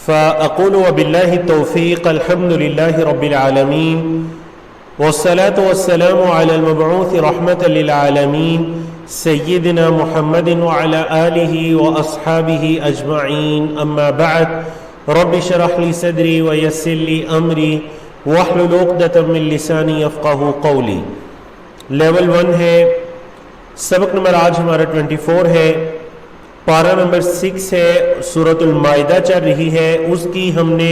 فأقول وبالله التوفيق الحمد لله رب العالمين والصلاة والسلام على المبعوث رحمة للعالمين سيدنا محمد وعلى آله وأصحابه أجمعين أما بعد رب اشرح لي صدري ويسر لي أمري واحلل عقدة من لساني يفقهوا قولي. لیول 1 ہے. سبق نمبر آج ہمارا 24 ہے. پارہ نمبر 6 ہے. سورۃ المائدہ چل رہی ہے. اس کی ہم نے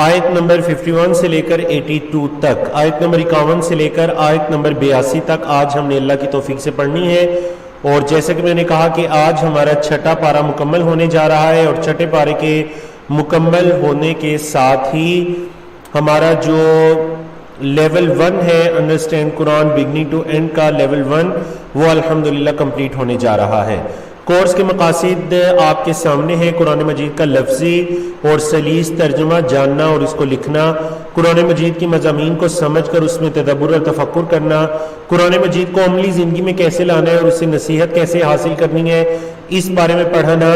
آیت نمبر 51 سے لے کر 82 تک، آیت نمبر 51 سے لے کر آیت نمبر 82 تک آج ہم نے اللہ کی توفیق سے پڑھنی ہے. اور جیسے کہ میں نے کہا کہ آج ہمارا چھٹا پارہ مکمل ہونے جا رہا ہے، اور چھٹے پارے کے مکمل ہونے کے ساتھ ہی ہمارا جو لیول 1 ہے understand Quran beginning to end کا لیول 1 وہ الحمدللہ کمپلیٹ ہونے جا رہا ہے. کورس کے مقاصد آپ کے سامنے ہیں. قرآن مجید کا لفظی اور سلیس ترجمہ جاننا اور اس کو لکھنا، قرآن مجید کی مضامین کو سمجھ کر اس میں تدبر اور تفکر کرنا، قرآن مجید کو عملی زندگی میں کیسے لانا ہے اور اس سے نصیحت کیسے حاصل کرنی ہے اس بارے میں پڑھنا،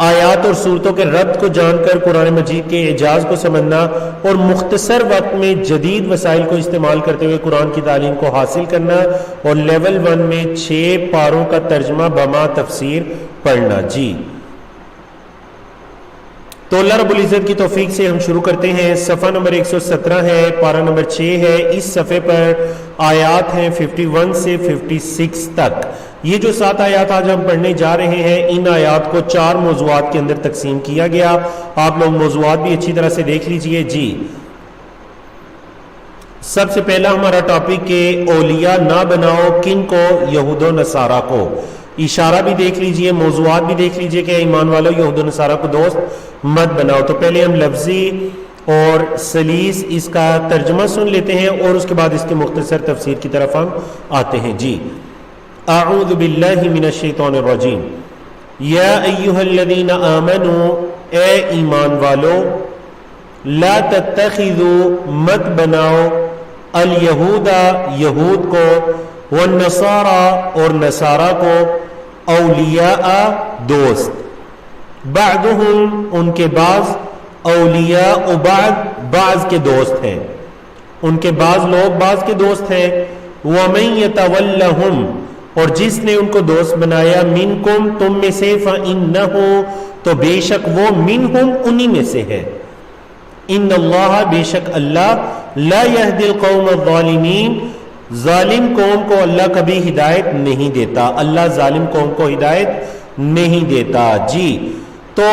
آیات اور صورتوں کے ربط کو جان کر قرآن مجید کے اعجاز کو سمجھنا، اور مختصر وقت میں جدید وسائل کو استعمال کرتے ہوئے قرآن کی تعلیم کو حاصل کرنا، اور لیول 1 میں 6 پاروں کا ترجمہ بما تفسیر پڑھنا. جی تو اللہ رب العزت کی توفیق سے ہم شروع کرتے ہیں. صفحہ نمبر 117 ہے، پارہ نمبر 6 ہے. اس صفحے پر آیات ہیں 51 سے 56 تک. یہ جو 7 آیات آج ہم پڑھنے جا رہے ہیں، ان آیات کو 4 موضوعات کے اندر تقسیم کیا گیا. آپ لوگ موضوعات بھی اچھی طرح سے دیکھ لیجئے. جی سب سے پہلا ہمارا ٹاپک کہ اولیاء نہ بناؤ کن کو؟ یہود و نصارہ کو. اشارہ بھی دیکھ لیجئے، موضوعات بھی دیکھ لیجئے کہ ایمان والو یہود و نصارہ کو دوست مت بناؤ. تو پہلے ہم لفظی اور سلیس اس کا ترجمہ سن لیتے ہیں اور اس کے بعد اس کے مختصر تفسیر کی طرف ہم آتے ہیں. جی اعوذ باللہ من الشیطان الرجیم. یا ایہا الذین آمنوا، اے ایمان والو، لا تتخذوا مت بناؤ، الیہود یہود کو، والنصارى اور نصارہ کو، اولیاء دوست، بعضهم ان کے بعض، اولیاء بعض کے دوست ہیں، ان کے بعض لوگ بعض کے دوست ہیں. ومن یتولہم اور جس نے ان کو دوست بنایا، منکم تم میں سے، فإنہ تو بے شک وہ، منہم انہی میں سے ہے. ان اللہ بے شک اللہ، لا یہدی القوم الظالمین ظالم قوم کو اللہ کبھی ہدایت نہیں دیتا. اللہ ظالم قوم کو ہدایت نہیں دیتا. جی تو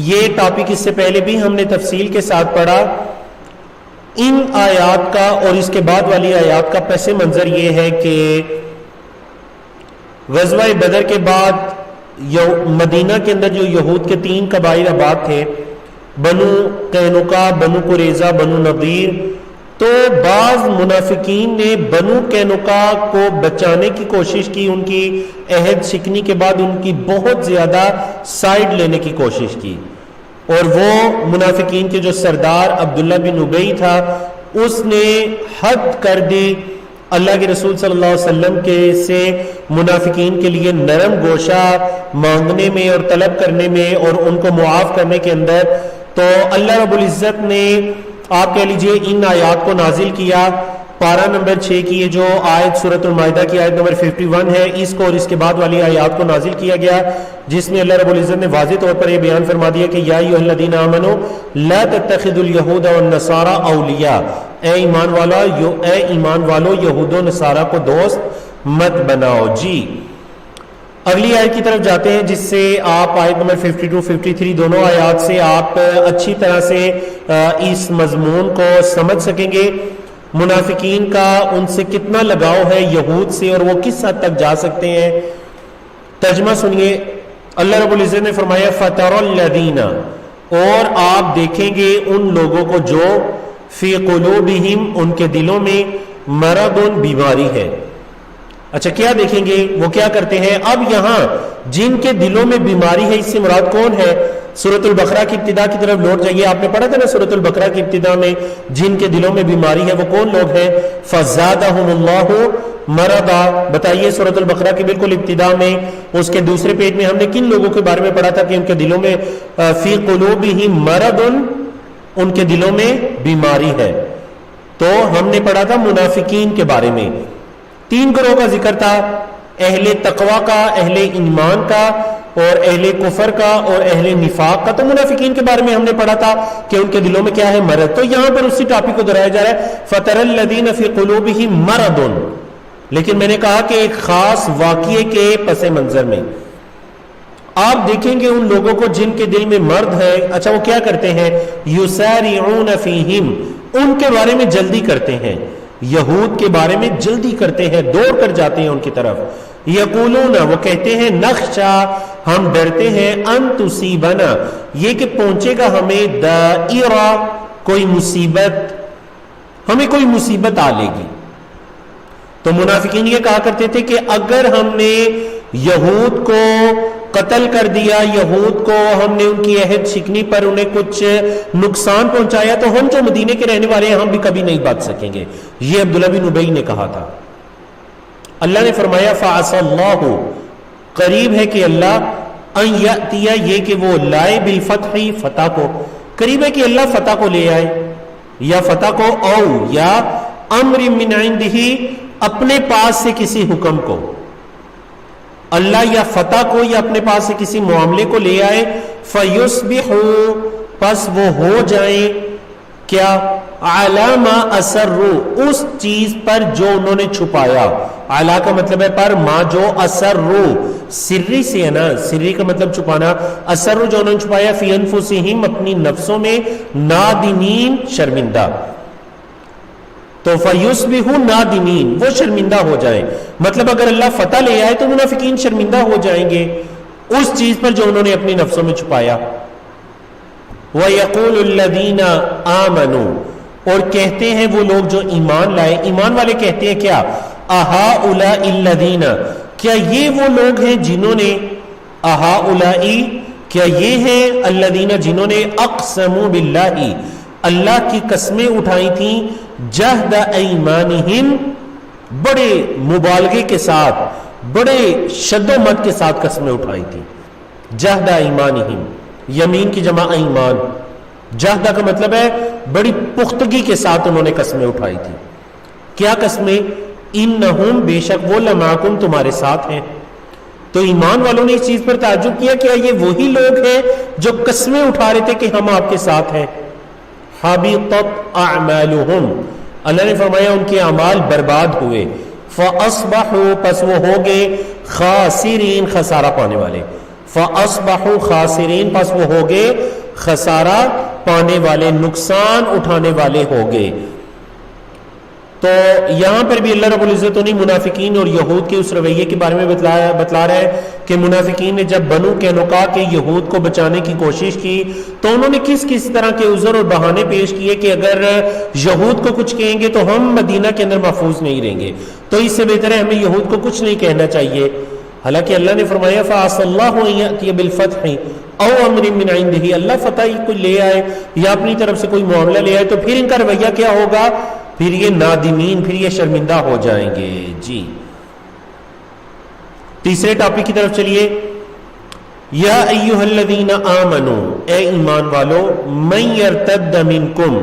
یہ ٹاپک اس سے پہلے بھی ہم نے تفصیل کے ساتھ پڑھا. ان آیات کا اور اس کے بعد والی آیات کا پس منظر یہ ہے کہ غزوہ بدر کے بعد مدینہ کے اندر جو یہود کے 3 قبائل آباد تھے، بنو قینقاع، بنو قریظہ، بنو نضیر، تو بعض منافقین نے بنو قینقاع کو بچانے کی کوشش کی. ان کی عہد شکنی کے بعد ان کی بہت زیادہ سائیڈ لینے کی کوشش کی، اور وہ منافقین کے جو سردار عبداللہ بن ابی تھا اس نے حد کر دی اللہ کے رسول صلی اللہ علیہ وسلم کے سے منافقین کے لیے نرم گوشہ مانگنے میں اور طلب کرنے میں اور ان کو معاف کرنے کے اندر. تو اللہ رب العزت نے آپ کہہ لیجئے ان آیات کو نازل کیا. پارہ نمبر 6 کی یہ جو آیت سورۃ المائدہ کی آیت نمبر 51 ہے، اس کو اور اس کے بعد والی آیات کو نازل کیا گیا، جس میں اللہ رب العزت نے واضح طور پر یہ بیان فرما دیا کہ یا ایھا الذین آمنوا لا تتخذوا اليہود والنصارى اولیاء، اے ایمان والو یہود و نصارہ کو دوست مت بناؤ. جی اگلی آیت کی طرف جاتے ہیں، جس سے آپ آیت نمبر 52 53 دونوں آیات سے آپ اچھی طرح سے اس مضمون کو سمجھ سکیں گے. منافقین کا ان سے کتنا لگاؤ ہے یہود سے، اور وہ کس حد تک جا سکتے ہیں. ترجمہ سنیے. اللہ رب العزت نے فرمایا فَتَرَى الَّذِينَ، اور آپ دیکھیں گے ان لوگوں کو جو فی قلوبہم ان کے دلوں میں مرض بیماری ہے. اچھا کیا دیکھیں گے؟ وہ کیا کرتے ہیں؟ اب یہاں جن کے دلوں میں بیماری ہے، اس سے مراد کون ہے؟ سورۃ البقرہ کی ابتدا کی طرف لوٹ جائیے. آپ نے پڑھا تھا نا سورۃ البقرہ کی ابتدا میں جن کے دلوں میں بیماری ہے وہ کون لوگ ہیں؟ فزادہم اللہ مرضا. بتائیے سورۃ البقرہ کی بالکل ابتدا میں اس کے دوسرے پیج میں ہم نے کن لوگوں کے بارے میں پڑھا تھا کہ ان کے دلوں میں فی قلوبہم مرض، ان کے دلوں میں بیماری ہے. تو ہم نے پڑھا تھا منافقین کے بارے میں. 3 گروہ کا ذکر تھا، اہل تقوی کا، اہل ایمان کا اور اہل کفر کا اور اہل نفاق کا. تو منافقین کے بارے میں ہم نے پڑھا تھا کہ ان کے دلوں میں کیا ہے؟ مرض. تو یہاں پر اسی ٹاپک کو دہرایا جا رہا ہے فَتَرَى الَّذِينَ فِي قُلُوبِهِم مَرَضٌ. لیکن میں نے کہا کہ ایک خاص واقعے کے پس منظر میں آپ دیکھیں گے ان لوگوں کو جن کے دل میں مرض ہے. اچھا وہ کیا کرتے ہیں؟ یسارعون فیہم، ان کے بارے میں جلدی کرتے ہیں، یہود کے بارے میں جلدی کرتے ہیں، دوڑ کر جاتے ہیں ان کی طرف. یقولون، وہ کہتے ہیں نخشا، ہم ڈرتے ہیں، ان تصیبنا، یہ کہ پہنچے گا ہمیں دائرہ، کوئی مصیبت، ہمیں کوئی مصیبت آ لے گی. تو منافقین یہ کہا کرتے تھے کہ اگر ہم نے یہود کو قتل کر دیا، یہود کو ہم نے ان کی عہد شکنی پر انہیں کچھ نقصان پہنچایا، تو ہم جو مدینے کے رہنے والے ہیں ہم بھی کبھی نہیں بچ سکیں گے. یہ عبداللہ بن ابی نے کہا تھا. اللہ نے فرمایا فَعَسَى اللَّهُ، قریب ہے کہ اللہ ان یأتیہ، یہ کہ وہ لائے بالفتح، فتح کو، قریب ہے کہ اللہ فتح کو لے آئے، یا فتح کو، او یا امر من عندہ، اپنے پاس سے کسی حکم کو. اللہ یا فتح کو یا اپنے پاس سے کسی معاملے کو لے آئے. فَيُصْبِحُوا، پس وہ ہو جائیں کیا؟ عَلَى مَا أَسَرُّوا، اس چیز پر جو انہوں نے چھپایا. عَلَى کا مطلب ہے پر، ما جو، أَسَرُّوا سری سے ہے نا، سری کا مطلب چھپانا، أَسَرُّوا جو انہوں نے چھپایا، فِي أَنفُسِهِمْ اپنی نفسوں میں، نادمین شرمندہ. تو فَيُصْبِحُوا نادمین، وہ شرمندہ ہو جائیں. مطلب اگر اللہ فتح لے آئے تو منافقین شرمندہ ہو جائیں گے اس چیز پر جو انہوں نے اپنی نفسوں میں چھپایا. وَيَقُولُ الَّذِينَ آمَنُوا، اور کہتے ہیں وہ لوگ جو ایمان لائے، ایمان والے کہتے ہیں کیا؟ أَهَؤُلَاءِ الَّذِينَ، کیا یہ وہ لوگ ہیں جنہوں نے، أَهَؤُلَاءِ کیا یہ ہیں، الَّذِينَ جنہوں نے، أَقْسَمُوا بِاللَّهِ اللہ کی قسمیں اٹھائی تھیں، جہد ایمانہم بڑے مبالغے کے ساتھ، بڑے شد و مد کے ساتھ قسمیں اٹھائی تھیں. جہد ایمانہم، یمین کی جمع ایمان، جہدہ کا مطلب ہے بڑی پختگی کے ساتھ انہوں نے قسمیں اٹھائی تھی. کیا قسمیں؟ انہم بے شک وہ، لمعکم تمہارے ساتھ ہیں. تو ایمان والوں نے اس چیز پر تعجب کیا کہ یہ وہی لوگ ہیں جو قسمیں اٹھا رہے تھے کہ ہم آپ کے ساتھ ہیں. حبطت اعمالہم، اللہ نے فرمایا ان کے اعمال برباد ہوئے. فاصبحوا، پس وہ ہو گئے خاسرین، خسارہ پانے والے. فاصبحوا خاسرین، پس وہ ہو گئے خسارہ پانے والے، نقصان اٹھانے والے ہو گئے. تو یہاں پر بھی اللہ رب العزت نے منافقین اور یہود کے اس رویے کے بارے میں بتلا رہا ہے کہ منافقین نے جب بنو قینقاع کے یہود کو بچانے کی کوشش کی تو انہوں نے کس طرح کے عذر اور بہانے پیش کیے کہ اگر یہود کو کچھ کہیں گے تو ہم مدینہ کے اندر محفوظ نہیں رہیں گے، تو اس سے بہتر ہے ہمیں یہود کو کچھ نہیں کہنا چاہیے. حالانکہ اللہ نے فرمایا فَعَسَى اللَّهُ أَن يَأْتِيَ بِالْفَتْحِ أَوْ أَمْرٍ مِّنْ عِندِهِ، اللہ فتح کو لے آئے یا اپنی طرف سے کوئی معاملہ لے آئے تو پھر ان کا رویہ کیا ہوگا؟ پھر یہ نادمین، پھر یہ شرمندہ ہو جائیں گے. جی تیسرے ٹاپک کی طرف چلیے. یا ایھا الذین آمنوا، اے ایمان والو، من یرتد منکم،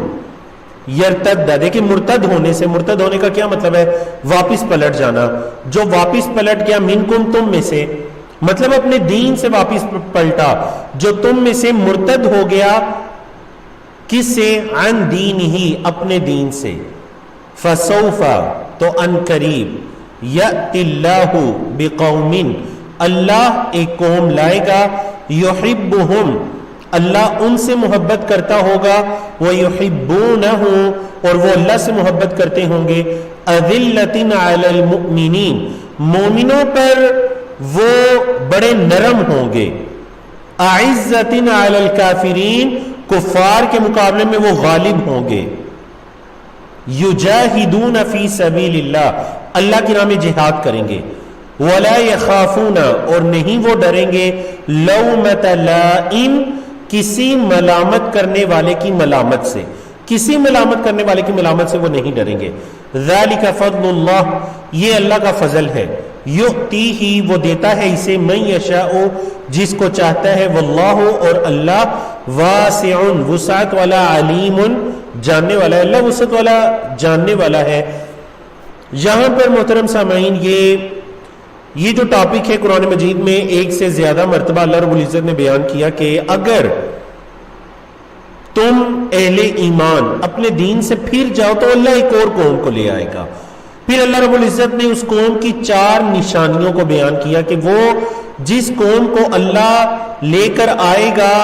یرتد دیکھیں مرتد ہونے سے، مرتد ہونے کا کیا مطلب ہے؟ واپس پلٹ جانا. جو واپس پلٹ گیا، منکم تم میں سے، مطلب اپنے دین سے واپس پلٹا. جو تم میں سے مرتد ہو گیا، کس سے؟ عن دین ہی، اپنے دین سے. فسوف، تو ان قریب، یأتی اللہ بقوم، اللہ ایک قوم لائے گا، یحبہم، اللہ ان سے محبت کرتا ہوگا، ویحبونہ، اور وہ اللہ سے محبت کرتے ہوں گے. اذلۃ علی المؤمنین، مومنوں پر وہ بڑے نرم ہوں گے. اعزۃ علی الکافرین، کفار کے مقابلے میں وہ غالب ہوں گے. یجاہدون فی سبیل اللہ، اللہ کی راہ میں جہاد کریں گے. ولا یخافون، اور نہیں وہ ڈریں گے، لومۃ لائم، کسی ملامت کرنے والے کی ملامت سے، کسی ملامت کرنے والے کی ملامت سے وہ نہیں ڈریں گے. ذالک فضل اللہ، یہ اللہ کا فضل ہے، یؤتیہ وہ دیتا ہے اسے، من یشاء جس کو چاہتا ہے، واللہ اور اللہ واسع وسعت والا، علیم جاننے والا ہے، اللہ وسعت والا جاننے والا ہے۔ یہاں پر محترم سامعین یہ جو ٹاپک ہے قرآن مجید میں ایک سے زیادہ مرتبہ اللہ رب العزت نے بیان کیا کہ اگر تم اہل ایمان اپنے دین سے پھر جاؤ تو اللہ ایک اور قوم کو لے آئے گا۔ پھر اللہ رب العزت نے اس قوم کی 4 نشانیوں کو بیان کیا کہ وہ جس قوم کو اللہ لے کر آئے گا،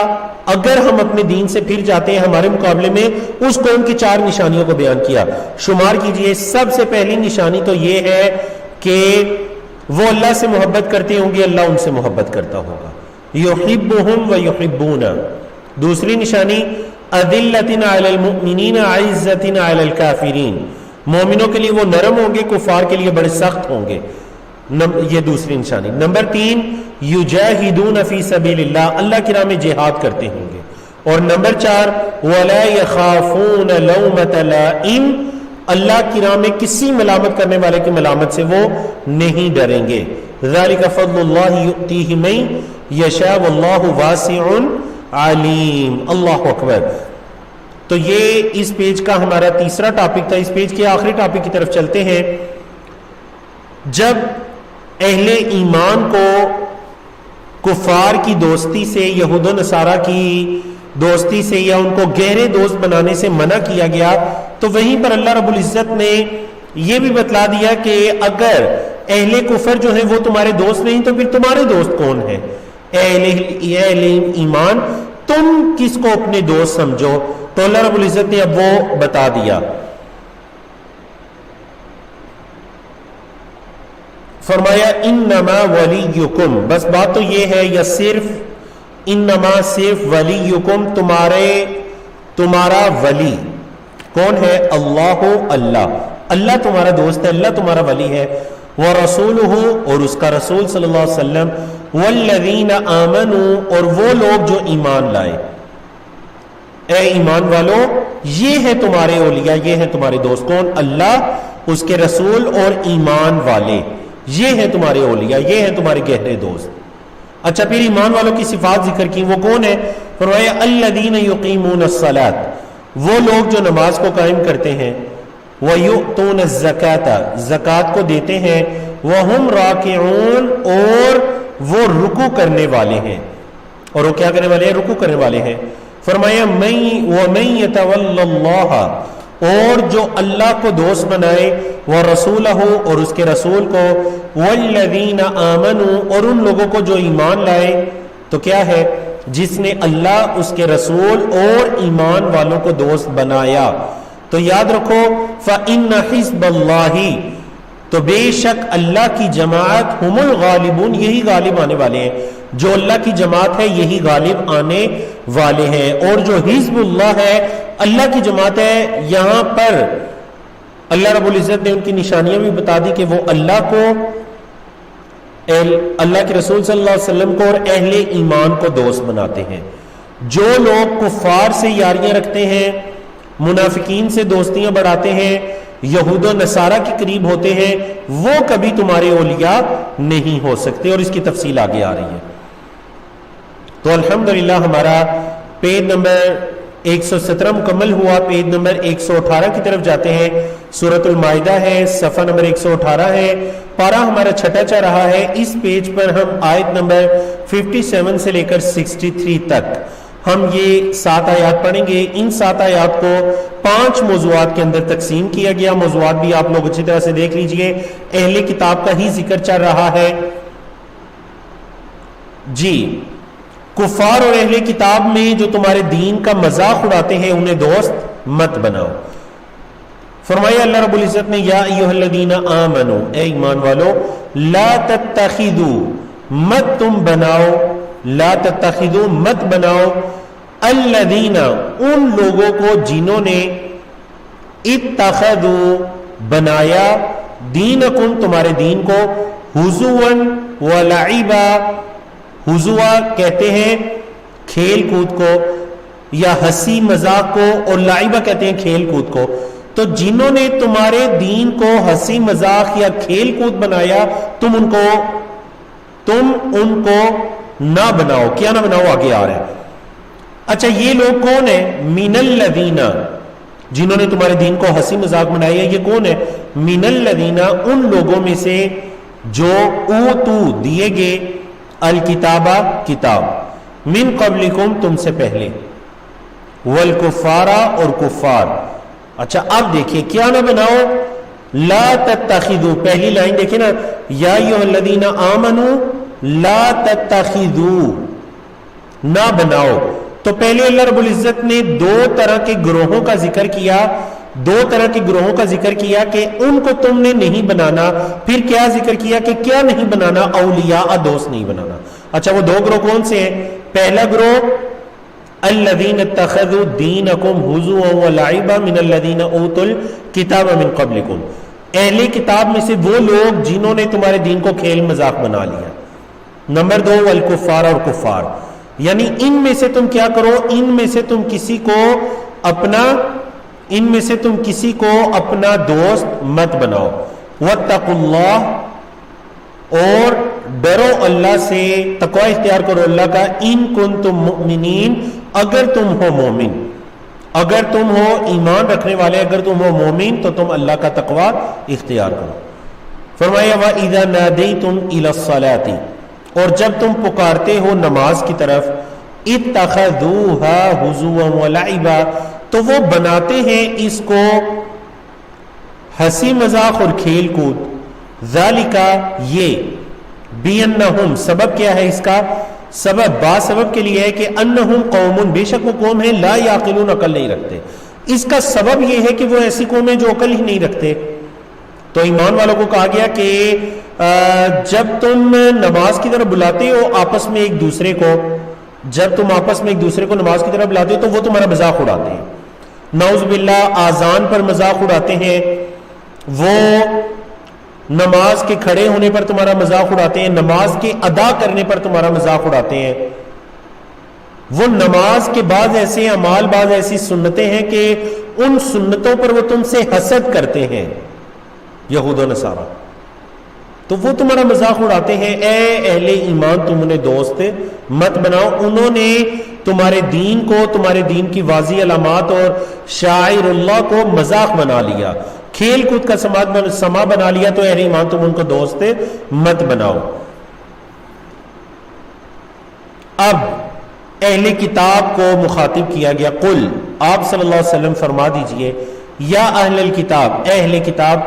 اگر ہم اپنے دین سے پھر جاتے ہیں ہمارے مقابلے میں، اس قوم کی 4 نشانیوں کو بیان کیا۔ شمار کیجئے، سب سے پہلی نشانی تو یہ ہے کہ وہ اللہ سے محبت کرتے ہوں گے، اللہ ان سے محبت کرتا ہوگا، یحبہم و یحبون۔ دوسری نشانی اذلۃ علی المؤمنین عزۃ علی الکافرین، مومنوں کے لیے وہ نرم ہوں گے، کفار کے لیے بڑے سخت ہوں گے، یہ دوسری نشانی۔ نمبر 3 یجاہدون فی سبیل اللہ، اللہ کی راہ میں جہاد کرتے ہوں گے۔ اور نمبر 4 ولا یخافون لومۃ لائم، اللہ کی راہ میں کسی ملامت کرنے والے کی ملامت سے وہ نہیں ڈریں گے۔ ذالک فضل اللہ یؤتیہ من یشاء واللہ واسع علیم۔ اللہ اکبر۔ تو یہ اس پیج کا ہمارا تیسرا ٹاپک تھا۔ اس پیج کے آخری ٹاپک کی طرف چلتے ہیں۔ جب اہل ایمان کو کفار کی دوستی سے، یہود و نصارہ کی دوستی سے یا ان کو گہرے دوست بنانے سے منع کیا گیا، تو وہیں پر اللہ رب العزت نے یہ بھی بتلا دیا کہ اگر اہل کفر جو ہیں وہ تمہارے دوست نہیں تو پھر تمہارے دوست کون ہیں؟ اہل ایمان، تم کس کو اپنے دوست سمجھو؟ تو اللہ رب العزت نے اب وہ بتا دیا۔ فرمایا انما ولیکم، بس بات تو یہ ہے، یا صرف انما صرف ولیکم، تمہارا ولی کون ہے؟ اللہ، اللہ تمہارا دوست ہے، اللہ تمہارا ولی ہے۔ ورسولہ، اور اس کا رسول صلی اللہ علیہ وسلم، والذین آمنوا، اور وہ لوگ جو ایمان لائے۔ اے ایمان والو، یہ ہے تمہارے اولیاء، یہ ہے تمہارے دوست۔ کون؟ اللہ، اس کے رسول اور ایمان والے، یہ ہے تمہارے اولیاء، یہ ہے تمہارے گہرے دوست۔ اچھا، پھر ایمان والوں کی صفات ذکر کی، وہ کون ہے؟ فرمایا الذین یقیمون الصلاۃ، وہ لوگ جو نماز کو قائم کرتے ہیں، وَيُؤْتُونَ الزَّكَاةَ، زکوٰۃ کو دیتے ہیں، وَهُمْ رَاكِعُونَ، اور وہ رکوع کرنے والے ہیں۔ اور وہ کیا کرنے والے ہیں؟ رکوع کرنے والے ہیں۔ فرمایا وَمَن يَتَوَلَّ اللَّهَ، اور جو اللہ کو دوست بنائے، وَرَسُولَهُ، اور اس کے رسول کو، وَالَّذِينَ آمَنُوا، اور ان لوگوں کو جو ایمان لائے۔ تو کیا ہے؟ جس نے اللہ، اس کے رسول اور ایمان والوں کو دوست بنایا، تو یاد رکھو فَإِنَّ حِزْبَ اللَّهِ، تو بے شک اللہ کی جماعت، ہم الغالبون، یہی غالب آنے والے ہیں۔ جو اللہ کی جماعت ہے یہی غالب آنے والے ہیں۔ اور جو حزب اللہ ہے، اللہ کی جماعت ہے، یہاں پر اللہ رب العزت نے ان کی نشانیاں بھی بتا دی کہ وہ اللہ کو، اللہ کے رسول صلی اللہ علیہ وسلم کو اور اہل ایمان کو دوست بناتے ہیں۔ جو لوگ کفار سے یاریاں رکھتے ہیں، منافقین سے دوستیاں بڑھاتے ہیں، یہود و نصارہ کے قریب ہوتے ہیں، وہ کبھی تمہارے اولیاء نہیں ہو سکتے، اور اس کی تفصیل آگے آ رہی ہے۔ تو الحمدللہ ہمارا پیج نمبر 117 مکمل ہوا۔ پیج نمبر 118 کی طرف جاتے ہیں۔ سورۃ المائدہ ہے، صفحہ نمبر 118 ہے، پارہ ہمارا چھٹا چل رہا ہے۔ اس پیج پر ہم آیت نمبر 57 سے لے کر 63 تک ہم یہ 7 آیات پڑھیں گے۔ ان 7 آیات کو 5 موضوعات کے اندر تقسیم کیا گیا۔ موضوعات بھی آپ لوگ اچھی طرح سے دیکھ لیجئے، اہل کتاب کا ہی ذکر چل رہا ہے۔ جی، کفار اور اہل کتاب میں جو تمہارے دین کا مذاق اڑاتے ہیں انہیں دوست مت بناؤ۔ فرمایا اللہ رب العزت نے یا ایھا الذین آمنو، اے ایمان والو، لا تتخذوا، مت تم بناؤ، لا تتخذوا، مت بناؤ، الذین، ان لوگوں کو جنہوں نے، اتخذوا، بنایا، دینکم، تمہارے دین کو، ہزوا ولعبا، ہزوا کہتے ہیں کھیل کود کو یا ہنسی مذاق کو، اور لعبہ کہتے ہیں کھیل کود کو۔ تو جنہوں نے تمہارے دین کو ہنسی مذاق یا کھیل کود بنایا تم ان کو نہ بناؤ. کیا نہ بناؤ؟ آگے آ رہا ہے. اچھا یہ لوگ کون ہیں؟ من الذین، جنہوں نے تمہارے دین کو ہنسی مذاق بنایا. یہ کون ہے؟ من الذین، ان لوگوں میں سے جو اوتو دیے گئے الکتابہ کتاب، من قبلکم تم سے پہلے، والکفارہ اور کفار. اچھا اب دیکھیے کیا نہ بناؤ؟ لا تتخذوا، پہلی لائن دیکھیں نا، یا ایھا الذین آمنوا لا تتخذوا، نہ بناؤ. تو پہلے اللہ رب العزت نے دو طرح کے گروہوں کا ذکر کیا، دو طرح کے گروہوں کا ذکر کیا کہ ان کو تم نے نہیں بنانا. پھر کیا ذکر کیا کہ کیا نہیں بنانا؟ اولیاء، دوست نہیں بنانا. اچھا وہ دو گروہ کون سے ہیں؟ پہلا گروہ الذین اتخذوا دینکم ہزوا ولعبا من الذین اوتوا الکتاب من قبلکم، اہل کتاب میں سے وہ لوگ جنہوں نے تمہارے دین کو کھیل مذاق بنا لیا. نمبر دو والکفار، اور کفار. یعنی ان میں سے تم کیا کرو؟ ان میں سے تم کسی کو اپنا دوست مت بناؤ. واتقوا اللہ، اور ڈرو اللہ سے، تقوی اختیار کرو اللہ کا. ان کنتم مؤمنین، اگر تم ہو مومن، اگر تم ہو ایمان رکھنے والے، اگر تم ہو مومن تو تم اللہ کا تقوی اختیار کرو. فرمایا وَإِذَا نَادَيْتُمْ إِلَى الصَّلَاةِ، اور جب تم پکارتے ہو نماز کی طرف، اتخذوها ہزوا ولعبا، تو وہ بناتے ہیں اس کو ہنسی مذاق اور کھیل کود. ذالک، یہ، بِأَنَّهُمْ، سبب کیا ہے اس کا؟ سبب با سبب کے لیے ہے کہ انہم قوم، بے شک وہ قوم ہے، لا یعقلون، عقل نہیں رکھتے. اس کا سبب یہ ہے کہ وہ ایسی قوم ہے جو عقل ہی نہیں رکھتے. تو ایمان والوں کو کہا گیا کہ جب تم نماز کی طرف بلاتے ہو آپس میں ایک دوسرے کو، جب تم آپس میں ایک دوسرے کو نماز کی طرف بلاتے ہو تو وہ تمہارا مذاق اڑاتے ہیں. نعوذ باللہ آذان پر مذاق اڑاتے ہیں، وہ نماز کے کھڑے ہونے پر تمہارا مذاق اڑاتے ہیں، نماز کے ادا کرنے پر تمہارا مذاق اڑاتے ہیں. وہ نماز کے بعض ایسے اعمال، بعض ایسی سنتیں ہیں کہ ان سنتوں پر وہ تم سے حسد کرتے ہیں، یہود و نصارہ، تو وہ تمہارا مذاق اڑاتے ہیں. اے اہل ایمان تم انہیں دوست مت بناؤ. انہوں نے تمہارے دین کو، تمہارے دین کی واضح علامات اور شاعر اللہ کو مذاق بنا لیا، کھیل کود کا سما بنا لیا. تو اہل ایمان تم ان کو دوست مت بناؤ. اب اہل کتاب کو مخاطب کیا گیا. قل، آپ صلی اللہ علیہ وسلم فرما دیجئے، یا اہل الکتاب، اے اہل کتاب،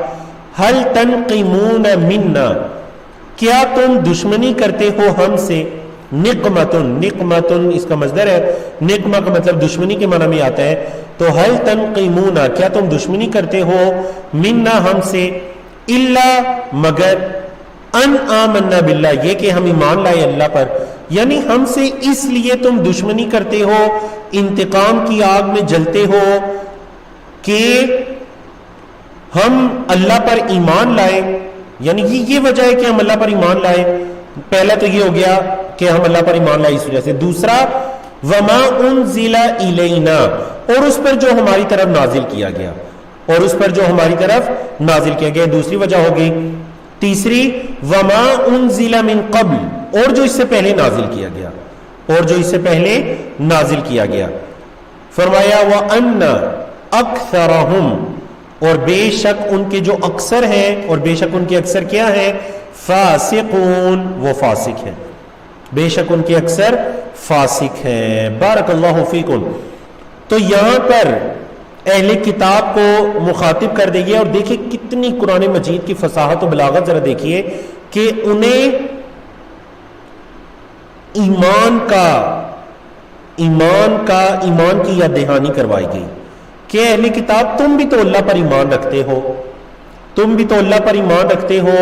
هل تنقمون منا، کیا تم دشمنی کرتے ہو ہم سے؟ نقمتن، نقمتن اس کا مصدر ہے، نقمہ کا مطلب دشمنی کے معنی میں آتا ہے. تو هل تنقمون، کیا تم دشمنی کرتے ہو منا ہم سے؟ الا، مگر، ان آمنا باللہ، یہ کہ ہم ایمان لائے اللہ پر. یعنی ہم سے اس لیے تم دشمنی کرتے ہو، انتقام کی آگ میں جلتے ہو کہ ہم اللہ پر ایمان لائے. یعنی یہ وجہ ہے کہ ہم اللہ پر ایمان لائے. پہلا تو یہ ہو گیا کہ ہم اللہ پر ایمان لائے اس وجہ سے. دوسرا وما انزل الینا، اور اس پر جو ہماری طرف نازل کیا گیا، اور اس پر جو ہماری طرف نازل کیا گیا، دوسری وجہ ہوگی. تیسری وما انزل من قبل، اور جو اس سے پہلے نازل کیا گیا، اور جو اس سے پہلے نازل کیا گیا. فرمایا وَأَنَّ أَكْثَرَهُمْ، اور بے شک ان کے جو اکثر ہیں، اور بے شک ان کے اکثر کیا ہیں؟ فاسقون، وہ فاسق ہیں. بے شک ان کے اکثر فاسق ہیں. بارک اللہ فیکم. تو یہاں پر اہل کتاب کو مخاطب کر دے گی. اور دیکھیں کتنی قرآن مجید کی فصاحت و بلاغت، ذرا دیکھیے کہ انہیں ایمان کی یاد دہانی کروائی گئی کہ اہل کتاب تم بھی تو اللہ پر ایمان رکھتے ہو، تم بھی تو اللہ پر ایمان رکھتے ہو،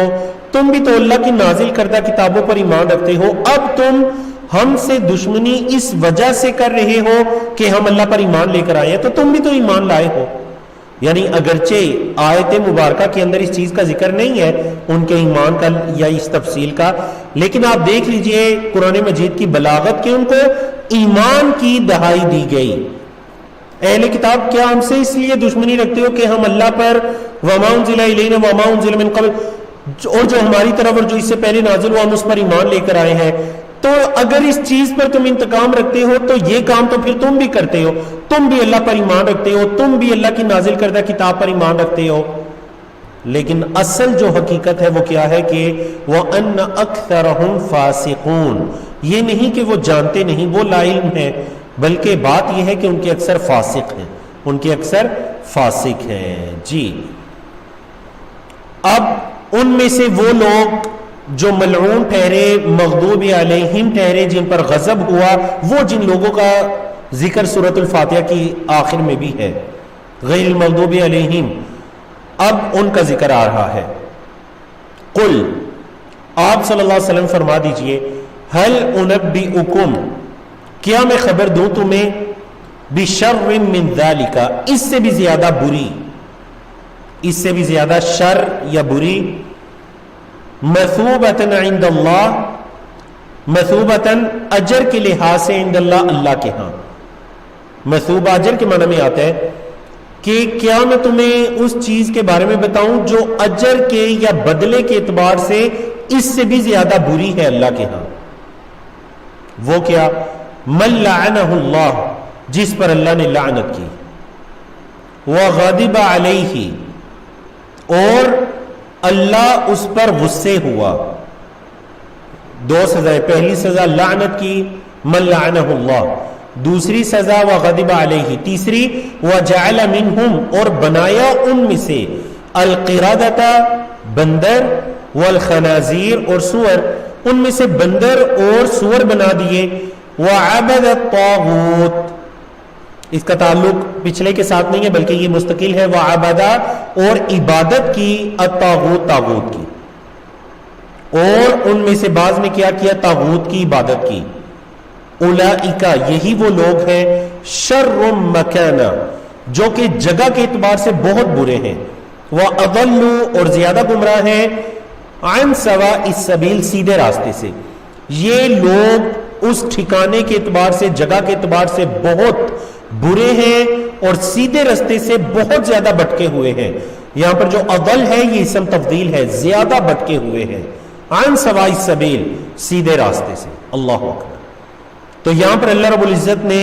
تم بھی تو اللہ کی نازل کردہ کتابوں پر ایمان رکھتے ہو. اب تم ہم سے دشمنی اس وجہ سے کر رہے ہو کہ ہم اللہ پر ایمان لے کر آئے ہیں، تو تم بھی تو ایمان لائے ہو. یعنی اگرچہ آیت مبارکہ کے اندر اس چیز کا ذکر نہیں ہے ان کے ایمان کا یا اس تفصیل کا، لیکن آپ دیکھ لیجئے قرآن مجید کی بلاغت کہ ان کو ایمان کی دہائی دی گئی. اہل کتاب کیا ہم سے اس لیے دشمنی رکھتے ہو کہ ہم اللہ پر وما انزل الینا وما انزل من قبل اور جو ہماری طرف اور جو اس سے پہلے نازل ہوا ہم اس پر ایمان لے کر آئے ہیں؟ تو اگر اس چیز پر تم انتقام رکھتے ہو تو یہ کام تو پھر تم بھی کرتے ہو، تم بھی اللہ پر ایمان رکھتے ہو، تم بھی اللہ کی نازل کردہ کتاب پر ایمان رکھتے ہو۔ لیکن اصل جو حقیقت ہے وہ کیا ہے کہ وَأَنَّ أَكْثَرَهُمْ فَاسِقُونَ، یہ نہیں کہ وہ جانتے نہیں، وہ لا علم ہے، بلکہ بات یہ ہے کہ ان کے اکثر فاسق ہیں، ان کے اکثر فاسق ہیں۔ جی اب ان میں سے وہ لوگ جو ملعون ٹھہرے، مغضوب علیہم ٹھہرے، جن پر غضب ہوا، وہ جن لوگوں کا ذکر سورۃ الفاتحہ کی آخر میں بھی ہے، غیر المغضوب علیہم، اب ان کا ذکر آ رہا ہے۔ قل، آپ صلی اللہ علیہ وسلم فرما دیجئے، هل انبئکم، کیا میں خبر دوں تمہیں، بشر من ذالک، اس سے بھی زیادہ بری، اس سے بھی زیادہ شر یا بری، مثوبۃ عند اللہ، مثوبۃ اجر کے لحاظ سے، عند اللہ، اللہ کے ہاں، مثوبہ اجر کے معنی میں آتا ہے کہ کیا میں تمہیں اس چیز کے بارے میں بتاؤں جو اجر کے یا بدلے کے اعتبار سے اس سے بھی زیادہ بری ہے اللہ کے ہاں؟ وہ کیا؟ من لعنہ اللہ، جس پر اللہ نے لعنت کی، وغضب علیہ، اور اللہ اس پر غصے ہوا۔ دو سزائیں، پہلی سزا لعنت کی، من لعنہ اللہ، دوسری سزا وغضب علیہ، تیسری وجعل منہم، اور بنایا ان میں سے، القردۃ، بندر، والخنازیر، اور سور، ان میں سے بندر اور سور بنا دیے، وعبد الطاغوت، اس کا تعلق پچھلے کے ساتھ نہیں ہے بلکہ یہ مستقل ہے، وعبدہ، اور عبادت کی، الطاغوت، طاغوت کی، اور ان میں سے بعض نے کیا کیا؟ طاغوت کی عبادت کی۔ اولئک، یہی وہ لوگ ہیں، شر مکانہ، جو کہ جگہ کے اعتبار سے بہت برے ہیں، وَأَضَلُّ، اور زیادہ گمراہ ہیں، عن سواء السبیل، سیدھے راستے سے۔ یہ لوگ اس ٹھکانے کے اعتبار سے، جگہ کے اعتبار سے بہت برے ہیں اور سیدھے راستے سے بہت زیادہ بھٹکے ہوئے ہیں۔ یہاں پر جو اضل ہے یہ اسم تفضیل ہے، زیادہ بھٹکے ہوئے ہیں، عن سواء السبیل، سیدھے راستے سے۔ اللہ اکبر۔ تو یہاں پر اللہ رب العزت نے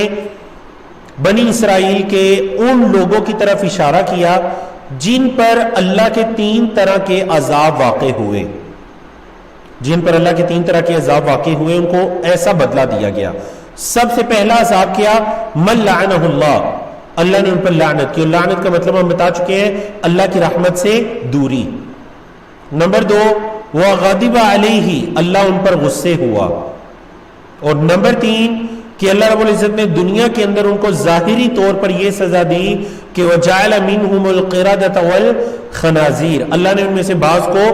بنی اسرائیل کے ان لوگوں کی طرف اشارہ کیا جن پر اللہ کے 3 طرح کے عذاب واقع ہوئے، جن پر اللہ کے 3 طرح کے عذاب واقع ہوئے، ان کو ایسا بدلہ دیا گیا۔ سب سے پہلا عذاب کیا؟ من لعنہ اللہ، اللہ نے ان پر لعنت کی، اور لعنت کا مطلب ہم بتا چکے ہیں اللہ کی رحمت سے دوری۔ نمبر 2، وغضب علیہ، اللہ ان پر غصے ہوا، اور نمبر 3 کہ اللہ رب العزت نے دنیا کے اندر ان کو ظاہری طور پر یہ سزا دی کہ وجعل منہم القردۃ والخنازیر، اللہ نے ان میں سے بعض کو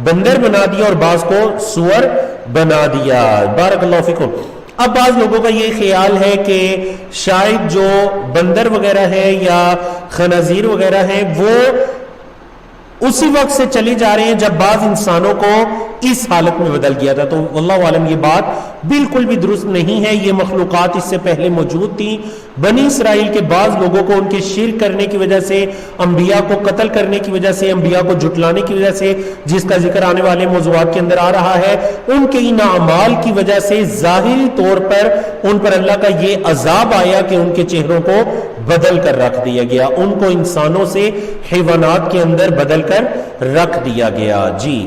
بندر بنا دیا اور بعض کو سور بنا دیا۔ بارک اللہ فیکم۔ اب بعض لوگوں کا یہ خیال ہے کہ شاید جو بندر وغیرہ ہے یا خنازیر وغیرہ ہیں وہ اسی وقت سے چلے جا رہے ہیں جب بعض انسانوں کو اس حالت میں بدل گیا تھا، تو واللہ عالم یہ بات بالکل بھی درست نہیں ہے۔ یہ مخلوقات اس سے پہلے موجود تھیں۔ بنی اسرائیل کے بعض لوگوں کو ان کے شرک کرنے کی وجہ سے، انبیاء کو قتل کرنے کی وجہ سے، انبیاء کو جھٹلانے کی وجہ سے، جس کا ذکر آنے والے موضوعات کے اندر آ رہا ہے، ان کے ان اعمال کی وجہ سے ظاہری طور پر ان پر اللہ کا یہ عذاب آیا کہ ان کے چہروں کو بدل کر رکھ دیا گیا، ان کو انسانوں سے حیوانات کے اندر بدل کر رکھ دیا گیا۔ جی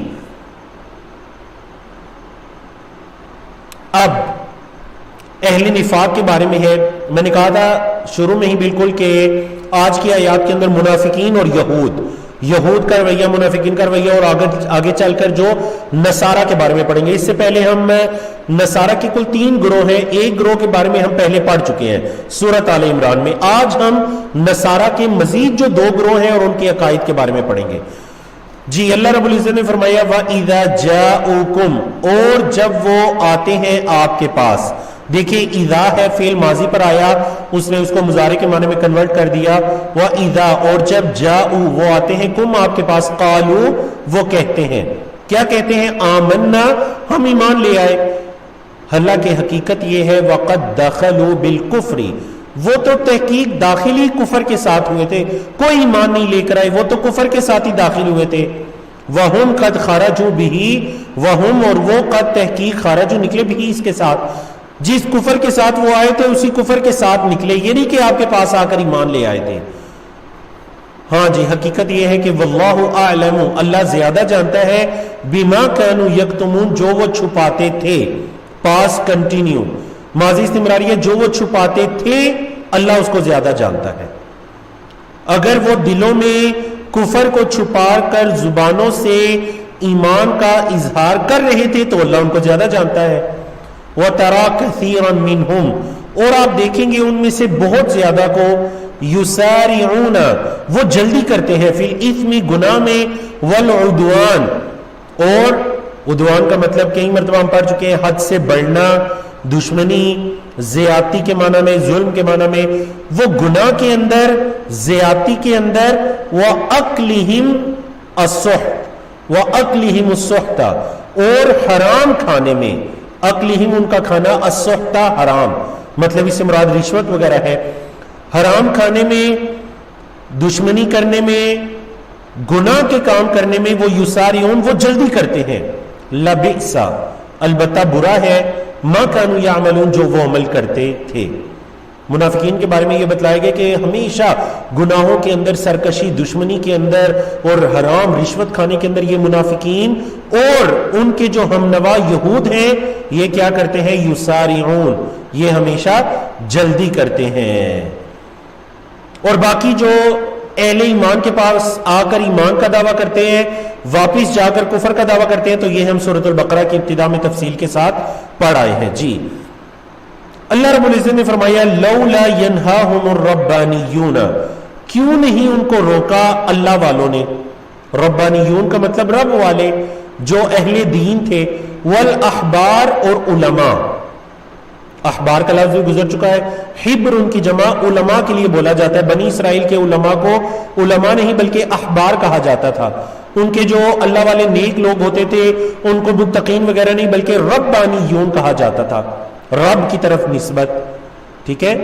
اب اہل نفاق کے بارے میں ہے، میں نے کہا تھا شروع میں ہی بالکل کہ آج کی آیات کے اندر منافقین اور یہود کا رویہ، منافقین کا رویہ، اور آگے چل کر جو نصارہ کے بارے میں پڑھیں گے۔ اس سے پہلے ہم نصارہ کے کل 3 گروہ ہیں، ایک گروہ کے بارے میں ہم پہلے پڑھ چکے ہیں سورۃ آل عمران میں۔ آج ہم نصارہ کے مزید جو 2 گروہ ہیں اور ان کے عقائد کے بارے میں پڑھیں گے۔ جی اللہ رب العزت نے فرمایا وَإِذَا جَاءُوكُمْ، اور جب وہ آتے ہیں آپ کے پاس۔ دیکھیں اذا ہے فعل ماضی پر آیا، اس نے اس کو مضارع کے معنی میں کنورٹ کر دیا۔ وَإِذَا، اور جب جاؤ وہ آتے ہیں، کم آپ کے پاس، قالو وہ کہتے ہیں، کیا کہتے ہیں؟ آمنا ہم ایمان لے آئے۔ اللہ کی حقیقت یہ ہے وَقَدْ دَخَلُوا بِالْكُفْرِ، وہ تو تحقیق داخلی کفر کے ساتھ ہوئے تھے، کوئی ایمان نہیں لے کر آئے، وہ تو کفر کے ساتھ ہی داخل ہوئے تھے. وَهُمْ قَدْ خَرَجُوا بِهِ، وَهُمْ اور وہ قد تحقیق خرجوا نکلے بھی اس کے ساتھ، جس کفر کے ساتھ وہ آئے تھے اسی کفر کے ساتھ نکلے. یہ نہیں کہ آپ کے پاس آ کر ایمان لے آئے تھے. ہاں جی، حقیقت یہ ہے کہ واللہ اعلم، اللہ زیادہ جانتا ہے، بما كانوا یکتمون، جو وہ چھپاتے تھے. پاس کنٹینیو، ماضی استمراریہ، جو وہ چھپاتے تھے اللہ اس کو زیادہ جانتا ہے. اگر وہ دلوں میں کفر کو چھپا کر زبانوں سے ایمان کا اظہار کر رہے تھے تو اللہ ان کو زیادہ جانتا ہے. وَتَرَى كَثِيرًا مِّنْهُمْ، اور آپ دیکھیں گے ان میں سے بہت زیادہ کو، یسارعون، وہ جلدی کرتے ہیں، فی الاثم، گناہ میں، والعدوان، اور عدوان کا مطلب کئی مرتبہ ہم پڑھ چکے ہیں، حد سے بڑھنا، دشمنی، زیادتی کے معنی میں، ظلم کے معنی میں، وہ گناہ کے اندر، زیادتی کے اندر، وَأَكْلِهِمْ السُّحْتَ، وَأَكْلِهِمُ السُّحْتَ، اور حرام کھانے میں، اکلہم ان کا کھانا، السحت حرام، مطلب اس سے مراد رشوت وغیرہ ہے. حرام کھانے میں، دشمنی کرنے میں، گناہ کے کام کرنے میں وہ یسارعون، وہ جلدی کرتے ہیں. لبئس، البتہ برا ہے، ما کانوا یعملون، جو وہ عمل کرتے تھے. منافقین کے بارے میں یہ بتلایا گیا کہ ہمیشہ گناہوں کے اندر سرکشی، دشمنی کے اندر اور حرام رشوت کھانے کے اندر یہ منافقین اور ان کے جو ہم نوا یہود ہیں یہ کیا کرتے ہیں؟ یسارعون، یہ ہمیشہ جلدی کرتے ہیں. اور باقی جو اہل ایمان کے پاس آ کر ایمان کا دعویٰ کرتے ہیں، واپس جا کر کفر کا دعویٰ کرتے ہیں، تو یہ ہم سورۃ البقرہ کی ابتدا میں تفصیل کے ساتھ پڑھ آئے ہیں. جی، اللہ رب العزت نے فرمایا لولا ینہاہم الربانیون، کیوں نہیں ان کو روکا اللہ والوں نے. ربانیون کا مطلب رب والے، جو اہل دین تھے. والاحبار، اور علماء. احبار کا لفظ بھی گزر چکا ہے. حبر ان کی جمع علماء کے لیے بولا جاتا ہے. بنی اسرائیل کے علماء کو علماء نہیں بلکہ احبار کہا جاتا تھا. ان کے جو اللہ والے نیک لوگ ہوتے تھے ان کو متقین وغیرہ نہیں بلکہ ربانیون کہا جاتا تھا، رب کی طرف نسبت. ٹھیک ہے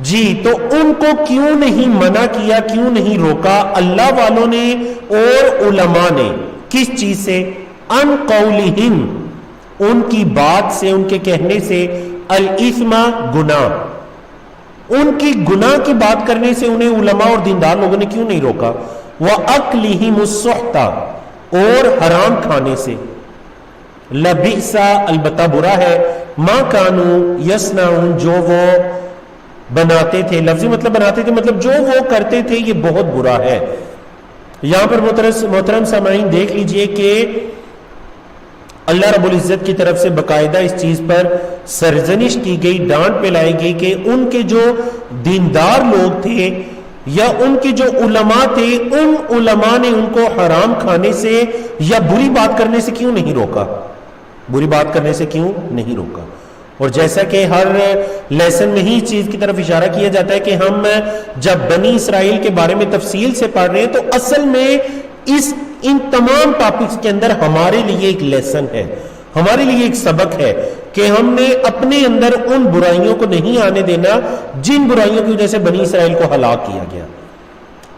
جی، تو ان کو کیوں نہیں منع کیا، کیوں نہیں روکا اللہ والوں نے اور علماء نے؟ کس چیز سے؟ ان قولہم، ان کی بات سے، ان کے کہنے سے، الاثم، گناہ. ان کی گناہ کی بات کرنے سے انہیں علماء اور دیندار لوگوں نے کیوں نہیں روکا؟ وَأَكْلِهِمُ السُّحْتَ، اور حرام کھانے سے. لبئس، البتہ برا ہے، ما کانوا یصنعون، جو وہ بناتے تھے. لفظی مطلب بناتے تھے مطلب جو وہ کرتے تھے یہ بہت برا ہے. یہاں پر محترم سامعین دیکھ لیجئے کہ اللہ رب العزت کی طرف سے باقاعدہ اس چیز پر سرزنش کی گئی، ڈانٹ پلائی گئی کہ ان کے جو دیندار لوگ تھے یا ان کے جو علماء تھے، ان علماء نے ان کو حرام کھانے سے یا بری بات کرنے سے کیوں نہیں روکا؟ بری بات کرنے سے کیوں نہیں روکا؟ اور جیسا کہ ہر لیسن میں ہی اس چیز کی طرف اشارہ کیا جاتا ہے کہ ہم جب بنی اسرائیل کے بارے میں تفصیل سے پڑھ رہے ہیں تو اصل میں ان تمام ٹاپکس کے اندر ہمارے لیے ایک لیسن ہے، ہمارے لیے ایک سبق ہے کہ ہم نے اپنے اندر ان برائیوں کو نہیں آنے دینا جن برائیوں کی وجہ سے بنی اسرائیل کو ہلاک کیا گیا.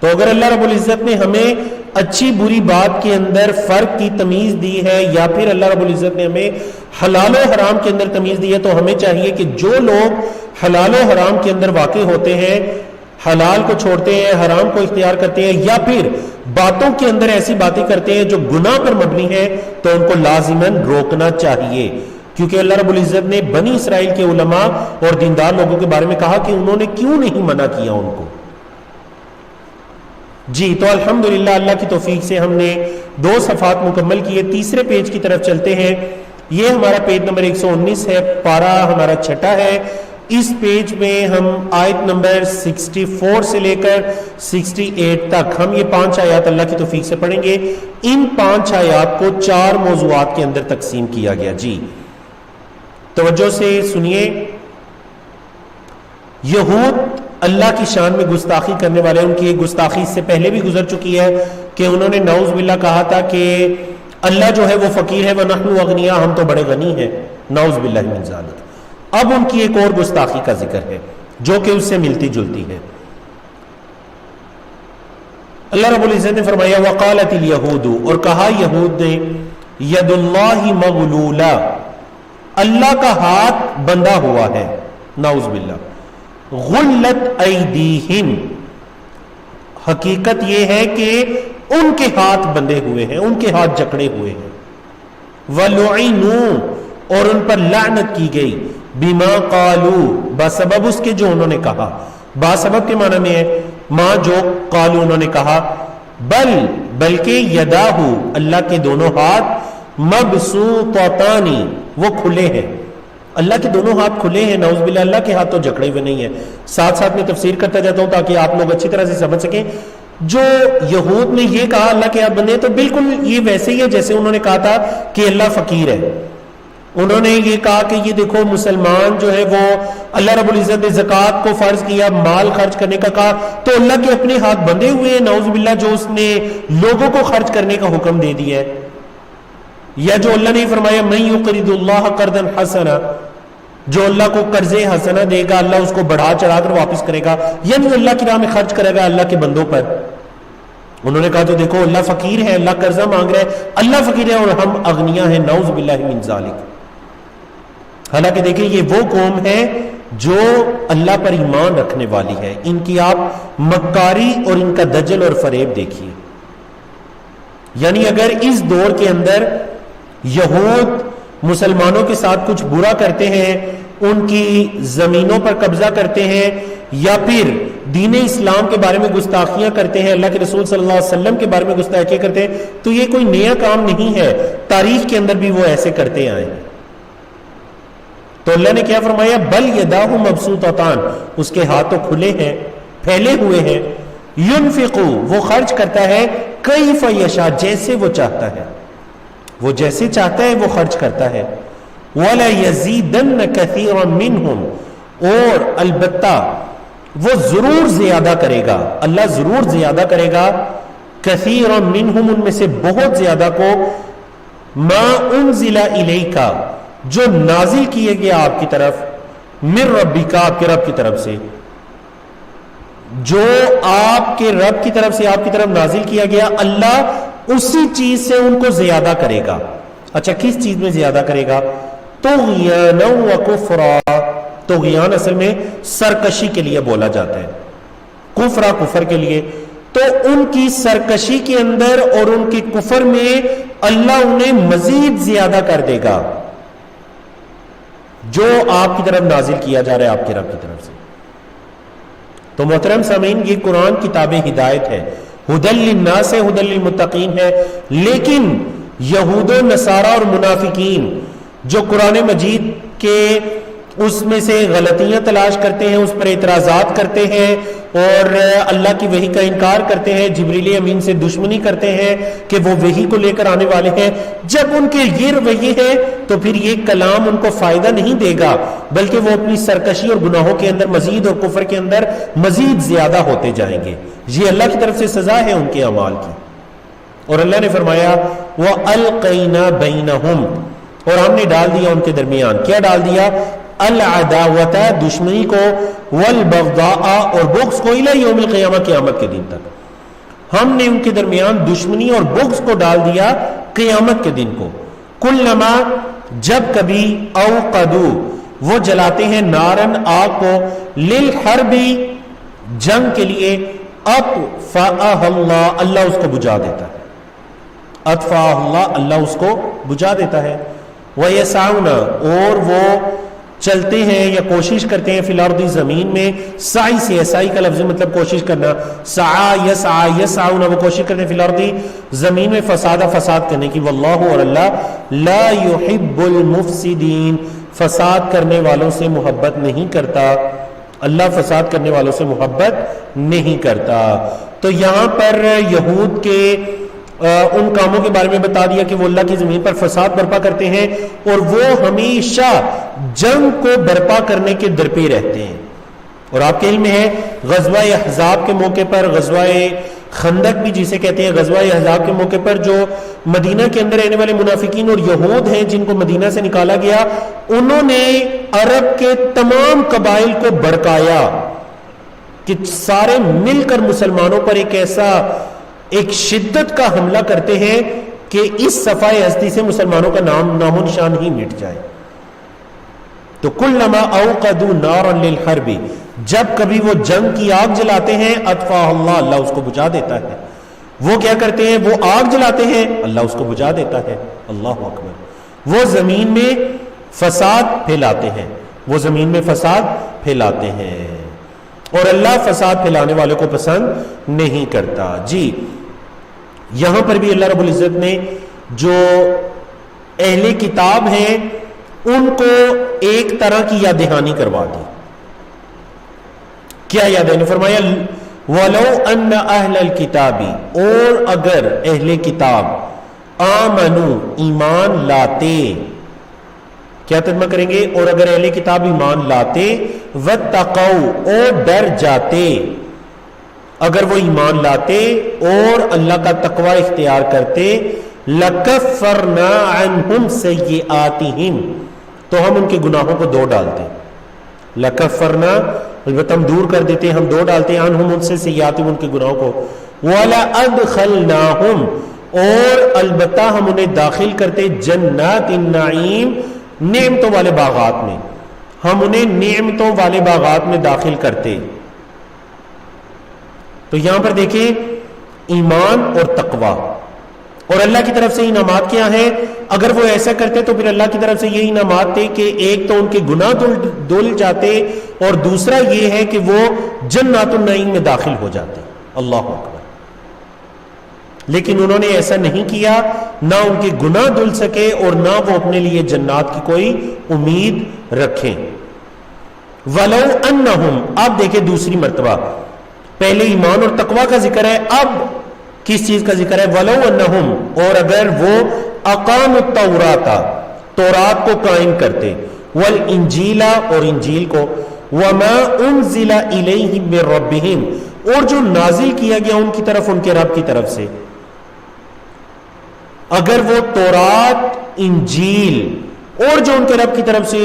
تو اگر اللہ رب العزت نے ہمیں اچھی بری بات کے اندر فرق کی تمیز دی ہے، یا پھر اللہ رب العزت نے ہمیں حلال و حرام کے اندر تمیز دی ہے، تو ہمیں چاہیے کہ جو لوگ حلال و حرام کے اندر واقع ہوتے ہیں، حلال کو چھوڑتے ہیں، حرام کو اختیار کرتے ہیں، یا پھر باتوں کے اندر ایسی باتیں کرتے ہیں جو گناہ پر مبنی ہے، تو ان کو لازماً روکنا چاہیے. کیونکہ اللہ رب العزت نے بنی اسرائیل کے علماء اور دیندار لوگوں کے بارے میں کہا کہ انہوں نے کیوں نہیں منع کیا ان کو. جی، تو الحمدللہ اللہ کی توفیق سے ہم نے 2 صفحات مکمل کیے. تیسرے پیج کی طرف چلتے ہیں. یہ ہمارا پیج نمبر 119 ہے، پارہ ہمارا 6 ہے. اس پیج میں ہم آیت نمبر 64 سے لے کر 68 تک ہم یہ 5 آیات اللہ کی توفیق سے پڑھیں گے. ان 5 آیات کو 4 موضوعات کے اندر تقسیم کیا گیا. جی توجہ سے سنیے. یہود اللہ کی شان میں گستاخی کرنے والے، ان کی ایک گستاخی اس سے پہلے بھی گزر چکی ہے کہ انہوں نے نعوذ باللہ کہا تھا کہ اللہ جو ہے وہ فقیر ہے، وَنَحْنُ أَغْنِيَاء، ہم تو بڑے غنی ہیں. نعوذ باللہ من ذالک. اب ان کی ایک اور گستاخی کا ذکر ہے جو کہ اس سے ملتی جلتی ہے. اللہ رب العزت نے فرمایا وقالت الیہود، اور کہا یہود نے، ید اللہ مغلولہ، اللہ کا ہاتھ بندھا ہوا ہے، نعوذ باللہ. غلت ایدیہم، حقیقت یہ ہے کہ ان کے ہاتھ بندھے ہوئے ہیں، ان کے ہاتھ جکڑے ہوئے ہیں. وَلُعِنُوا، اور ان پر لعنت کی گئی، بِمَا قَالُوا، بسبب اس کے جو انہوں نے کہا. باسبب کے معنی میں ہے ماں جو قالو انہوں نے کہا، بلکہ یداہ، اللہ کے دونوں ہاتھ، مبسوطتانی، وہ کھلے ہیں. اللہ کے دونوں ہاتھ کھلے ہیں، نعوذ باللہ. اللہ کے ہاتھ تو جکڑے ہوئے نہیں ہیں. ساتھ ساتھ میں تفسیر کرتا جاتا ہوں تاکہ آپ لوگ اچھی طرح سے سمجھ سکیں. جو یہود نے یہ کہا اللہ کے ہاتھ بندھے ہیں، تو بالکل یہ ویسے ہی ہے جیسے انہوں نے کہا تھا کہ اللہ فقیر ہے. انہوں نے یہ کہا کہ یہ دیکھو مسلمان جو ہے وہ اللہ رب العزت نے زکوٰۃ کو فرض کیا، مال خرچ کرنے کا کہا، تو اللہ کے اپنے ہاتھ بندھے ہوئے ہیں، نعوذ باللہ، جو اس نے لوگوں کو خرچ کرنے کا حکم دے دیا ہے. یا جو اللہ نے فرمایا من یقرض اللہ قرضا حسنا، جو اللہ کو قرض حسنا دے گا اللہ اس کو بڑھا چڑھا کر واپس کرے گا، یعنی اللہ کی راہ میں خرچ کرے گا اللہ کے بندوں پر. انہوں نے کہا تو دیکھو اللہ فقیر ہے، اللہ قرضہ مانگ رہا ہے، اللہ فقیر ہے اور ہم اغنیا ہیں، نعوذ باللہ من ذالک. حالانکہ دیکھیں یہ وہ قوم ہے جو اللہ پر ایمان رکھنے والی ہے. ان کی آپ مکاری اور ان کا دجل اور فریب دیکھیے. یعنی اگر اس دور کے اندر یہود مسلمانوں کے ساتھ کچھ برا کرتے ہیں، ان کی زمینوں پر قبضہ کرتے ہیں، یا پھر دین اسلام کے بارے میں گستاخیاں کرتے ہیں، اللہ کے رسول صلی اللہ علیہ وسلم کے بارے میں گستاخیاں کرتے ہیں، تو یہ کوئی نیا کام نہیں ہے. تاریخ کے اندر بھی وہ ایسے کرتے آئے ہیں. تو اللہ نے کیا فرمایا، بل یداہ مبسوطتان، اس کے ہاتھ تو کھلے ہیں، پھیلے ہوئے ہیں. ینفقو، وہ خرچ کرتا ہے، کیف یشاء، جیسے وہ چاہتا ہے، وہ جیسے چاہتا ہے وہ خرچ کرتا ہے. ولا یزیدن کثیرا منہم، اور البتہ وہ ضرور زیادہ کرے گا، اللہ ضرور زیادہ کرے گا، کثیرا منہم، ان میں سے بہت زیادہ کو، ما انزل الیک، جو نازل کیے گیا آپ کی طرف، من ربک، آپ کے رب کی طرف سے، جو آپ کے رب کی طرف سے آپ کی طرف نازل کیا گیا، اللہ اسی چیز سے ان کو زیادہ کرے گا. اچھا کس چیز میں زیادہ کرے گا؟ طغیانا و کفرا، طغیان اصل میں سرکشی کے لیے بولا جاتا ہے، کفرا کفر کے لیے. تو ان کی سرکشی کے اندر اور ان کے کفر میں اللہ انہیں مزید زیادہ کر دے گا جو آپ کی طرف نازل کیا جا رہا ہے آپ کے رب کی طرف سے. تو محترم سامعین، یہ قرآن کتاب ہدایت ہے، ہدی للناس ہے، ہدی للمتقین ہے. لیکن یہود و نصارہ اور منافقین جو قرآن مجید کے اس میں سے غلطیاں تلاش کرتے ہیں، اس پر اعتراضات کرتے ہیں اور اللہ کی وحی کا انکار کرتے ہیں، جبریل امین سے دشمنی کرتے ہیں کہ وہ وحی کو لے کر آنے والے ہیں، جب ان کے یہ رویے ہیں تو پھر یہ کلام ان کو فائدہ نہیں دے گا، بلکہ وہ اپنی سرکشی اور گناہوں کے اندر مزید اور کفر کے اندر مزید زیادہ ہوتے جائیں گے. یہ اللہ کی طرف سے سزا ہے ان کے اعمال کی. اور اللہ نے فرمایا وَأَلْقَيْنَا بَيْنَهُمْ، اور ہم نے ڈال دیا ان کے درمیان، کیا ڈال دیا؟ العداوت، دشمنی کو، والبغضاء، اور بغض کو، الی یوم القیامہ، قیامت کے دن تک. ہم نے ان کے درمیان دشمنی اور بغض کو ڈال دیا قیامت کے دن کو. کلما، جب کبھی، اوقدوا، وہ جلاتے ہیں، نارن، آگ کو، للحرب، جنگ کے لیے، اطفأها اللہ، اللہ اس کو بجھا دیتا ہے. اطفأها اللہ، اللہ اس کو بجھا دیتا ہے. وَيَسْعَوْنَ، اور وہ چلتے ہیں یا کوشش کرتے ہیں، فی الارض، زمین میں، سعی سے، سعی کا لفظ مطلب کوشش کرنا، سعی یسعی یسعون، وہ کوشش کرتے ہیں فی الارض، زمین میں، فساد کرنے کی. واللہ، اور اللہ، لا یحب المفسدین، فساد کرنے والوں سے محبت نہیں کرتا، اللہ فساد کرنے والوں سے محبت نہیں کرتا. تو یہاں پر یہود کے ان کاموں کے بارے میں بتا دیا کہ وہ اللہ کی زمین پر فساد برپا کرتے ہیں اور وہ ہمیشہ جنگ کو برپا کرنے کے درپے رہتے ہیں. اور آپ کے علم میں ہے غزوہ احزاب کے موقع پر، غزوہ خندق بھی جسے کہتے ہیں، غزوہ احزاب کے موقع پر جو مدینہ کے اندر رہنے والے منافقین اور یہود ہیں جن کو مدینہ سے نکالا گیا، انہوں نے عرب کے تمام قبائل کو بھڑکایا کہ سارے مل کر مسلمانوں پر ایک شدت کا حملہ کرتے ہیں کہ اس صفحہ ہستی سے مسلمانوں کا نام و نشان ہی مٹ جائے۔ تو کلما اوقدوا نارا للحرب، جب کبھی وہ جنگ کی آگ جلاتے ہیں، اطفاء اللہ اس کو بجھا دیتا ہے۔ وہ کیا کرتے ہیں؟ وہ آگ جلاتے ہیں، اللہ اس کو بجھا دیتا ہے۔ اللہ اکبر۔ وہ زمین میں فساد پھیلاتے ہیں، وہ زمین میں فساد پھیلاتے ہیں، اور اللہ فساد پھیلانے والوں کو پسند نہیں کرتا۔ جی یہاں پر بھی اللہ رب العزت نے جو اہل کتاب ہیں ان کو ایک طرح کی یاد دہانی کروا دی۔ کیا یاد دہانی فرمایا؟ وَلَوْ أَنَّ أَهْلَ الْكِتَابِ، اور اگر اہل کتاب آمنوا ایمان لاتے، کیا ترجمہ کریں گے؟ اور اگر اہل کتاب ایمان لاتے، وَاتَّقَوْا اور ڈر جاتے، اگر وہ ایمان لاتے اور اللہ کا تقوی اختیار کرتے، لَكَفَّرْنَا عَنْهُمْ سَيِّئَاتِهِمْ، تو ہم ان کے گناہوں کو دو ڈالتے۔ لَكَفَّرْنَا البتہ ہم دور کر دیتے، ہم دو ڈالتے ہیں، عنہم ان سے سیئاتہم ان کے گناہوں کو، وَلَأَدْخَلْنَاهُمْ اور البتہ ہم انہیں داخل کرتے جنات النعیم، نعمتوں والے باغات میں، ہم انہیں نعمتوں والے باغات میں داخل کرتے۔ تو یہاں پر دیکھیں ایمان اور تقوی، اور اللہ کی طرف سے انعامات کیا ہیں؟ اگر وہ ایسا کرتے تو پھر اللہ کی طرف سے یہ انعامات تھے کہ ایک تو ان کے گناہ دھل جاتے، اور دوسرا یہ ہے کہ وہ جنات النعیم میں داخل ہو جاتے۔ اللہ اکبر۔ لیکن انہوں نے ایسا نہیں کیا، نہ ان کے گناہ دھل سکے اور نہ وہ اپنے لیے جنات کی کوئی امید رکھیں۔ وَلَوْ أَنَّهُمْ، اب دیکھیں دوسری مرتبہ، پہلے ایمان اور تقوی کا ذکر ہے، اب کس چیز کا ذکر ہے؟ وَلَوْ أَنَّهُمْ اور اگر وہ اقاموا التوراۃ، تورات کو قائم کرتے، والانجیل اور انجیل کو، وما انزل الیہم من ربہم اور جو نازل کیا گیا ان کی طرف ان کے رب کی طرف سے، اگر وہ تورات، انجیل اور جو ان کے رب کی طرف سے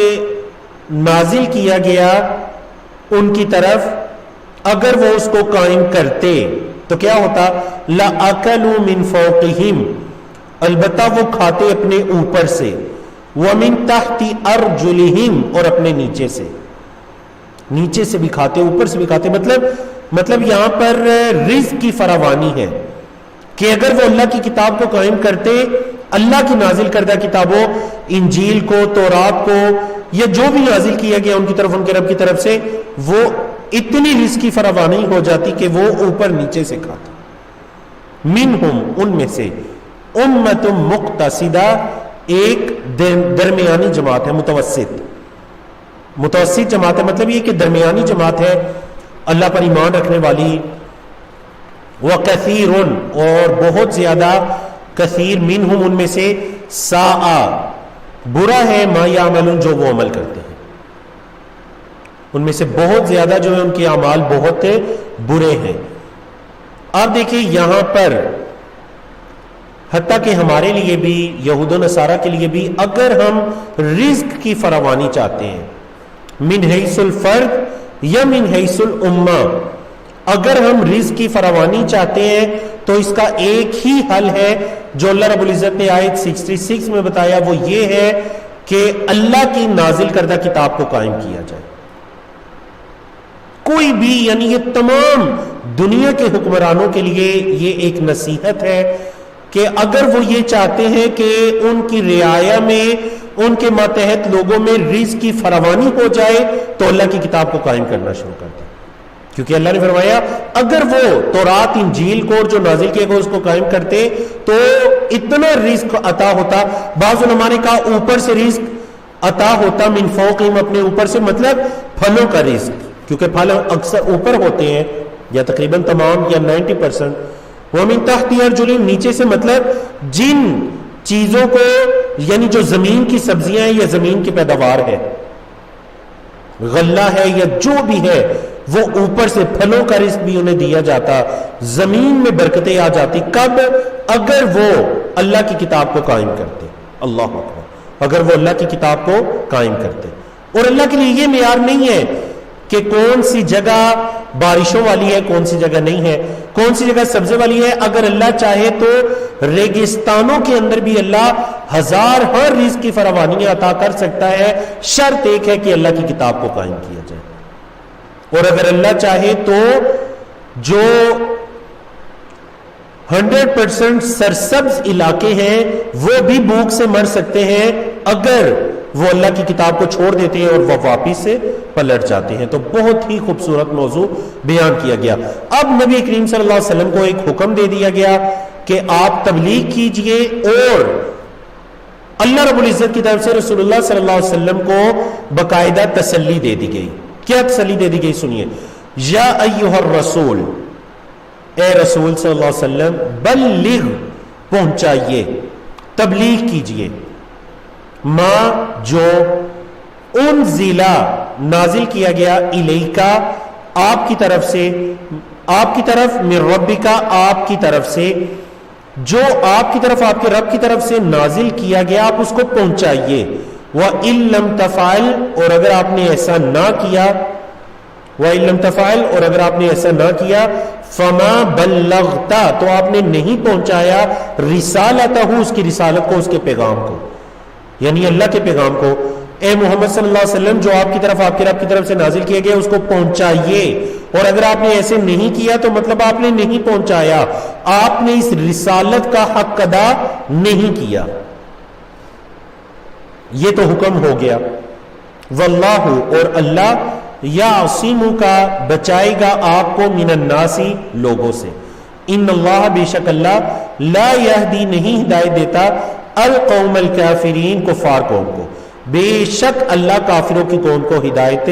نازل کیا گیا ان کی طرف اگر وہ اس کو قائم کرتے تو کیا ہوتا؟ لَأَكَلُوا مِن فَوْقِهِمْ، البتہ وہ کھاتے اپنے اوپر سے، وَمِن تَحْتِ أَرْجُلِهِمْ اور اپنے نیچے سے، نیچے سے بھی کھاتے اوپر سے بھی کھاتے۔ مطلب یہاں پر رزق کی فراوانی ہے کہ اگر وہ اللہ کی کتاب کو قائم کرتے، اللہ کی نازل کردہ کتابوں، انجیل کو، تورات کو، یا جو بھی نازل کیا گیا ان کی طرف ان کے رب کی طرف سے، وہ اتنی رزق کی فراوانی ہو جاتی کہ وہ اوپر نیچے سے کھاتے۔ منہم ان میں سے، امت مقتصدہ ایک درمیانی جماعت ہے، متوسط جماعت ہے، مطلب یہ کہ درمیانی جماعت ہے اللہ پر ایمان رکھنے والی، وَكَثِيرٌ اور بہت زیادہ، کثیر منہم ان میں سے، ساء برا ہے، ما یعملون جو وہ عمل کرتے ہیں، ان میں سے بہت زیادہ جو ہے ان کے اعمال بہت برے ہیں۔ اب دیکھیں یہاں پر حتیٰ کہ ہمارے لیے بھی، یہود و نصارہ کے لیے بھی، اگر ہم رزق کی فراوانی چاہتے ہیں من حیث الفرد یا من حیث الامہ، اگر ہم رزق کی فراوانی چاہتے ہیں تو اس کا ایک ہی حل ہے جو اللہ رب العزت نے آیت 66 میں بتایا، وہ یہ ہے کہ اللہ کی نازل کردہ کتاب کو قائم کیا جائے۔ کوئی بھی، یعنی یہ تمام دنیا کے حکمرانوں کے لیے یہ ایک نصیحت ہے کہ اگر وہ یہ چاہتے ہیں کہ ان کی رعایا میں، ان کے ماتحت لوگوں میں رزق کی فراوانی ہو جائے تو اللہ کی کتاب کو قائم کرنا شروع کر دیں، کیونکہ اللہ نے فرمایا اگر وہ تورات، انجیل کو اور جو نازل کیا گیا اس کو قائم کرتے تو اتنا رزق عطا ہوتا۔ بعض علماء نے کہا اوپر سے رزق عطا ہوتا، من فوقہم اپنے اوپر سے، مطلب پھلوں کا رزق، کیونکہ پھل اکثر اوپر ہوتے ہیں یا تقریباً تمام یا 90%۔ وَمِن تَحْتِ أَرْجُلِهِمْ نیچے سے، مطلب جن چیزوں کو، یعنی جو زمین کی سبزیاں ہیں یا زمین کی پیداوار ہے، غلہ ہے یا جو بھی ہے، وہ اوپر سے پھلوں کا رزق بھی انہیں دیا جاتا, زمین میں برکتیں آ جاتی. کب؟ اگر وہ اللہ کی کتاب کو قائم کرتے. اللہ اکبر, اگر وہ اللہ کی کتاب کو قائم کرتے. اور اللہ کے لیے یہ معیار نہیں ہے کہ کون سی جگہ بارشوں والی ہے, کون سی جگہ نہیں ہے, کون سی جگہ سبزے والی ہے. اگر اللہ چاہے تو ریگستانوں کے اندر بھی اللہ ہزار ہر رزق کی فراوانی عطا کر سکتا ہے. شرط ایک ہے کہ اللہ کی کتاب کو قائم کیا جائے. اور اگر اللہ چاہے تو جو 100% سرسبز علاقے ہیں وہ بھی بھوک سے مر سکتے ہیں اگر وہ اللہ کی کتاب کو چھوڑ دیتے ہیں اور وہ واپس سے پلٹ جاتے ہیں. تو بہت ہی خوبصورت موضوع بیان کیا گیا. اب نبی کریم صلی اللہ علیہ وسلم کو ایک حکم دے دیا گیا کہ آپ تبلیغ کیجئے, اور اللہ رب العزت کی طرف سے رسول اللہ صلی اللہ علیہ وسلم کو باقاعدہ تسلی دے دی گئی. کیا تسلی دے دی گئی سنیے. یا ایھا الرسول, اے رسول صلی اللہ علیہ وسلم, بلغ, پہنچائیے, تبلیغ کیجئے, ما, جو, انزلا, نازل کیا گیا, الیکا, آپ کی طرف سے, آپ کی طرف, من ربکا, آپ کی طرف سے, جو آپ کی طرف, آپ کے رب کی طرف سے نازل کیا گیا, آپ اس کو پہنچائیے. وَإِن لَمْ تَفْعَلْ, اور اگر آپ نے ایسا نہ کیا, وَإِن لَمْ تَفْعَلْ, اور اگر آپ نے ایسا نہ کیا, فَمَا بَلَّغْتَ, تو آپ نے نہیں پہنچایا, رسالتہ, اس کی رسالت کو, اس کے پیغام کو, یعنی اللہ کے پیغام کو. اے محمد صلی اللہ علیہ وسلم, جو آپ کی طرف, آپ کے رب کی طرف سے نازل کیے گئے, اس کو پہنچائیے. اور اگر آپ نے ایسے نہیں کیا تو مطلب آپ نے نہیں پہنچایا, آپ نے اس رسالت کا حق ادا نہیں کیا. یہ تو حکم ہو گیا. واللہ, اور اللہ, یعصمک, بچائے گا آپ کو, من الناس, لوگوں سے. ان اللہ, بے شک اللہ, لا یہدی, نہیں ہدایت دیتا, القوم الکافرین, کفار قوم کو. بے شک اللہ کافروں کی قوم کو ہدایت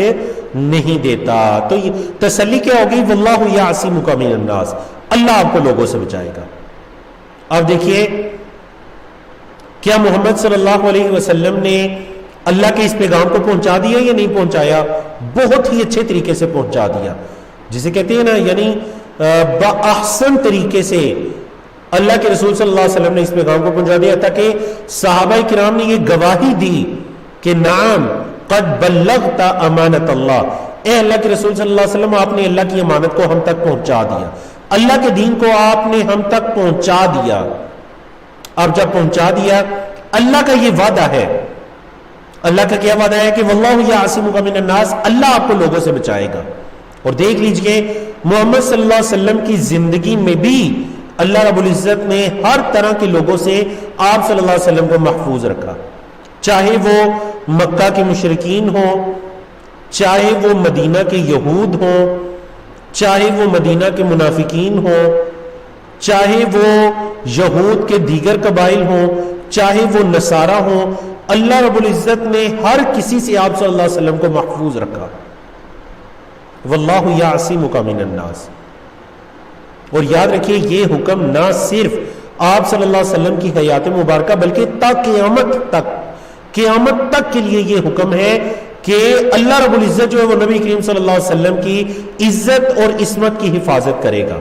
نہیں دیتا. تو یہ تسلی کیا ہوگی؟ واللہ یعصمک من الناس, اللہ آپ کو لوگوں سے بچائے گا. اب دیکھیے, کیا محمد صلی اللہ علیہ وسلم نے اللہ کے اس پیغام کو پہنچا دیا یا نہیں پہنچایا؟ بہت ہی اچھے طریقے سے پہنچا دیا, جسے کہتے ہیں نا, یعنی بأحسن طریقے سے اللہ کے رسول صلی اللہ علیہ وسلم نے اس پیغام کو پہنچا دیا, تاکہ صحابہ کرام نے یہ گواہی دی کہ نعم قد بلغت امانت اللہ, اے اللہ کے رسول صلی اللہ علیہ وسلم, آپ نے اللہ کی امانت کو ہم تک پہنچا دیا, اللہ کے دین کو آپ نے ہم تک پہنچا دیا. اب جب پہنچا دیا, اللہ کا یہ وعدہ ہے, اللہ کا کیا وعدہ ہے کہ واللہ یعصمک من الناس, اللہ آپ کو لوگوں سے بچائے گا. اور دیکھ لیجئے محمد صلی اللہ علیہ وسلم کی زندگی میں بھی اللہ رب العزت نے ہر طرح کے لوگوں سے آپ صلی اللہ علیہ وسلم کو محفوظ رکھا, چاہے وہ مکہ کے مشرکین ہوں, چاہے وہ مدینہ کے یہود ہوں, چاہے وہ مدینہ کے منافقین ہوں, چاہے وہ یہود کے دیگر قبائل ہوں, چاہے وہ نصارہ ہوں, اللہ رب العزت نے ہر کسی سے آپ صلی اللہ علیہ وسلم کو محفوظ رکھا. واللہ یعصمک من الناس. اور یاد رکھیے, یہ حکم نہ صرف آپ صلی اللہ علیہ وسلم کی حیات مبارکہ بلکہ تا قیامت تک کے لیے یہ حکم ہے کہ اللہ رب العزت جو ہے وہ نبی کریم صلی اللہ علیہ وسلم کی عزت اور عصمت کی حفاظت کرے گا.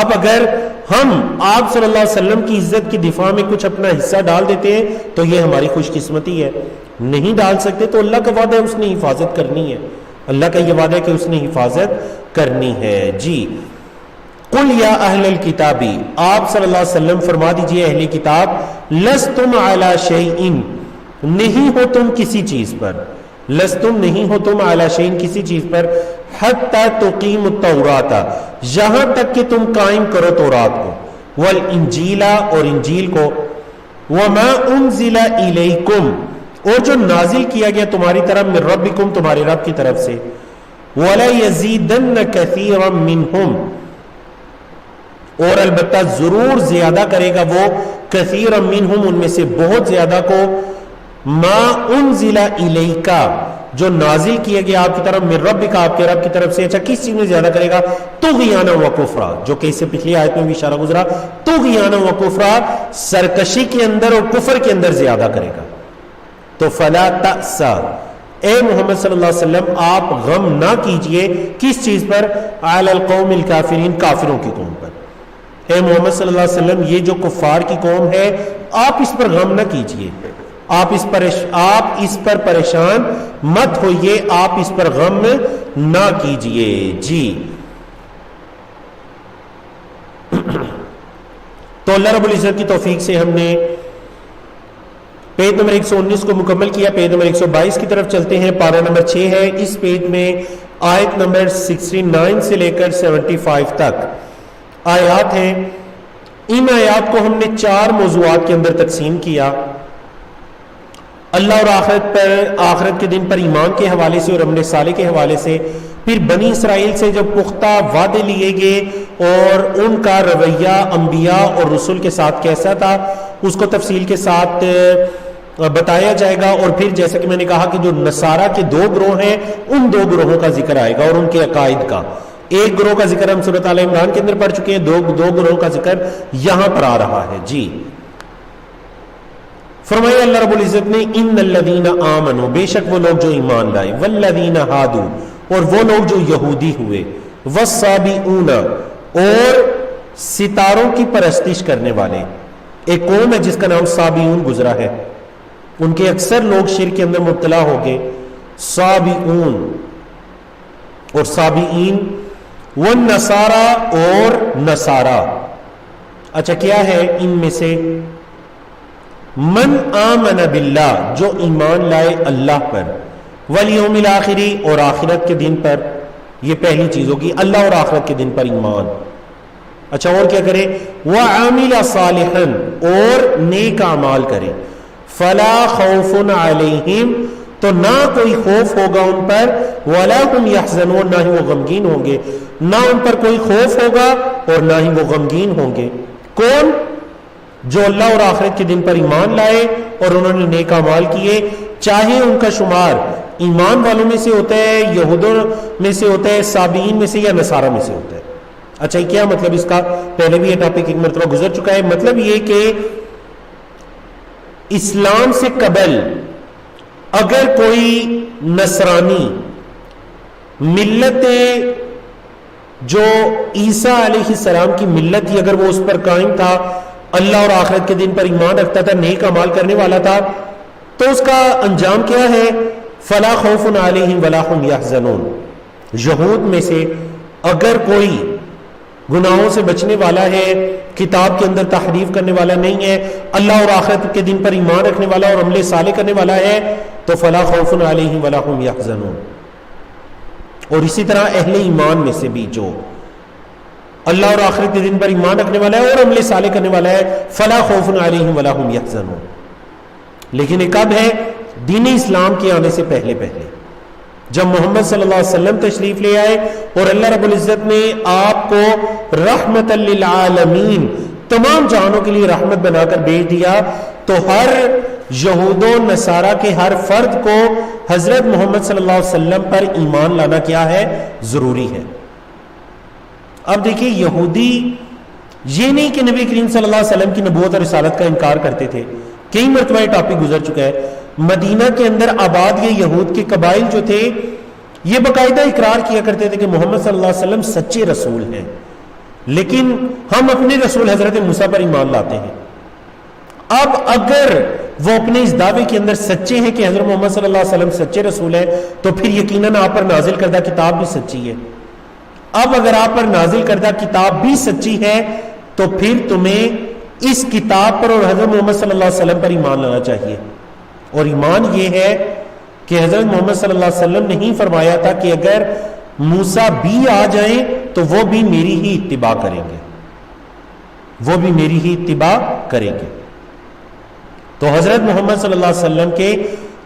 اب اگر ہم آپ صلی اللہ علیہ وسلم کی عزت کی دفاع میں کچھ اپنا حصہ ڈال دیتے ہیں تو یہ ہماری خوش قسمتی ہے. نہیں ڈال سکتے تو اللہ کا وعدہ ہے اس نے حفاظت کرنی ہے, اللہ کا یہ وعدہ ہے کہ اس نے حفاظت کرنی ہے. جی, قل یا اہل الکتابی, آپ صلی اللہ علیہ وسلم فرما دیجئے اہل کتاب, لستم علی شیء, نہیں ہو تم کسی چیز پر, لستم, نہیں ہو تم, علی شیء, کسی چیز پر, حتی تقیم التوراۃ, یہاں تک کہ تم قائم کرو تورات کو, والانجیل, اور انجیل کو, وما انزل الیکم, اور جو نازل کیا گیا تمہاری طرف, من ربکم, تمہارے رب کی طرف سے, وَلَيَزِيدَنَّ كَثِيرًا مِّنْهُمْ, اور البتہ ضرور زیادہ کرے گا وہ, كَثِيرًا مِّنْهُمْ, ان میں سے بہت زیادہ کو, مَا أُنزِلَ إِلَيْكَ, جو نازل کیا گیا آپ کی طرف, من ربک, آپ کے رب کی طرف سے. اچھا, کس چیز میں زیادہ کرے گا؟ طغیانا و کفرا, جو کہ اس سے پچھلی آیت میں بھی اشارہ گزرا, طغیانا و کفرا, سرکشی کے اندر اور کفر کے اندر زیادہ کرے گا. تو فلا تأس, اے محمد صلی اللہ علیہ وسلم آپ غم نہ کیجئے. کس چیز پر؟ علی القوم الکافرین، کافروں کی قوم پر. اے محمد صلی اللہ علیہ وسلم یہ جو کفار کی قوم ہے آپ اس پر غم نہ کیجئے، آپ اس پر پریشان مت ہوئیے، آپ اس پر غم نہ کیجئے. جی تو اللہ رب العزت کی توفیق سے ہم نے پیج نمبر 119 کو مکمل کیا. پیج نمبر 122 کی طرف چلتے ہیں. پارہ نمبر 6 ہے. اس پیج میں آیت نمبر 69 سے لے کر 75 تک آیات ہیں. ان آیات کو ہم نے 4 موضوعات کے اندر تقسیم کیا. اللہ اور آخرت کے دن پر ایمان کے حوالے سے اور عمل صالح کے حوالے سے، پھر بنی اسرائیل سے جو پختہ وعدے لیے گئے اور ان کا رویہ انبیاء اور رسول کے ساتھ کیسا تھا اس کو تفصیل کے ساتھ بتایا جائے گا. اور پھر جیسا کہ میں نے کہا کہ جو نصارہ کے 2 گروہ ہیں ان 2 گروہوں کا ذکر آئے گا اور ان کے عقائد کا. ایک گروہ کا ذکر ہم سورۃ آل عمران کے اندر پڑھ چکے ہیں، 2 گروہوں کا ذکر یہاں پر آ رہا ہے. جی فرمایا اللہ رب العزت نے ان الذین آمنوا، بے شک وہ لوگ جو ایمان لائے، والذین ہادوا، اور وہ لوگ جو یہودی ہوئے، والصابئون، اور ستاروں کی پرستش کرنے والے. ایک قوم ہے جس کا نام صابئون گزرا ہے، ان کے اکثر لوگ شرک کے اندر مبتلا ہو گئے. صابئون اور صابئین، والنصارى اور نصارہ. اچھا کیا ہے ان میں سے؟ من آمن باللہ، جو ایمان لائے اللہ پر، والیوم الآخری، اور آخرت کے دن پر. یہ پہلی چیز ہوگی، اللہ اور آخرت کے دن پر ایمان. اچھا اور کیا کرے؟ وعمل صالحا، اور نیک اعمال کرے. فلا خوف علیہم، تو نہ کوئی خوف ہوگا ان پر، ولا هم یحزنون، نہ ہی وہ غمگین ہوں گے. نہ ان پر کوئی خوف ہوگا اور نہ ہی وہ غمگین ہوں گے. کون؟ جو اللہ اور آخرت کے دن پر ایمان لائے اور انہوں نے نیک اعمال کیے، چاہے ان کا شمار ایمان والوں میں سے ہوتا ہے، یہودوں میں سے ہوتا ہے، صابئین میں سے، یا نصارہ میں سے ہوتا ہے. اچھا یہ کیا مطلب اس کا؟ پہلے بھی یہ ٹاپک ایک مرتبہ گزر چکا ہے. مطلب یہ کہ اسلام سے قبل اگر کوئی نصرانی ملت جو عیسیٰ علیہ السلام کی ملت تھی، اگر وہ اس پر قائم تھا، اللہ اور آخرت کے دن پر ایمان رکھتا تھا، نیک اعمال کرنے والا تھا، تو اس کا انجام کیا ہے؟ فلا خوف علیہم ولا هم یحزنون. یہود میں سے اگر کوئی گناہوں سے بچنے والا ہے، کتاب کے اندر تحریف کرنے والا نہیں ہے، اللہ اور آخرت کے دن پر ایمان رکھنے والا اور عمل صالح کرنے والا ہے، تو فلا خوف علیہم ولا هم یحزنون. اور اسی طرح اہل ایمان میں سے بھی جو اللہ اور آخرت کے دن پر ایمان رکھنے والا ہے اور عمل صالح کرنے والا ہے، فلا خوف علیہم ولا هم یحزنون. لیکن یہ کب ہے؟ دین اسلام کے آنے سے پہلے جب محمد صلی اللہ علیہ وسلم تشریف لے آئے اور اللہ رب العزت نے آپ کو رحمت للعالمین، تمام جہانوں کے لیے رحمت بنا کر بھیج دیا، تو ہر یہود و نصارہ کے ہر فرد کو حضرت محمد صلی اللہ علیہ وسلم پر ایمان لانا کیا ہے؟ ضروری ہے. اب دیکھیں یہودی یہ نہیں کہ نبی کریم صلی اللہ علیہ وسلم کی نبوت اور رسالت کا انکار کرتے تھے. کئی مرتبہ یہ ٹاپک گزر چکا ہے. مدینہ کے اندر آباد یہ یہود کے قبائل جو تھے یہ باقاعدہ اقرار کیا کرتے تھے کہ محمد صلی اللہ علیہ وسلم سچے رسول ہیں، لیکن ہم اپنے رسول حضرت موسیٰ پر ایمان لاتے ہیں. اب اگر وہ اپنے اس دعوے کے اندر سچے ہیں کہ حضرت محمد صلی اللہ علیہ وسلم سچے رسول ہیں، تو پھر یقیناً آپ پر نازل کردہ کتاب بھی سچی ہے. اب اگر آپ پر نازل کردہ کتاب بھی سچی ہے تو پھر تمہیں اس کتاب پر اور حضرت محمد صلی اللہ علیہ وسلم پر ایمان لانا چاہیے. اور ایمان یہ ہے کہ حضرت محمد صلی اللہ علیہ وسلم نے ہی فرمایا تھا کہ اگر موسیٰ بھی آ جائیں تو وہ بھی میری ہی اتباع کریں گے، وہ بھی میری ہی اتباع کریں گے. تو حضرت محمد صلی اللہ علیہ وسلم کے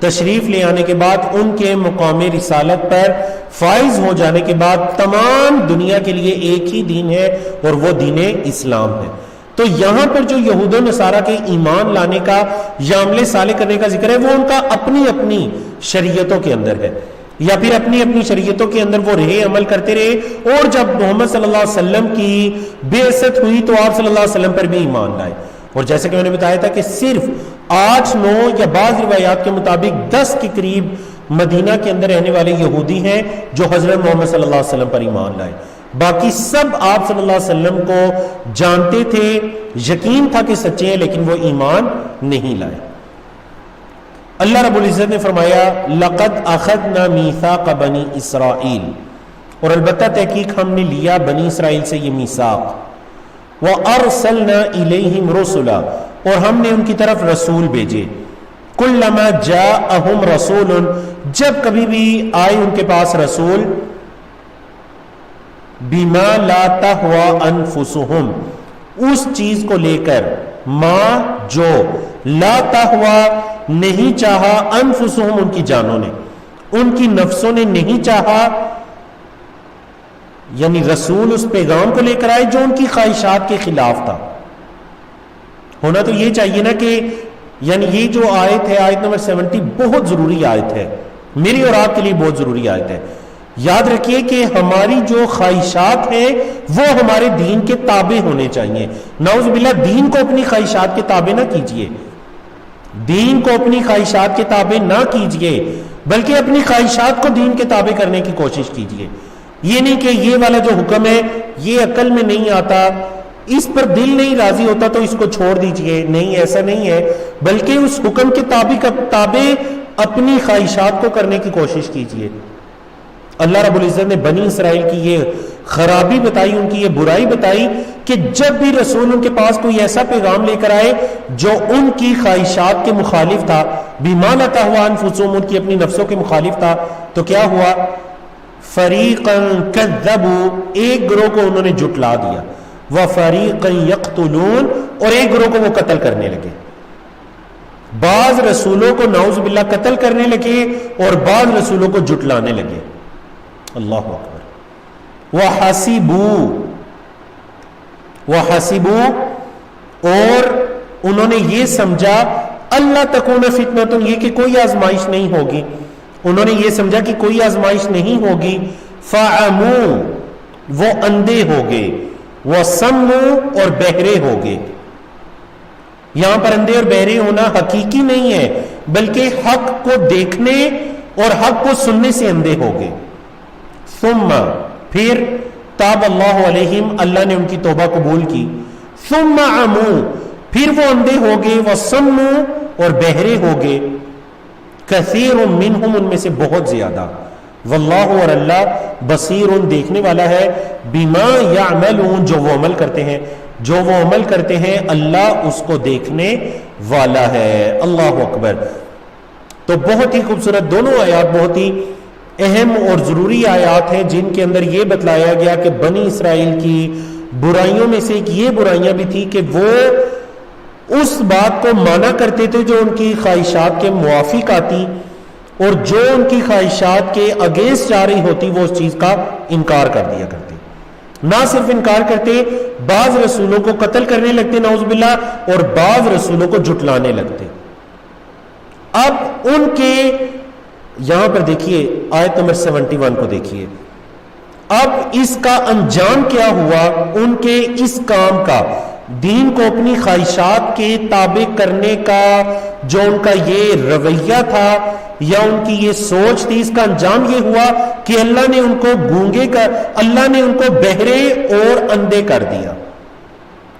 تشریف لے آنے کے بعد، ان کے مقام رسالت پر فائز ہو جانے کے بعد، تمام دنیا کے لیے ایک ہی دین ہے اور وہ دین اسلام ہے. تو یہاں پر جو یہود و نصارہ کے ایمان لانے کا یا عمل صالح کرنے کا ذکر ہے، وہ ان کا اپنی اپنی شریعتوں کے اندر ہے، یا پھر اپنی اپنی شریعتوں کے اندر وہ رہے، عمل کرتے رہے. اور جب محمد صلی اللہ علیہ وسلم کی بعثت ہوئی تو آپ صلی اللہ علیہ وسلم پر بھی ایمان لائے. اور جیسے کہ میں نے بتایا تھا کہ صرف 8 9 یا بعض روایات کے مطابق 10 کے قریب مدینہ کے اندر رہنے والے یہودی ہیں جو حضرت محمد صلی اللہ علیہ وسلم پر ایمان لائے. باقی سب آپ صلی اللہ علیہ وسلم کو جانتے تھے, یقین تھا کہ سچے ہیں, لیکن وہ ایمان نہیں لائے. اللہ رب العزت نے فرمایا لَقَدْ أَخَذْنَا مِيثَاقَ بَنِي إِسْرَائِيل, اور البتہ تحقیق ہم نے لیا بنی اسرائیل سے یہ میثاق. وَأَرْسَلْنَا إِلَيْهِمْ رُسُلًا, اور ہم نے ان کی طرف رسول بھیجے. كُلَّمَا جَاءَهُمْ رَسُولٌ, جب کبھی بھی آئے ان کے پاس رسول, بِمَا لَا تَهْوَى أَنفُسُهُمْ, اس چیز کو لے کر, ما جو, لا تہوا نہیں چاہا, انفسہم ان کی جانوں نے, ان کی نفسوں نے نہیں چاہا, یعنی رسول اس پیغام کو لے کر آئے جو ان کی خواہشات کے خلاف تھا. ہونا تو یہ چاہیے نا کہ یعنی یہ جو آیت ہے, آیت نمبر 70, بہت ضروری آیت ہے, میری اور آپ کے لیے بہت ضروری آیت ہے. یاد رکھیے کہ ہماری جو خواہشات ہیں وہ ہمارے دین کے تابع ہونے چاہیے. نعوذ باللہ, دین کو اپنی خواہشات کے تابع نہ کیجیے, دین کو اپنی خواہشات کے تابع نہ کیجیے, بلکہ اپنی خواہشات کو دین کے تابع کرنے کی کوشش کیجیے. یہ نہیں کہ یہ والا جو حکم ہے یہ عقل میں نہیں آتا, اس پر دل نہیں راضی ہوتا تو اس کو چھوڑ دیجیے. نہیں, ایسا نہیں ہے, بلکہ اس حکم کے تابع اپنی خواہشات کو کرنے کی کوشش کیجیے. اللہ رب العزت نے بنی اسرائیل کی یہ خرابی بتائی, ان کی یہ برائی بتائی کہ جب بھی رسول ان کے پاس کوئی ایسا پیغام لے کر آئے جو ان کی خواہشات کے مخالف تھا, بِمَا لَا تَهْوَىٰ أَنفُسُهُمْ, ان کی اپنی نفسوں کے مخالف تھا, تو کیا ہوا, فَرِيقًا كَذَّبُوا, ایک گروہ کو انہوں نے جھٹلا دیا, وَفَرِيقًا يَقْتُلُونَ, اور ایک گروہ کو وہ قتل کرنے لگے. بعض رسولوں کو نعوذ باللہ قتل کرنے لگے اور بعض رسولوں کو جھٹلانے لگے. اللہ اکبر. وَحَسِبُوا, اور انہوں نے یہ سمجھا, اللہ تکون فتنۃ, یہ کہ کوئی آزمائش نہیں ہوگی, انہوں نے یہ سمجھا کہ کوئی آزمائش نہیں ہوگی. فَعَمُوا, وہ اندھے ہو گئے, وَسَمُّوا, اور بہرے ہو گئے. یہاں پر اندھے اور بہرے ہونا حقیقی نہیں ہے, بلکہ حق کو دیکھنے اور حق کو سننے سے اندھے ہو گئے. ثم, پھر, تاب اللہ علیہم, اللہ نے ان کی توبہ قبول کی. ثم عموا, پھر وہ اندھے ہو گئے, وَسَمُّوا, اور بہرے ہو گئے. کثیر منہم, ان میں سے بہت زیادہ. واللہ, اور اللہ, بصیر, دیکھنے والا ہے, بما یعملون, جو وہ عمل کرتے ہیں, جو وہ عمل کرتے ہیں اللہ اس کو دیکھنے والا ہے. اللہ اکبر. تو بہت ہی خوبصورت دونوں آیات بہت ہی اہم اور ضروری آیات ہیں جن کے اندر یہ بتلایا گیا کہ بنی اسرائیل کی برائیوں میں سے ایک یہ برائیاں بھی تھی کہ وہ اس بات کو مانا کرتے تھے جو ان کی خواہشات کے موافق آتی, اور جو ان کی خواہشات کے اگینسٹ جا رہی ہوتی وہ اس چیز کا انکار کر دیا کرتے. نہ صرف انکار کرتے, بعض رسولوں کو قتل کرنے لگتے نعوذ باللہ, اور بعض رسولوں کو جھٹلانے لگتے. اب ان کے یہاں پر دیکھیے آیت نمبر 71 کو دیکھیے, اب اس کا انجام کیا ہوا ان کے اس کام کا, دین کو اپنی خواہشات کے تابع کرنے کا جو ان کا یہ رویہ تھا یا ان کی یہ سوچ تھی, اس کا انجام یہ ہوا کہ اللہ نے ان کو گونگے کر, اللہ نے ان کو بہرے اور اندھے کر دیا.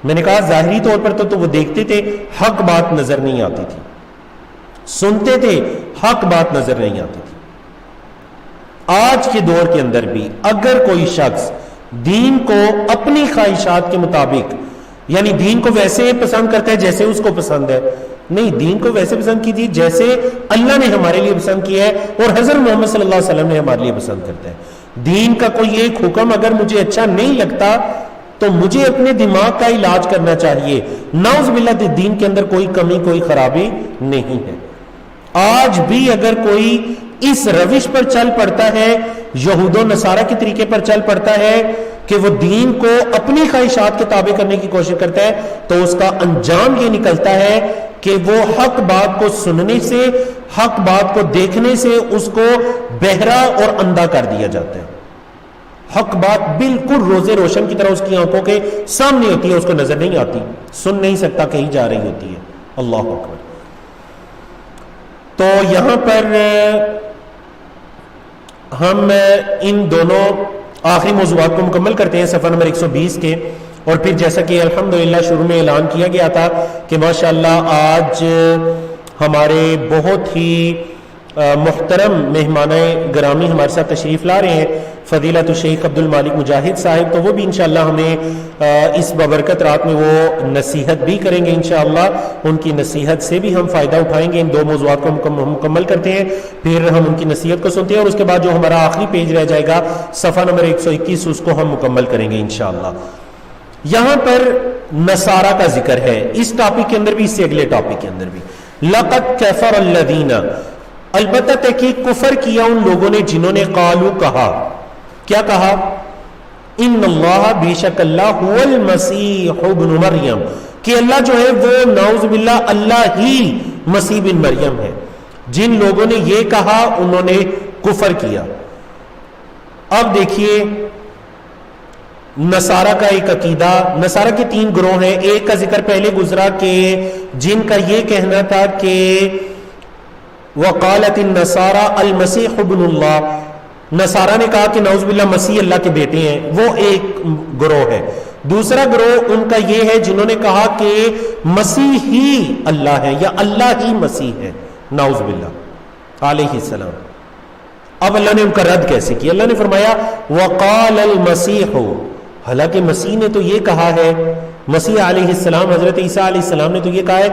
میں نے کہا ظاہری طور پر تو وہ دیکھتے تھے, حق بات نظر نہیں آتی تھی, سنتے تھے, حق بات نظر نہیں آتی تھی. آج کے دور کے اندر بھی اگر کوئی شخص دین کو اپنی خواہشات کے مطابق, یعنی دین کو ویسے پسند کرتا ہے جیسے اس کو پسند ہے, نہیں, دین کو ویسے پسند کیجیے جیسے اللہ نے ہمارے لیے پسند کیا ہے اور حضرت محمد صلی اللہ علیہ وسلم نے ہمارے لیے پسند کرتا ہے. دین کا کوئی ایک حکم اگر مجھے اچھا نہیں لگتا تو مجھے اپنے دماغ کا علاج کرنا چاہیے. نعوذ باللہ, دین کے اندر کوئی کمی کوئی خرابی نہیں ہے. آج بھی اگر کوئی اس روش پر چل پڑتا ہے, یہود و نصارہ کے طریقے پر چل پڑتا ہے کہ وہ دین کو اپنی خواہشات کے تابع کرنے کی کوشش کرتا ہے, تو اس کا انجام یہ نکلتا ہے کہ وہ حق بات کو سننے سے, حق بات کو دیکھنے سے اس کو بہرا اور اندھا کر دیا جاتا ہے. حق بات بالکل روزے روشن کی طرح اس کی آنکھوں کے سامنے ہوتی ہے, اس کو نظر نہیں آتی, سن نہیں سکتا, کہیں جا رہی ہوتی ہے. اللہ اکبر. تو یہاں پر ہم ان دونوں آخری موضوعات کو مکمل کرتے ہیں صفحہ نمبر 120 کے، اور پھر جیسا کہ الحمدللہ شروع میں اعلان کیا گیا تھا کہ ماشاءاللہ آج ہمارے بہت ہی محترم مہمان گرامی ہمارے ساتھ تشریف لا رہے ہیں فضیلت الشیخ عبد المالک مجاہد صاحب، تو وہ بھی انشاءاللہ ہمیں اس بابرکت رات میں وہ نصیحت بھی کریں گے انشاءاللہ، ان کی نصیحت سے بھی ہم فائدہ اٹھائیں گے۔ ان دو موضوعات کو مکمل کرتے ہیں، پھر ہم ان کی نصیحت کو سنتے ہیں، اور اس کے بعد جو ہمارا آخری پیج رہ جائے گا صفحہ نمبر 121 اس کو ہم مکمل کریں گے انشاءاللہ۔ یہاں پر نصارہ کا ذکر ہے اس ٹاپک کے اندر بھی، اس سے اگلے ٹاپک کے اندر بھی۔ لقد کفر الذین، البتہ تحقیق کفر کیا ان لوگوں نے جنہوں نے قالو کہا، کیا کہا؟ ان اللہ، بے شک اللہ، هو المسیح ابن مریم، کہ اللہ جو ہے وہ نعوذ باللہ اللہ ہی مسیح بن مریم ہے۔ جن لوگوں نے یہ کہا انہوں نے کفر کیا۔ اب دیکھیے نصارہ کا ایک عقیدہ، نصارہ کے 3 گروہ ہیں۔ ایک کا ذکر پہلے گزرا کہ جن کا یہ کہنا تھا کہ وقالت النصارى المسیح ابن اللہ، نصارہ نے کہا کہ نعوذ باللہ مسیح اللہ کے بیٹے ہیں، وہ ایک گروہ ہے۔ دوسرا گروہ ان کا یہ ہے جنہوں نے کہا کہ مسیح ہی اللہ ہے یا اللہ ہی مسیح ہے، نعوذ باللہ علیہ السلام۔ اب اللہ نے ان کا رد کیسے کیا؟ اللہ نے فرمایا وقال المسیح، حالانکہ مسیح نے تو یہ کہا ہے، مسیح علیہ السلام، حضرت عیسیٰ علیہ السلام نے تو یہ کہا ہے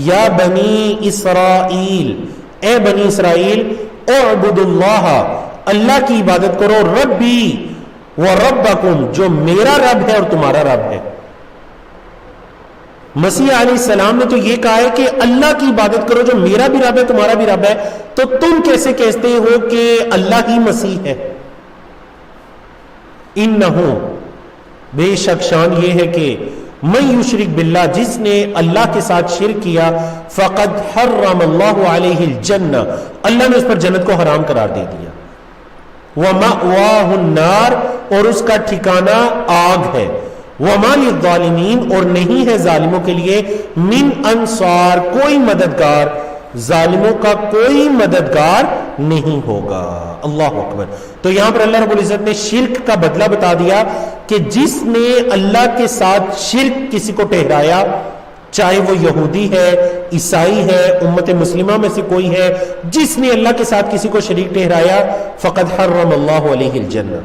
یا بنی اسرائیل، اے بنی اسرائیل، اعبدوا اللہ، اللہ کی عبادت کرو، ربی و ربکم، جو میرا رب ہے اور تمہارا رب ہے۔ مسیح علیہ السلام نے تو یہ کہا ہے کہ اللہ کی عبادت کرو جو میرا بھی رب ہے تمہارا بھی رب ہے، تو تم کیسے کہتے ہو کہ اللہ ہی مسیح ہے؟ انہو، بے شک شان یہ ہے کہ من یشرک باللہ، جس نے اللہ کے ساتھ شرک کیا، فقد حرم اللہ علیہ الجنہ، اللہ نے اس پر جنت کو حرام قرار دے دیا، ومأواہ النار، اور اس کا ٹھکانہ آگ ہے، وما للظالمین، اور نہیں ہے ظالموں کے لیے من انصار، کوئی مددگار، ظالموں کا کوئی مددگار نہیں ہوگا۔ اللہ اکبر۔ تو یہاں پر اللہ رب العزت نے شرک کا بدلہ بتا دیا کہ جس نے اللہ کے ساتھ شرک کسی کو ٹھہرایا، چاہے وہ یہودی ہے، عیسائی ہے، امت مسلمہ میں سے کوئی ہے، جس نے اللہ کے ساتھ کسی کو شریک ٹھہرایا، فقد حرم اللہ علیہ الجنہ۔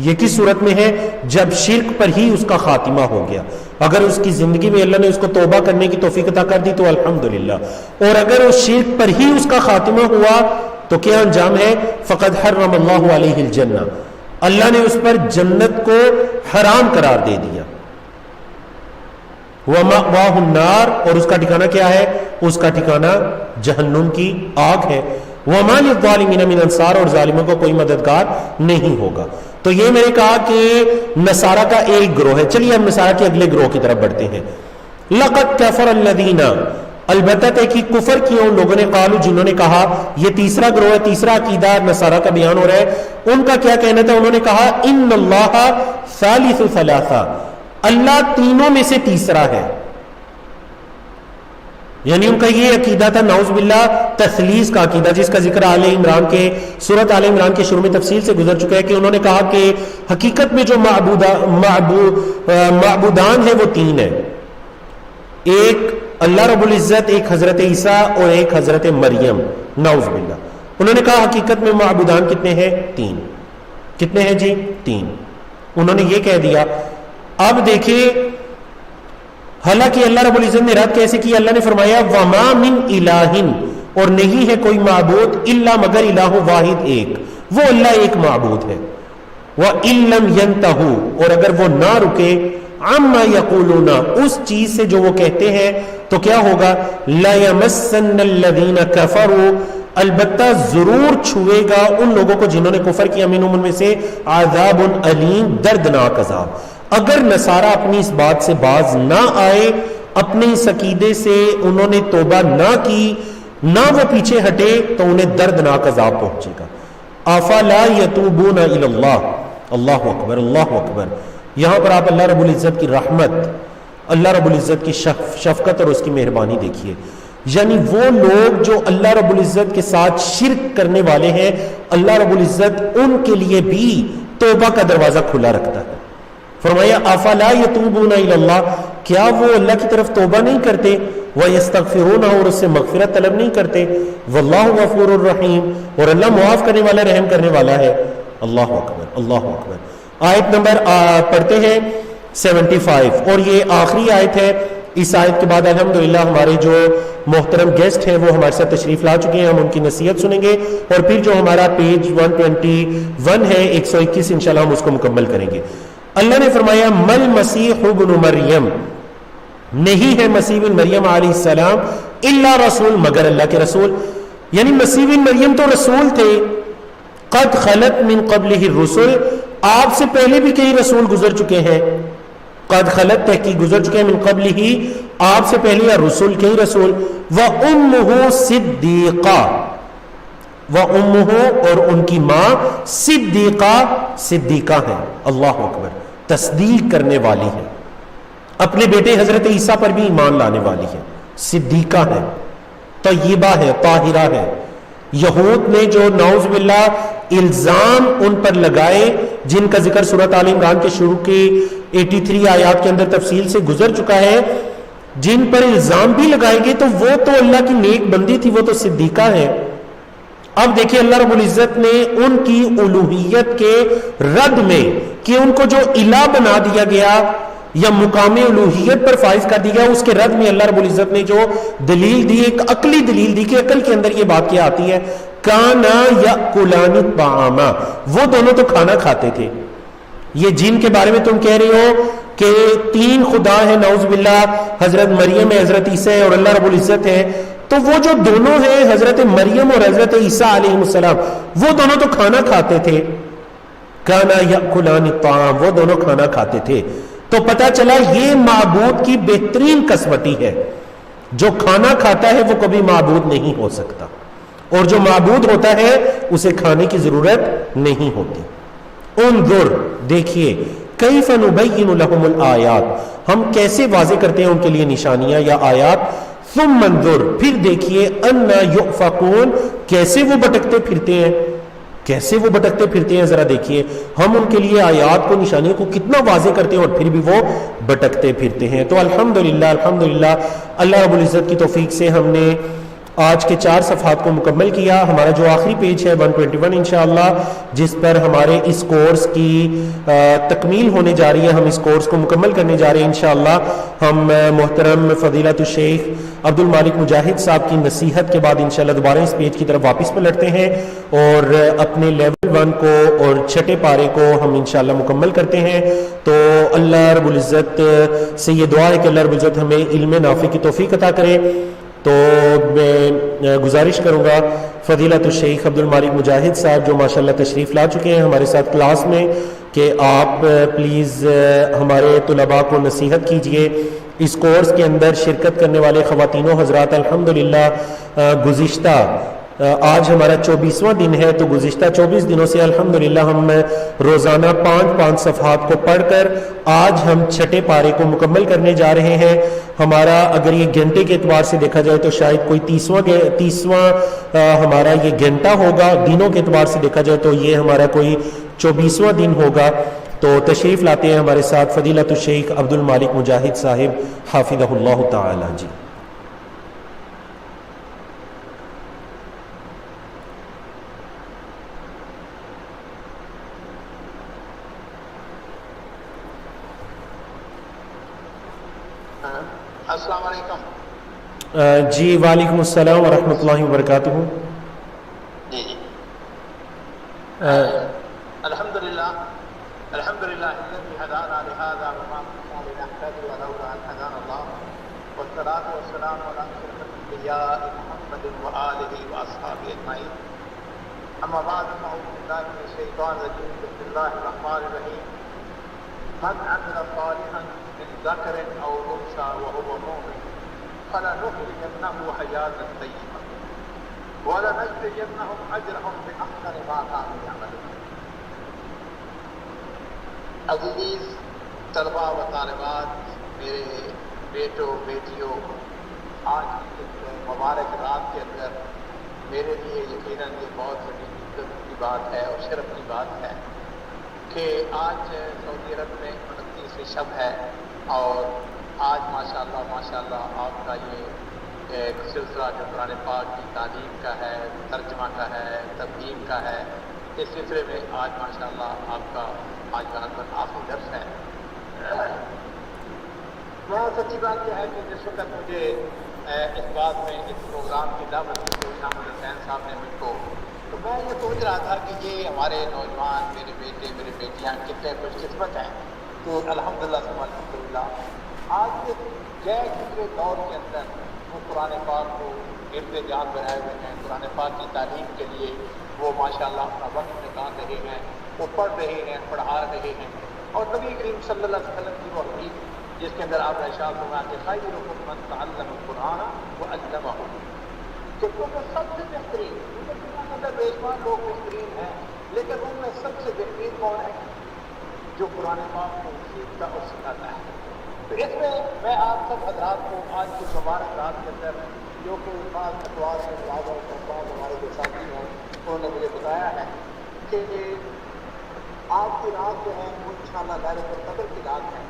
یہ کس صورت میں ہے؟ جب شرک پر ہی اس کا خاتمہ ہو گیا۔ اگر اس کی زندگی میں اللہ نے اس کو توبہ کرنے کی توفیق عطا کر دی تو الحمدللہ، اور اگر اس شرک پر ہی اس کا خاتمہ ہوا تو کیا انجام ہے؟ فقد حرم اللہ علیہ الجنہ، اللہ نے اس پر جنت کو حرام قرار دے دیا۔ ومأواہ النار، اور اس کا ٹھکانہ کیا ہے؟ اس کا ٹھکانہ جہنم کی آگ ہے۔ وما للظالمین من انصار، اور ظالموں کو کوئی مددگار نہیں ہوگا۔ تو یہ میں نے کہا کہ نصارہ کا ایک گروہ ہے۔ چلیے ہم نصارہ کے اگلے گروہ کی طرف بڑھتے ہیں۔ لقد کفر الذین، البتہ تحقیق کفر کیا ان لوگوں نے، قالوا، جنہوں نے کہا، یہ تیسرا گروہ ہے، تیسرا عقیدہ نصارہ کا بیان ہو رہا ہے۔ ان کا کیا کہنا تھا؟ انہوں نے کہا ان اللہ ثالث ثلاثہ، اللہ تینوں میں سے تیسرا ہے، یعنی ان کا یہ عقیدہ تھا نعوذ باللہ تثلیث کا عقیدہ، جس کا ذکر آل عمران کے سورۃ آل عمران کے شروع میں تفصیل سے گزر چکا ہے کہ انہوں نے کہا کہ حقیقت میں جو معبودان ہیں وہ 3 ہیں، ایک اللہ رب العزت، ایک حضرت عیسیٰ اور ایک حضرت مریم، نعوذ باللہ۔ انہوں نے کہا حقیقت میں معبودان کتنے ہیں؟ 3۔ کتنے ہیں جی؟ 3۔ انہوں نے یہ کہہ دیا۔ اب دیکھیں حالانکہ اللہ رب العزت نے رد کیسے کی؟ اللہ نے فرمایا وما من الہ، اور نہیں ہے کوئی معبود الا مگر الہ واحد، ایک، وہ اللہ ایک معبود ہے۔ وَإِن لَّمْ يَنْتَهُوا، اور اگر وہ نہ رکے، عَمَّا يَقُولُونَ، اس چیز سے جو وہ کہتے ہیں، تو کیا ہوگا؟ لَيَمَسَّنَّ الَّذِينَ كَفَرُوا، البتہ ضرور چھوئے گا ان لوگوں کو جنہوں نے کفر کیا، منہم، ان میں سے، عذاب علیم، دردناک عذاب۔ اگر نصارہ اپنی اس بات سے باز نہ آئے، اپنے اس عقیدے سے انہوں نے توبہ نہ کی، نہ وہ پیچھے ہٹے، تو انہیں دردناک عذاب پہنچے گا۔ افلا یتوبون الی اللہ، اللہ اکبر، اللہ اکبر۔ یہاں پر آپ اللہ رب العزت کی رحمت، اللہ رب العزت کی شفقت اور اس کی مہربانی دیکھیے۔ یعنی وہ لوگ جو اللہ رب العزت کے ساتھ شرک کرنے والے ہیں، اللہ رب العزت ان کے لیے بھی توبہ کا دروازہ کھلا رکھتا ہے. فرمایا افلا یتوبون الی اللہ، کیا وہ اللہ کی طرف توبہ نہیں کرتے، ویستغفرونہ، اور اس سے مغفرت طلب نہیں کرتے، واللہ غفور الرحیم، اور اللہ معاف کرنے والا رحم کرنے والا ہے. اللہ اکبر اللہ اکبر. آیت نمبر پڑھتے ہیں 75، اور یہ آخری آیت ہے. اس آیت کے بعد الحمدللہ ہمارے جو محترم گیسٹ ہیں وہ ہمارے ساتھ تشریف لا چکے ہیں، ہم ان کی نصیحت سنیں گے، اور پھر جو ہمارا پیج 121 ہے 121 انشاءاللہ ہم اس کو مکمل کریں گے. اللہ نے فرمایا مل مسیح ابن مریم، نہیں ہے مسیح بن مریم علیہ السلام الا رسول، مگر اللہ کے رسول. یعنی مسیح بن مریم تو رسول تھے. قد خلت من قبلہ الرسل، آپ سے پہلے بھی کئی رسول گزر چکے ہیں. قد خلت تحقیق گزر چکے ہیں، من قبل ہی آپ سے پہلے یا رسول کئی رسول. وَأُمُّهُ صِدِّيقَةٌ، وَأُمُّهُ، اور ان کی ماں صدیقہ، صدیقہ ہیں. اللہ اکبر، تصدیق کرنے والی ہے، اپنے بیٹے حضرت عیسیٰ پر بھی ایمان لانے والی ہے، صدیقہ ہے، طیبہ ہے، طاہرہ ہے. یہود نے جو نعوذ باللہ الزام ان پر لگائے، جن کا ذکر سورۃ آل عمران کے شروع کی 83 آیات کے اندر تفصیل سے گزر چکا ہے، جن پر الزام بھی لگائے گئے تو وہ تو اللہ کی نیک بندی تھی، وہ تو صدیقہ ہے. اب دیکھیں اللہ رب العزت نے ان کی الوہیت کے رد میں، کہ ان کو جو الہ بنا دیا گیا یا مقام الوہیت پر فائز کر دیا، اس کے رد میں اللہ رب العزت نے جو دلیل دی، ایک عقلی دلیل دی، کہ عقل کے اندر یہ بات کیا آتی ہے، کانا یاکلان الطعام، وہ دونوں تو کھانا کھاتے تھے. یہ جن کے بارے میں تم کہہ رہے ہو کہ تین خدا ہے، نعوذ باللہ، حضرت مریم ہے، حضرت عیسیٰ ہے، اور اللہ رب العزت ہے، تو وہ جو دونوں ہیں حضرت مریم اور حضرت عیسیٰ علیہ السلام، وہ دونوں تو کھانا کھاتے تھے. کانا یاکلان الطعام، وہ دونوں کھانا کھاتے تھے. تو پتہ چلا یہ معبود کی بہترین قسمتی ہے. جو کھانا کھاتا ہے وہ کبھی معبود نہیں ہو سکتا، اور جو معبود ہوتا ہے اسے کھانے کی ضرورت نہیں ہوتی. انظر، دیکھیے، کیف نبین لہم الآیات، ہم کیسے واضح کرتے ہیں ان کے لیے نشانیاں یا آیات. ثم انظر، پھر دیکھیے، انا یؤفکون، کیسے وہ بھٹکتے پھرتے ہیں، کیسے وہ بھٹکتے پھرتے ہیں. ذرا دیکھیے ہم ان کے لیے آیات کو، نشانیوں کو کتنا واضح کرتے ہیں، اور پھر بھی وہ بھٹکتے پھرتے ہیں. تو الحمدللہ الحمدللہ اللہ رب العزت کی توفیق سے ہم نے آج کے 4 صفحات کو مکمل کیا. ہمارا جو آخری پیج ہے 121 انشاءاللہ، جس پر ہمارے اس کورس کی تکمیل ہونے جا رہی ہے، ہم اس کورس کو مکمل کرنے جا رہے ہیں انشاءاللہ. ہم محترم فضیلت الشیخ عبد المالک مجاہد صاحب کی نصیحت کے بعد انشاءاللہ دوبارہ اس پیج کی طرف واپس پلٹتے ہیں، اور اپنے لیول 1 کو اور 6 پارے کو ہم انشاءاللہ مکمل کرتے ہیں. تو اللہ رب العزت سے یہ دعا ہے کہ اللہ رب العزت ہمیں علم نافع کی توفیق عطا کرے. تو میں گزارش کروں گا فضیلت الشیخ عبد المالک مجاہد صاحب جو ماشاءاللہ تشریف لا چکے ہیں ہمارے ساتھ کلاس میں، کہ آپ پلیز ہمارے طلباء کو نصیحت کیجئے. اس کورس کے اندر شرکت کرنے والے خواتین و حضرات الحمدللہ گزشتہ آج ہمارا 24واں دن ہے، تو گزشتہ 24 دنوں سے الحمدللہ ہم روزانہ 5 صفحات کو پڑھ کر آج ہم 6 پارے کو مکمل کرنے جا رہے ہیں. ہمارا اگر یہ گھنٹے کے اعتبار سے دیکھا جائے تو شاید کوئی 30واں ہمارا یہ گھنٹہ ہوگا. دنوں کے اعتبار سے دیکھا جائے تو یہ ہمارا کوئی 24واں دن ہوگا. تو تشریف لاتے ہیں ہمارے ساتھ فضیلت الشیخ عبد المالک مجاہد صاحب حافظہ اللہ تعالی. جی السلام علیکم. جی وعلیکم السلام ورحمۃ اللہ وبرکاتہ. جی الحمدللہ الحمدللہ الذی ہدانا لہذا وما كنا لنهتدي لولا ان هدانا الله والصلاة والسلام على اشرف الانبیاء محمد وآلہ واصحابہ اجمعین. اما بعد فاعوذ باللہ من الشیطان الرجیم. بسم اللہ الرحمن الرحیم. من عمل صالحا من ذکر او انثى وهو مؤمن فلنحيينه حياة طیبة ولنجزينهم اجرهم باحسن ما كانوا يعملون. عزیز طلباء و طالبات، میرے بیٹوں بیٹیوں، آج کی مبارک رات کے اندر میرے لیے یقیناً یہ بہت بڑی عزت کی بات ہے اور شرف کی بات ہے کہ آج سعودی عرب میں 29ویں شب ہے، اور آج ماشاءاللہ آپ کا یہ ایک سلسلہ جو قرآن پاک کی تعلیم کا ہے، ترجمہ کا ہے، تفہیم کا ہے، اس سلسلے میں آج ماشاءاللہ آپ کا آج غالباً آخری درس ہے۔ سچی بات یہ ہے کہ جس وقت مجھے اس بات میں اس پروگرام کی دعوت دی تو شامل حسین صاحب نے مجھ کو، تو میں یہ سوچ رہا تھا کہ یہ ہمارے نوجوان، میرے بیٹے میری بیٹیاں کتنے خوش قسمت ہیں کہ الحمدللہ ثم الحمدللہ آج کے غیر گزرے دور کے اندر وہ قرآن پاک کو گرد جان بنائے ہوئے ہیں، قرآن پاک کی تعلیم کے لیے وہ ماشاءاللہ اپنا وقت نکال رہے ہیں، وہ پڑھ رہے ہیں، پڑھا رہے ہیں، اور نبی کریم صلی اللہ علیہ وسلم کی وہ حدیث جس کے اندر آپ نے ارشاد فرمایا کہ خیرکم من تعلم القرآن وعلمہ، کہ تم میں سب سے بہترین، دنیا کے اندر بے شمار لوگ بہترین ہیں، لیکن ان میں سب سے بہترین کون ہے؟ جو قرآن پاک کو سیکھتا اور سکھاتا ہے۔ تو اس میں آپ سب حضرات کو آج کی مبارک رات کے اندر جو کہ بعض اتوار سے بعض ہمارے جو ساتھی ہیں انہوں نے مجھے بتایا ہے کہ آج کی رات جو ہے وہ انشاءاللہ لیلۃ القدر کی رات ہے۔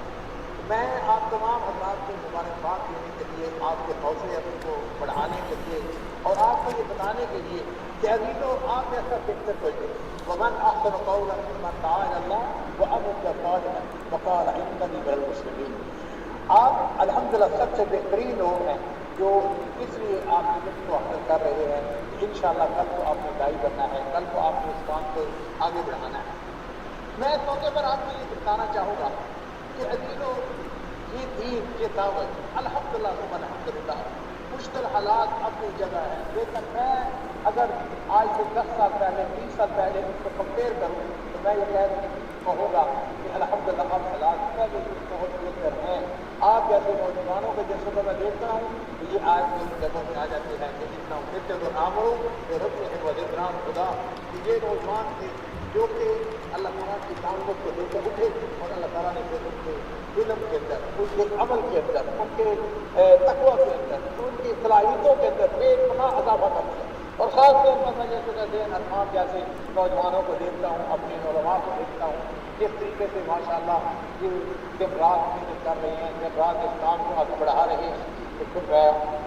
میں آپ تمام حضرات کو مبارکباد دینے کے لیے، آپ کے حوصلے اپنے کو بڑھانے کے لیے اور آپ کو یہ بتانے کے لیے کہ عزیزو آپ ایسا بہتر کوئی نہیں۔ ومن احسن قولا ممن دعا الی اللہ وعمل صالحا وقال اننی من المسلمین۔ آپ الحمدللہ سب سے بہترین لوگ ہیں جو اس لیے آپ علم کو حاصل کر رہے ہیں کہ انشاءاللہ کل کو آپ نے داعی بننا ہے، کل کو آپ نے اس کام کو آگے بڑھانا ہے۔ میں اس موقع پر آپ کو یہ بتانا چاہوں گا کہ عزیزو یہ دین، یہ دعوت الحمدللہ ثم الحمدللہ مشکل حالات اپنی جگہ ہے، لیکن میں اگر آج سے 10 سال پہلے 20 سال پہلے اس کو کمپیئر کروں تو میں یہ کہوں گا کہ الحمدللہ اب حالات پہلے بہت بہتر ہیں۔ آپ جیسے نوجوانوں کو جس وقت میں دیکھتا ہوں تو یہ آج ان جگہوں میں آ جاتے ہیں کہ جتنا رب وزرام خدا کہ یہ نوجوان تھے جو کہ اللہ تعالیٰ کی تعلق کو لے کر اٹھے اور اللہ تعالیٰ نے پھر ان کے علم کے اندر، ان کے عمل کے اندر، ان کے تقویٰ کے اندر، ان کی صلاحیتوں کے اندر بے پناہ اضافہ کر دیا۔ اور خاص طور پر میں جیسے ذہن ارحام جیسے نوجوانوں کو دیکھتا ہوں، اپنے علماء کو دیکھتا ہوں جس طریقے سے ماشاءاللہ یہ دن رات محنت کر رہے ہیں، دن رات اس کام کو آگے بڑھا رہے ہیں، تو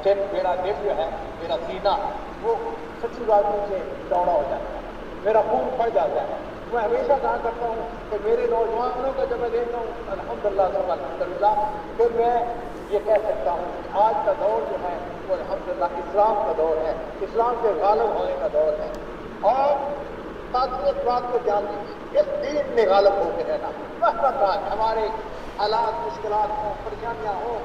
پھر میرا دل جو ہے، میرا سینہ وہ سچی باتوں سے چوڑا ہو جاتا ہے، میرا خون پھٹ جاتا ہے۔ میں ہمیشہ کہا کرتا ہوں کہ میرے نوجوانوں کو جب میں دیکھتا ہوں الحمدللہ ثم الحمدللہ پھر میں یہ کہہ سکتا ہوں کہ آج کا دور جو ہے وہ الحمدللہ اسلام کا دور ہے، اسلام کے غالب ہونے کا دور ہے۔ اور ساتھ اس بات کو جان لیجیے اس دین میں غالب ہو کے رہنا مہربان، ہمارے حالات مشکلات ہوں، پریشانیاں ہوں،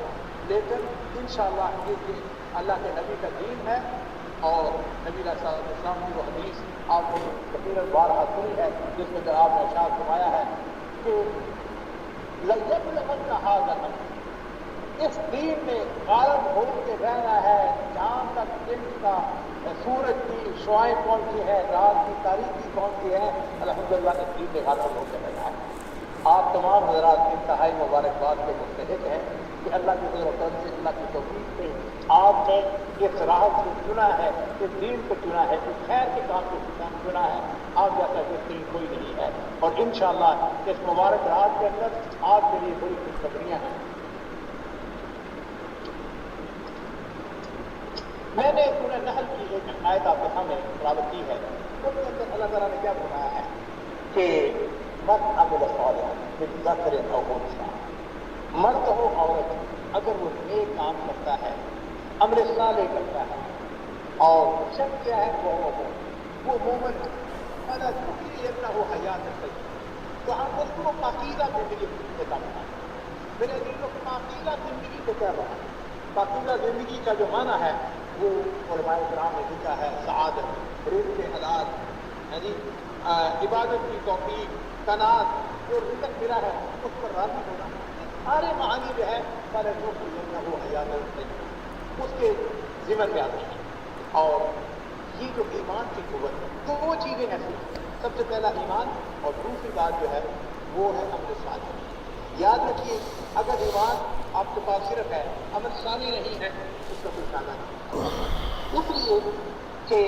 لیکن انشاءاللہ یہ دین اللہ کے نبی کا دین ہے۔ اور نبی علیہ السلام کی وہ حدیث آپ کو کثیرت بارہا سنی ہے جس میں آپ نے ارشاد فرمایا ہے کہ لَيَبْلُغَنَّ هَذَا الْأَمْرَ، اس دین میں غالب ہو کے رہنا ہے جہاں تک دن کا سورج کی شعائیں پہنچی ہے، رات کی تاریکی پہنچی ہے، الحمدللہ اس دین میں غالب ہو کے رہنا ہے۔ آپ تمام حضرات انتہائی مبارکباد کے مستحق ہیں کہ اللہ کی فضل و کرم سے، اللہ کی توفیق سے آپ نے اس راہ کو چنا ہے، اس دین کو چنا ہے، اس خیر کے کام کو چنا ہے۔ آپ جیسا بہترین کوئی نہیں ہے، اور انشاءاللہ اس مبارک رات کے اندر آپ کے لیے بڑی خوشخبریاں ہیں۔ میں نے سورہ نحل کی ایک آیت آپ کے سامنے تلاوت کی ہے، اس کے اندر اللہ تعالیٰ نے کیا فرمایا ہے کہ من عمل صالحا من ذکر او انثی، مرد ہو عورت اگر وہ نیک کام کرتا ہے، عمل صالح کرتا ہے، اور شک کیا ہے وہ مومن ہے، فَلَنُحْيِيَنَّهُ حَيَاةً طَيِّبَةً، تو ہم اس کو پاکیزہ زندگی دیتا ہے۔ میرے دل کو پاکیزہ زندگی کو کیا بنا؟ پاکیزہ زندگی کا جو معنی ہے وہ علماء کرام نے لکھا ہے سعادت، روح کے حالات، عبادت کی توفیق، قناعت، جو رزق ملا ہے اس پر راضی ہونا، سارے معانی جو ہے فَلَنُحْيِيَنَّهُ حَيَاةً طَيِّبَةً اس کے ذمن میں آتے ہیں۔ اور یہ جو ایمان کی قوت ہے تو وہ چیزیں ایسی ہیں، سب سے پہلا ایمان، اور دوسری بات جو ہے وہ ہے عمل صالح۔ یاد رکھیے اگر ایمان آپ کے پاس صرف ہے عمل ثانی نہیں ہے اس کا کوئی فائدہ نہیں. اس لیے کہ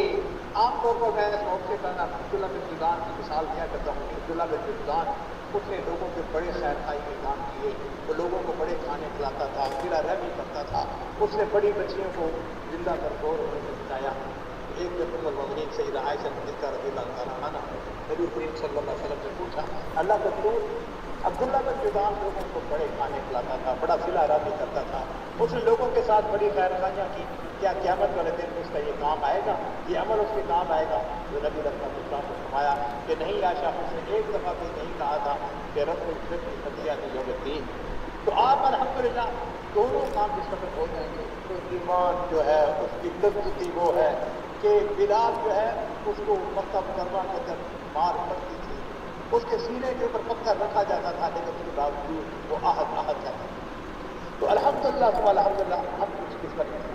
عام طور پر میں اس موقع پر عبداللہ بن جدعان کی مثال دیا کرتا ہوں. عبداللہ بن جدعان اس نے لوگوں کے بڑے خیر خائی کے کام کیے, وہ لوگوں کو بڑے کھانے کھلاتا تھا, سلا رحمی کرتا تھا, اس نے بڑی بچیوں کو زندہ کر گور ہونے سے بچایا. ایک دن ام المؤمنین سیدہ عائشہ صدیقہ رضی اللہ تعالیٰ عنہ نبی کریم صلی اللہ علیہ وسلم سے پوچھا, اللہ کا رسول عبداللہ بن جدعان لوگوں کو بڑے کھانے کھلاتا تھا, بڑا صلہ رحمی کرتا تھا, اس نے لوگوں کے ساتھ بڑی خیر خائیاں کی, کیا قیامت والے دن اس کا یہ کام آئے گا, یہ عمل اس کے کام آئے گا؟ جو نبی رحمۃ اللہ نے فرمایا کہ نہیں عائشہ, اس نے ایک دفعہ بھی نہیں کہا تھا کہ رب العزت کی ہدیہ یوم الدین. تو آپ الحمدللہ دونوں کام جس وقت ہو جائیں گے تو ایمان جو ہے اس کی تبدیلی وہ ہے کہ بلال جو ہے اس کو مکہ مکرمہ کے اندر مار پڑتی تھی, اس کے سینے کے اوپر پتھر رکھا جاتا تھا, لیکن اس کے باوجود وہ آہت جاتا تھا. تو الحمدللہ ثم الحمدللہ ہم خوش قسمت ہیں,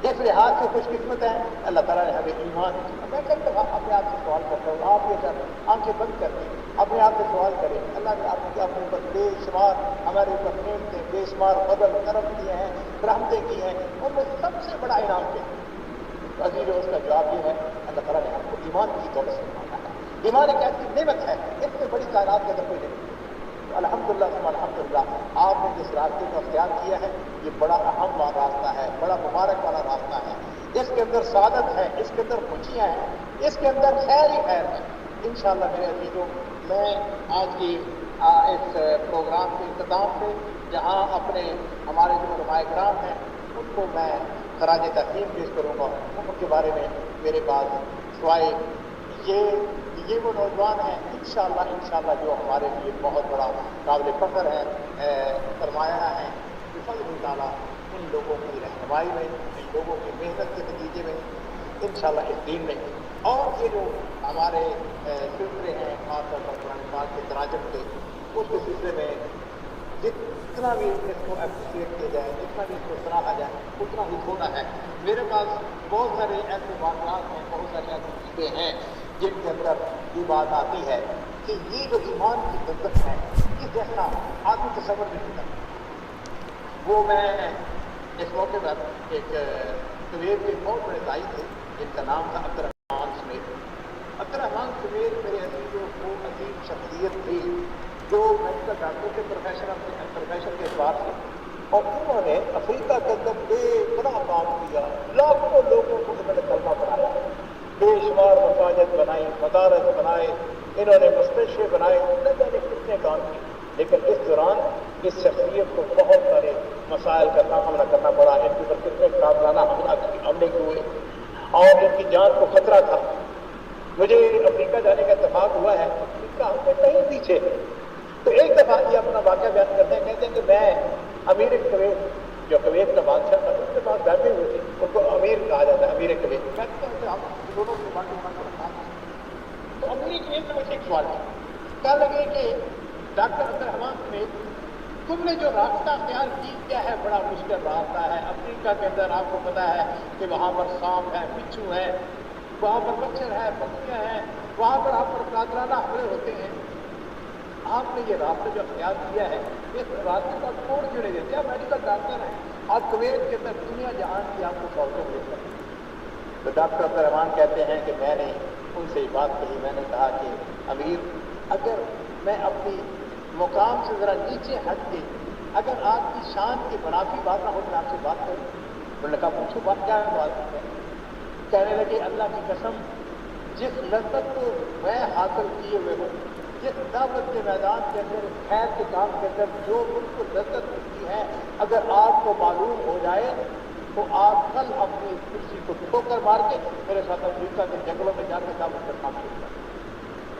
اس لحاظ سے خوش قسمت ہیں اللہ تعالیٰ نے ہمیں ایمان. میں کئی دفعہ اپنے آپ سے سوال کرتا ہوں, آپ یہ سر آنکھیں بند کر دیں, اپنے آپ سے سوال کریں, اللہ نے آپ کے اپنے اوپر بے شمار ہمارے اوپر نعمتیں, بے شمار فضل کرم کیے ہیں, رحمتیں کی ہیں, ان میں سب سے بڑا انعام کیا ہے؟ عزیز اس کا جواب یہ ہے اللہ تعالیٰ نے ہم کو ایمان کی دولت سے مانگا ہے. ایمان ایک ایسی نعمت ہے, اس سے بڑی کائنات کے اندر کوئی نہیں. الحمدللہ ثم الحمدللہ آپ نے جس راستے کو اختیار کیا ہے یہ بڑا اہم راستہ ہے, بڑا مبارک والا راستہ ہے. اس کے اندر سعادت ہے, اس کے اندر خوشیاں ہیں, اس کے اندر خیر ہی خیر ہے. انشاءاللہ میرے عزیزوں, میں آج کی اس پروگرام کے اختتام سے جہاں اپنے ہمارے جو علماء کرام ہیں ان کو میں خراج تحسین پیش کروں گا, ان کے بارے میں میرے پاس سوائے یہ وہ نوجوان ہیں انشاءاللہ جو ہمارے لیے بہت بڑا قابل فخر ہے, سرمایہ ہے. بفضل تعالیٰ ان لوگوں کی رہنمائی میں, ان لوگوں کی محنت کے نتیجے میں انشاءاللہ اس دین میں, اور یہ جو ہمارے سلسلے ہیں خاص طور پر قرآن پاک کے تراجم کے, اس کے سلسلے میں جتنا بھی اس کو اپریشیٹ کیا جائے, جتنا بھی اس کو سراہا جائے اتنا ہی ہونا ہے. میرے پاس بہت سارے ایسے واقعات ہیں, بہت سارے ایسی چیزیں ہیں جن کے اندر یہ بات آتی ہے کہ یہ جو ایمان کی لذت ہے یہ جیسا آدمی تصور نہیں کرتا. وہ میں اس موقع پر ایک کویت کے بہت بڑے دائی تھے جن کا نام تھا عبدالرحمان سمیت. عبدالرحمان سمیت میرے عزیزوں وہ عظیم شخصیت تھی جو میڈیکل ڈاکٹر کے پروفیشن کے اعتبار سے, اور انہوں نے افریقہ کے اندر بے پناہ کام کیا, لاکھوں لوگوں کو انہوں نے کلمہ پڑھایا, بے شمار مساجد بنائی, مدارس بنائے, انہوں نے مستشفے بنائے, نہ جانے کتنے کام کیے. لیکن اس دوران اس شخصیت کو بہت سارے مسائل کا سامنا کرنا پڑا, ان کے اوپر کتنے قابلانہ حملے ہوئے اور ان کی جان کو خطرہ تھا. مجھے افریقہ جانے کا اتفاق ہوا ہے, اس کا ہم سے کہیں پیچھے. تو ایک دفعہ یہ اپنا واقعہ بیان کرتے ہیں, کہتے ہیں کہ میں امیر کویت, جو کویت کا بادشاہ تھا, اس کے پاس بیٹھے ہوئے تھے, ان کو امیر کہا جاتا ہے, امیر کویت. کہتے ہیں کہ ہم دونوں کو بانٹے بنا رکھا. تو امیر کویت نے مجھے ایک سوال کیا لگے کہ ڈاکٹر عبدالرحمان سمیت تم نے جو راستہ اختیار کیا ہے بڑا مشکل راستہ ہے. افریقہ کے اندر آپ کو پتا ہے کہ وہاں پر سانپ ہے, بچھو ہے, وہاں پر مچھر ہے, پکیاں ہیں, وہاں پر آپ پر قاتلانہ حملے ہوتے ہیں. آپ نے یہ راستہ جو اختیار کیا ہے اس راستے کا کوڑ کیوں نہیں دیتے؟ آپ میڈیکل ڈاکٹر ہیں, آپ کویت کے اندر دنیا جہان کی آپ کو سہولتیں مل سکتی. تو ڈاکٹر عبدالرحمان کہتے ہیں کہ میں نے ان سے یہ بات کہی, میں نے کہا کہ امیر, اگر میں اپنی مقام سے ذرا نیچے ہٹ کے اگر آپ کی شان کی منافی بات نہ ہو تو میں آپ سے بات کروں. انہوں نے کہا پوچھو بات کیا ہے. بات ہے. کہنے لگے اللہ کی قسم, جس لذت کو میں حاصل کیے ہوئے ہوں, جس دعوت کے میدان کے اندر, خیر کے کام کے اندر جو ان کو لذت ملتی ہے, اگر آپ کو معلوم ہو جائے تو آپ کل اپنی کرسی کو ٹھوکر مار کے میرے ساتھ افریقہ کے جنگلوں میں جا کے دعوت کا کام شروع کر.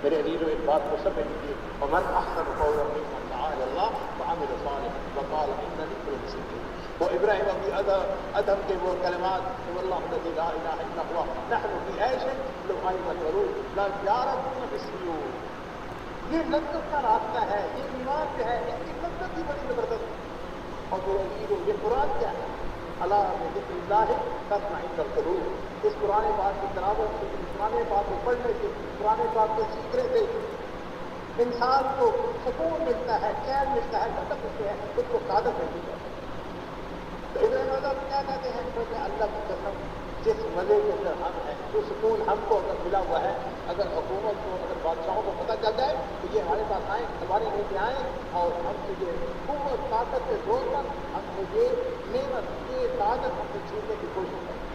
میرے عزیزوں ایک بات کو سمجھ لیجیے, ومن احسن قولا ممن دعا الى الله وعمل صالحا وقال انني من المسلمين. وہ ابراہیم ابی ادم کے وہ کلمات, واللہ الذی لا الہ الا هو نحن فی عیش لو غیبت ورود لا جارتنا بالسیوف. یہ لذت کا راستہ ہے, یہ ایمان جو ہے اس کی لذت بھی بڑی زبردست. اور میرے عزیزوں یہ قرآن کیا ہے؟ اللہ بذکر اللہ تطمئن القلوب. اس قرآن پاک کی تلاوت سے, اس قرآن پاک کو پڑھنے سے, قرآن پاک کو سیکھنے سے انسان کو سکون ملتا ہے، چین ملتا ہے، ختم ملتے ہیں، خود کو سعادت ملتی ہے۔ تو ابن رجب کیا کہتے ہیں کہ اللہ کی قسم جس مزے کے اندر ہم ہیں، جو سکون ہم کو اگر ملا ہوا ہے، اگر حکومت کو، اگر بادشاہوں کو پتہ چل جائے تو یہ ہمارے پاس آئیں، تلواریں لے کے آئیں اور ہم سے یہ قوت طاقت کے زور پر ہم سے یہ نعمت، یہ سعادت ہم سے چھیننے کی کوشش کریں۔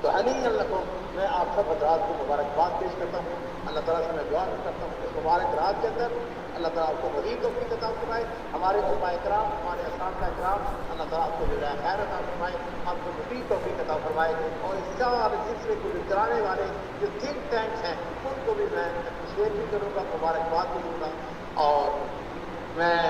تو حنیًا لکم، میں آپ سب حضرات کو مبارکباد پیش کرتا ہوں، اللہ تعالیٰ سے میں دعا کرتا ہوں اس مبارک رات کے اندر اللہ تعالیٰ آپ کو مزید توفیق عطا فرمائے، ہمارے علماء کرام، ہمارے اساتذہ کرام، اللہ تعالیٰ آپ کو جزائے خیر عطا فرمائے، آپ کو مزید توفیق عطا فرمائے، اور اس سارے سلسلے کو چلانے والے جو تھنک ٹینکس ہیں ان کو بھی میں اپریشیٹ بھی کروں گا، مبارکباد بھی دوں گا، اور میں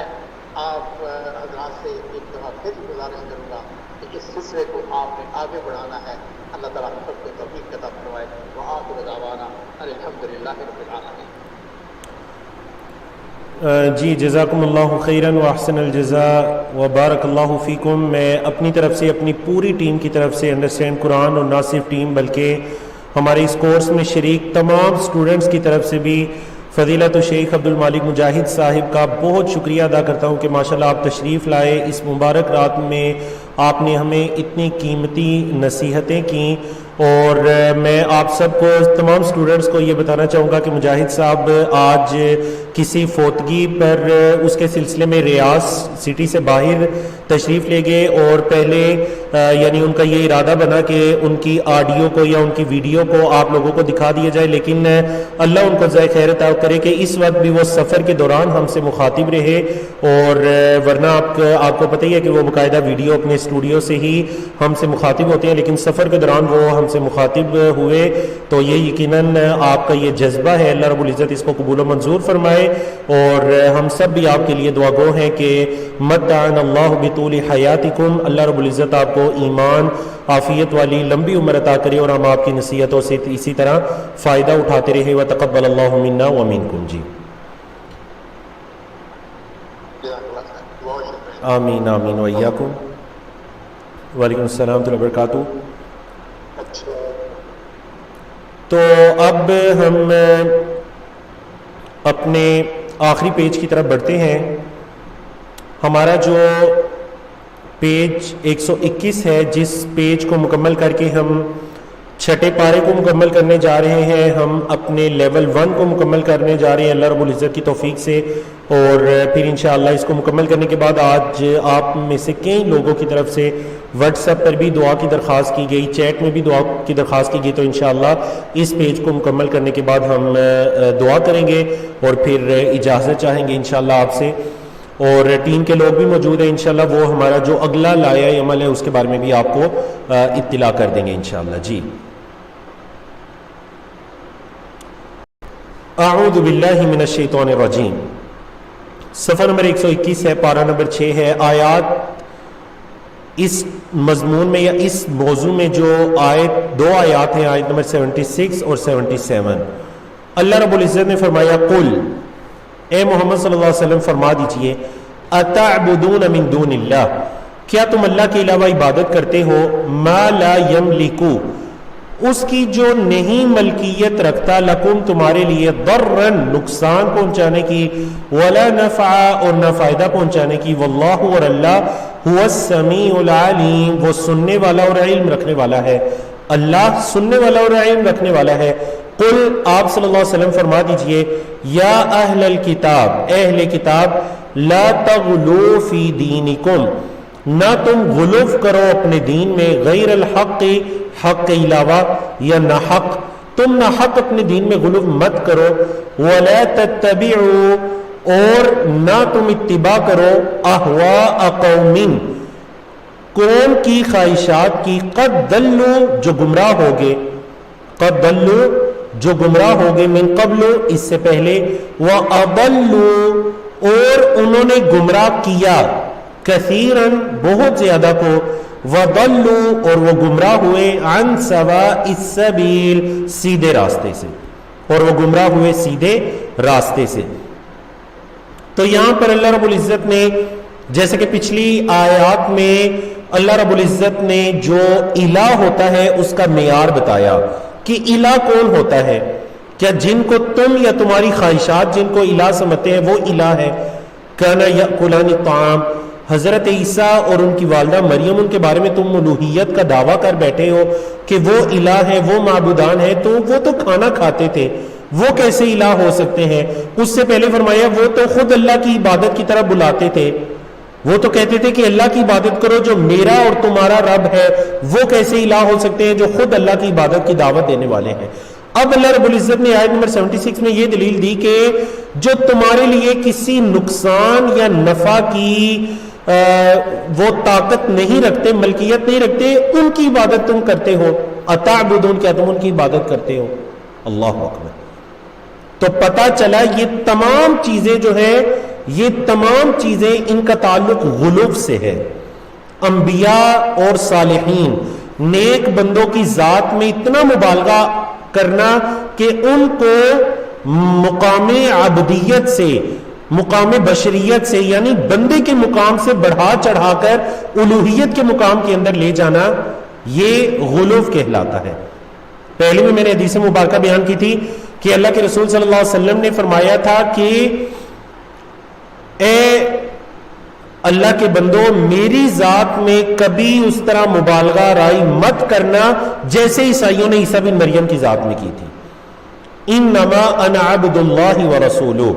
آپ حضرات سے ایک دفعہ پھر گزارش کروں گا کہ اس سلسلے کو آپ نے آگے بڑھانا ہے۔ اللہ تعالیٰ ہم سب کو توفیق عطا فرمائے۔ وآخر دعوانا الحمدللہ رب العالمین۔ جی جزاکم اللہ خیراً و احسن الجزاء و بارک اللہ فیکم۔ میں اپنی طرف سے، اپنی پوری ٹیم کی طرف سے، انڈرسٹینڈ قرآن، اور نہ صرف ٹیم بلکہ ہمارے اس کورس میں شریک تمام سٹوڈنٹس کی طرف سے بھی فضیلت الشیخ عبد المالک مجاہد صاحب کا بہت شکریہ ادا کرتا ہوں کہ ماشاءاللہ آپ تشریف لائے اس مبارک رات میں، آپ نے ہمیں اتنی قیمتی نصیحتیں کیں، اور میں آپ سب کو، تمام سٹوڈنٹس کو یہ بتانا چاہوں گا کہ مجاہد صاحب آج کسی فوتگی پر اس کے سلسلے میں ریاض سٹی سے باہر تشریف لے گئے، اور پہلے یعنی ان کا یہ ارادہ بنا کہ ان کی آڈیو کو یا ان کی ویڈیو کو آپ لوگوں کو دکھا دیا جائے، لیکن اللہ ان کو جزائے خیر عطا کرے کہ اس وقت بھی وہ سفر کے دوران ہم سے مخاطب رہے، اور ورنہ آپ کو پتہ ہی ہے کہ وہ باقاعدہ ویڈیو اپنے اسٹوڈیو سے ہی ہم سے مخاطب ہوتے ہیں، لیکن سفر کے دوران وہ ہم سے مخاطب ہوئے، تو یہ یقیناً آپ کا یہ جذبہ ہے، اللہ رب العزت اس کو قبول و منظور فرمائے، اور ہم سب بھی آپ کے لیے دعا گو ہیں کہ متعنا اللہ بطول حیاتکم، اللہ رب العزت آپ کو ایمان، عافیت والی لمبی عمر عطا کرے، اور ہم آپ کی نصیحتوں سے اسی طرح فائدہ اٹھاتے رہے، وتقبل اللہ منا ومنکم۔ جی آمین آمین وإیاکم۔ وعلیکم السلام ورحمۃ اللہ وبرکاتہ۔ تو اب ہم اپنے آخری پیج کی طرف بڑھتے ہیں۔ ہمارا جو پیج 121 ہے، جس پیج کو مکمل کر کے ہم چھٹے پارے کو مکمل کرنے جا رہے ہیں، ہم اپنے لیول 1 کو مکمل کرنے جا رہے ہیں اللہ رب العزت کی توفیق سے، اور پھر انشاءاللہ اس کو مکمل کرنے کے بعد آج آپ میں سے کئی لوگوں کی طرف سے واٹس ایپ پر بھی دعا کی درخواست کی گئی، چیٹ میں بھی دعا کی درخواست کی گئی، تو انشاءاللہ اس پیج کو مکمل کرنے کے بعد ہم دعا کریں گے اور پھر اجازت چاہیں گے انشاءاللہ آپ سے، اور ٹیم کے لوگ بھی موجود ہیں انشاءاللہ، وہ ہمارا جو اگلا لائحہ عمل ہے اس کے بارے میں بھی آپ کو اطلاع کر دیں گے انشاءاللہ۔ جی اعوذ باللہ من الشیطان الرجیم، صفحہ نمبر 121 ہے، پارہ نمبر 6 ہے۔ آیات اس مضمون میں یا اس موضوع میں جو دو آیات ہیں، آیت نمبر 76 اور 77، اللہ رب العزت نے فرمایا قل، اے محمد صلی اللہ علیہ وسلم فرما دیجئے، اتعبدون من دون اللہ، کیا تم اللہ کے علاوہ عبادت کرتے ہو، ما لا یملکو، اس کی جو نہیں ملکیت رکھتا، لکم تمہارے لیے، ضرن نقصان پہنچانے کی، ولا نفع اور نہ فائدہ پہنچانے کی، واللہ اور اللہ هو السمیع العلیم، وہ سننے والا اور علم رکھنے والا ہے، اللہ سننے والا اور علم رکھنے والا ہے۔ قل، آپ صلی اللہ علیہ وسلم فرما دیجئے، یا اہل الکتاب، اہل کتاب، لا تغلو فی دینکم، نہ تم غلو کرو اپنے دین میں، غیر الحق، حق کے علاوہ، یا نہ حق، تم نہ حق اپنے دین میں غلو مت کرو، ولا تتبعوا، اور نہ تم اتباع کرو، اہواء قوم، قوم کی خواہشات کی، قد دلوا جو گمراہ ہوگے، قد دلوا جو گمراہ ہوگے، من قبل اس سے پہلے، وَأَضَلُّوا اور انہوں نے گمراہ کیا، کثیراً بہت زیادہ کو، وَضَلُّوا اور وہ گمراہ ہوئے، عن سواء السبیل سیدھے راستے سے، اور وہ گمراہ ہوئے سیدھے راستے سے۔ تو یہاں پر اللہ رب العزت نے، جیسے کہ پچھلی آیات میں اللہ رب العزت نے جو الہ ہوتا ہے اس کا معیار بتایا کہ الہ کون ہوتا ہے، کیا جن کو تم یا تمہاری خواہشات جن کو الہ سمجھتے ہیں وہ الہ ہے؟ کانا یاکلان الطعام، حضرت عیسیٰ اور ان کی والدہ مریم، ان کے بارے میں تم الوہیت کا دعویٰ کر بیٹھے ہو کہ وہ الہ ہے، وہ معبودان ہیں، تو وہ تو کھانا کھاتے تھے، وہ کیسے الہ ہو سکتے ہیں؟ اس سے پہلے فرمایا وہ تو خود اللہ کی عبادت کی طرف بلاتے تھے، وہ تو کہتے تھے کہ اللہ کی عبادت کرو جو میرا اور تمہارا رب ہے، وہ کیسے الہ ہو سکتے ہیں جو خود اللہ کی عبادت کی دعوت دینے والے ہیں؟ اب اللہ رب العزت نے آیت نمبر 76 میں یہ دلیل دی کہ جو تمہارے لیے کسی نقصان یا نفع کی وہ طاقت نہیں رکھتے، ملکیت نہیں رکھتے، ان کی عبادت تم کرتے ہو۔ اتعبدون، کیا تم ان کی عبادت کرتے ہو؟ اللہ اکبر۔ تو پتہ چلا یہ تمام چیزیں جو ہے، یہ تمام چیزیں ان کا تعلق غلو سے ہے۔ انبیاء اور صالحین نیک بندوں کی ذات میں اتنا مبالغہ کرنا کہ ان کو مقام عبدیت سے، مقام بشریت سے، یعنی بندے کے مقام سے بڑھا چڑھا کر الوہیت کے مقام کے اندر لے جانا، یہ غلو کہلاتا ہے۔ پہلے میں نے حدیث مبارکہ بیان کی تھی کہ اللہ کے رسول صلی اللہ علیہ وسلم نے فرمایا تھا کہ اے اللہ کے بندو، میری ذات میں کبھی اس طرح مبالغہ رائی مت کرنا جیسے عیسائیوں نے عیسیٰ بن مریم کی ذات میں کی تھی۔ انما انا عبد اللہ ورسولہ،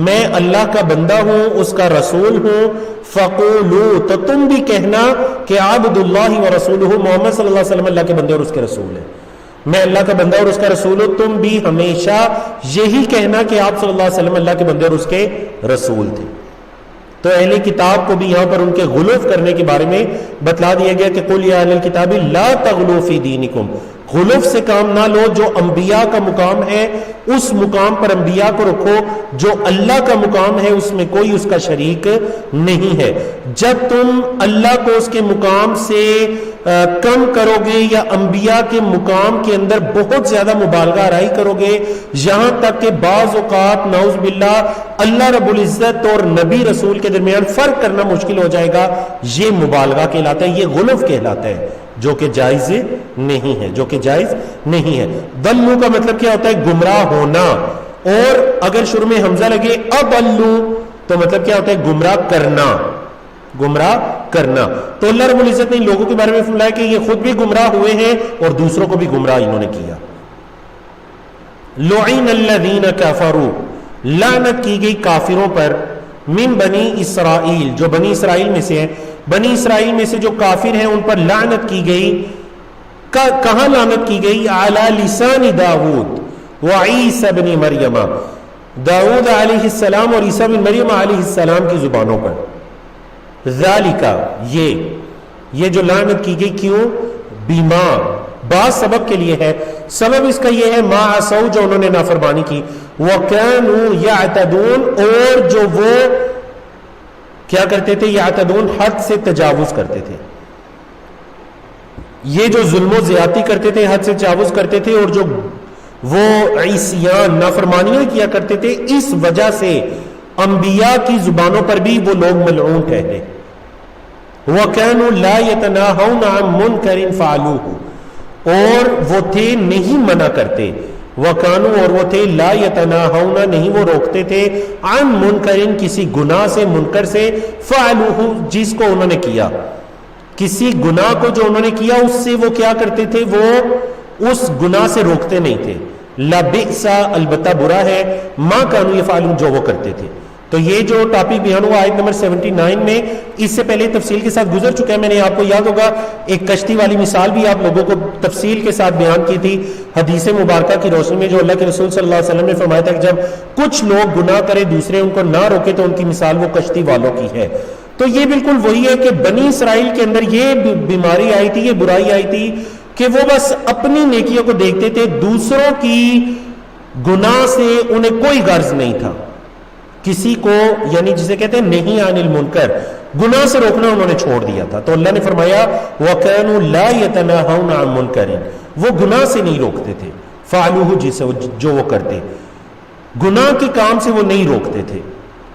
میں اللہ کا بندہ ہوں، اس کا رسول ہوں۔ فقولوا، تو تم بھی کہنا کہ عبد اللہ ورسولہ، محمد صلی اللہ علیہ وسلم اللہ کے بندے اور اس کے رسول ہیں، میں اللہ کا بندہ اور اس کا رسول ہوں۔ تم بھی ہمیشہ یہی کہنا کہ آپ صلی اللہ علیہ وسلم اللہ کے بندے اور اس کے رسول تھے۔ تو اہل کتاب کو بھی یہاں پر ان کے غلو کرنے کے بارے میں بتلا دیا گیا کہ قل یا اہل الکتاب لا تغلوا فی دینکم، غلو سے کام نہ لو، جو انبیاء کا مقام ہے اس مقام پر انبیاء کو رکھو، جو اللہ کا مقام ہے اس میں کوئی اس کا شریک نہیں ہے۔ جب تم اللہ کو اس کے مقام سے کم کرو گے یا انبیاء کے مقام کے اندر بہت زیادہ مبالغہ آرائی کرو گے، یہاں تک کہ بعض اوقات نعوذ باللہ اللہ رب العزت اور نبی رسول کے درمیان فرق کرنا مشکل ہو جائے گا، یہ مبالغہ کہلاتا ہے، یہ غلو کہلاتا ہے، جو کہ جائز نہیں ہے، جو کہ جائز نہیں ہے۔ ضلوا کا مطلب کیا ہوتا ہے؟ گمراہ ہونا، اور اگر شروع میں حمزہ لگے اضلوا تو مطلب کیا ہوتا ہے؟ گمراہ کرنا، گمراہ کرنا۔ تو اللہ رب العزت نے ان لوگوں کے بارے میں فرمایا کہ یہ خود بھی گمراہ ہوئے ہیں اور دوسروں کو بھی گمراہ انہوں نے کیا۔ لعن الذین کفروا، لعنت کی گئی کافروں پر، من بنی اسرائیل، جو بنی اسرائیل میں سے ہیں، بنی اسرائیل میں سے جو کافر ہیں ان پر لعنت کی گئی۔ کہاں لعنت کی گئی؟ علی لسان داود وعیسی بن مریم، داود علیہ السلام اور عیسی بن مریم علیہ السلام کی زبانوں پر۔ ذالک، یہ جو لعنت کی گئی، کیوں؟ بیما، بعض سبب کے لیے ہے، سبب اس کا یہ ہے ما عصوا، جو انہوں نے نافرمانی کی، وَكَانُوا يَعْتَدُونَ، اور جو وہ کیا کرتے تھے؟ یعتدون، حد سے تجاوز کرتے تھے۔ یہ جو ظلم و زیادتی کرتے تھے، حد سے تجاوز کرتے تھے، اور جو وہ عیسیان نافرمانیاں کیا کرتے تھے، اس وجہ سے انبیاء کی زبانوں پر بھی وہ لوگ ملعون ٹھہرے۔ وَكَانُوا لَا يَتَنَاهَوْنَ عَن مُنْكَرٍ فَعَلُوهُ، اور وہ تھے نہیں منع کرتے، وَكَانُوا، اور وہ تھے، لَا يَتَنَاهَوْنَ، نہیں وہ روکتے تھے، عَن مُنْكَرٍ، کسی گناہ سے، منکر سے، فَعَلُوهُ، جس کو انہوں نے کیا، کسی گناہ کو جو انہوں نے کیا اس سے وہ کیا کرتے تھے؟ وہ اس گناہ سے روکتے نہیں تھے۔ لَبِئْسَ، البتہ برا ہے، مَا كَانُوا يَفْعَلُونَ، جو وہ کرتے تھے۔ تو یہ جو ٹاپک بیان ہوا آیت نمبر 79 میں، اس سے پہلے تفصیل کے ساتھ گزر چکا ہے، میں نے آپ کو یاد ہوگا ایک کشتی والی مثال بھی آپ لوگوں کو تفصیل کے ساتھ بیان کی تھی حدیث مبارکہ کی روشنی میں، جو اللہ کے رسول صلی اللہ علیہ وسلم نے فرمایا تھا کہ جب کچھ لوگ گناہ کرے دوسرے ان کو نہ روکے تو ان کی مثال وہ کشتی والوں کی ہے۔ تو یہ بالکل وہی ہے کہ بنی اسرائیل کے اندر یہ بیماری آئی تھی، یہ برائی آئی تھی کہ وہ بس اپنی نیکیوں کو دیکھتے تھے، دوسروں کی گناہ سے انہیں کوئی غرض نہیں تھا۔ کسی کو، یعنی جسے کہتے ہیں نہیں عن المنکر، گناہ سے روکنا انہوں نے چھوڑ دیا تھا۔ تو اللہ نے فرمایا وَكَانُوا لَا يَتَنَاهَوْنَ عَن مُنْكَرٍ، وہ گناہ سے نہیں روکتے تھے، فَعَلُوهُ، جسے جو وہ کرتے، گناہ کے کام سے وہ نہیں روکتے تھے۔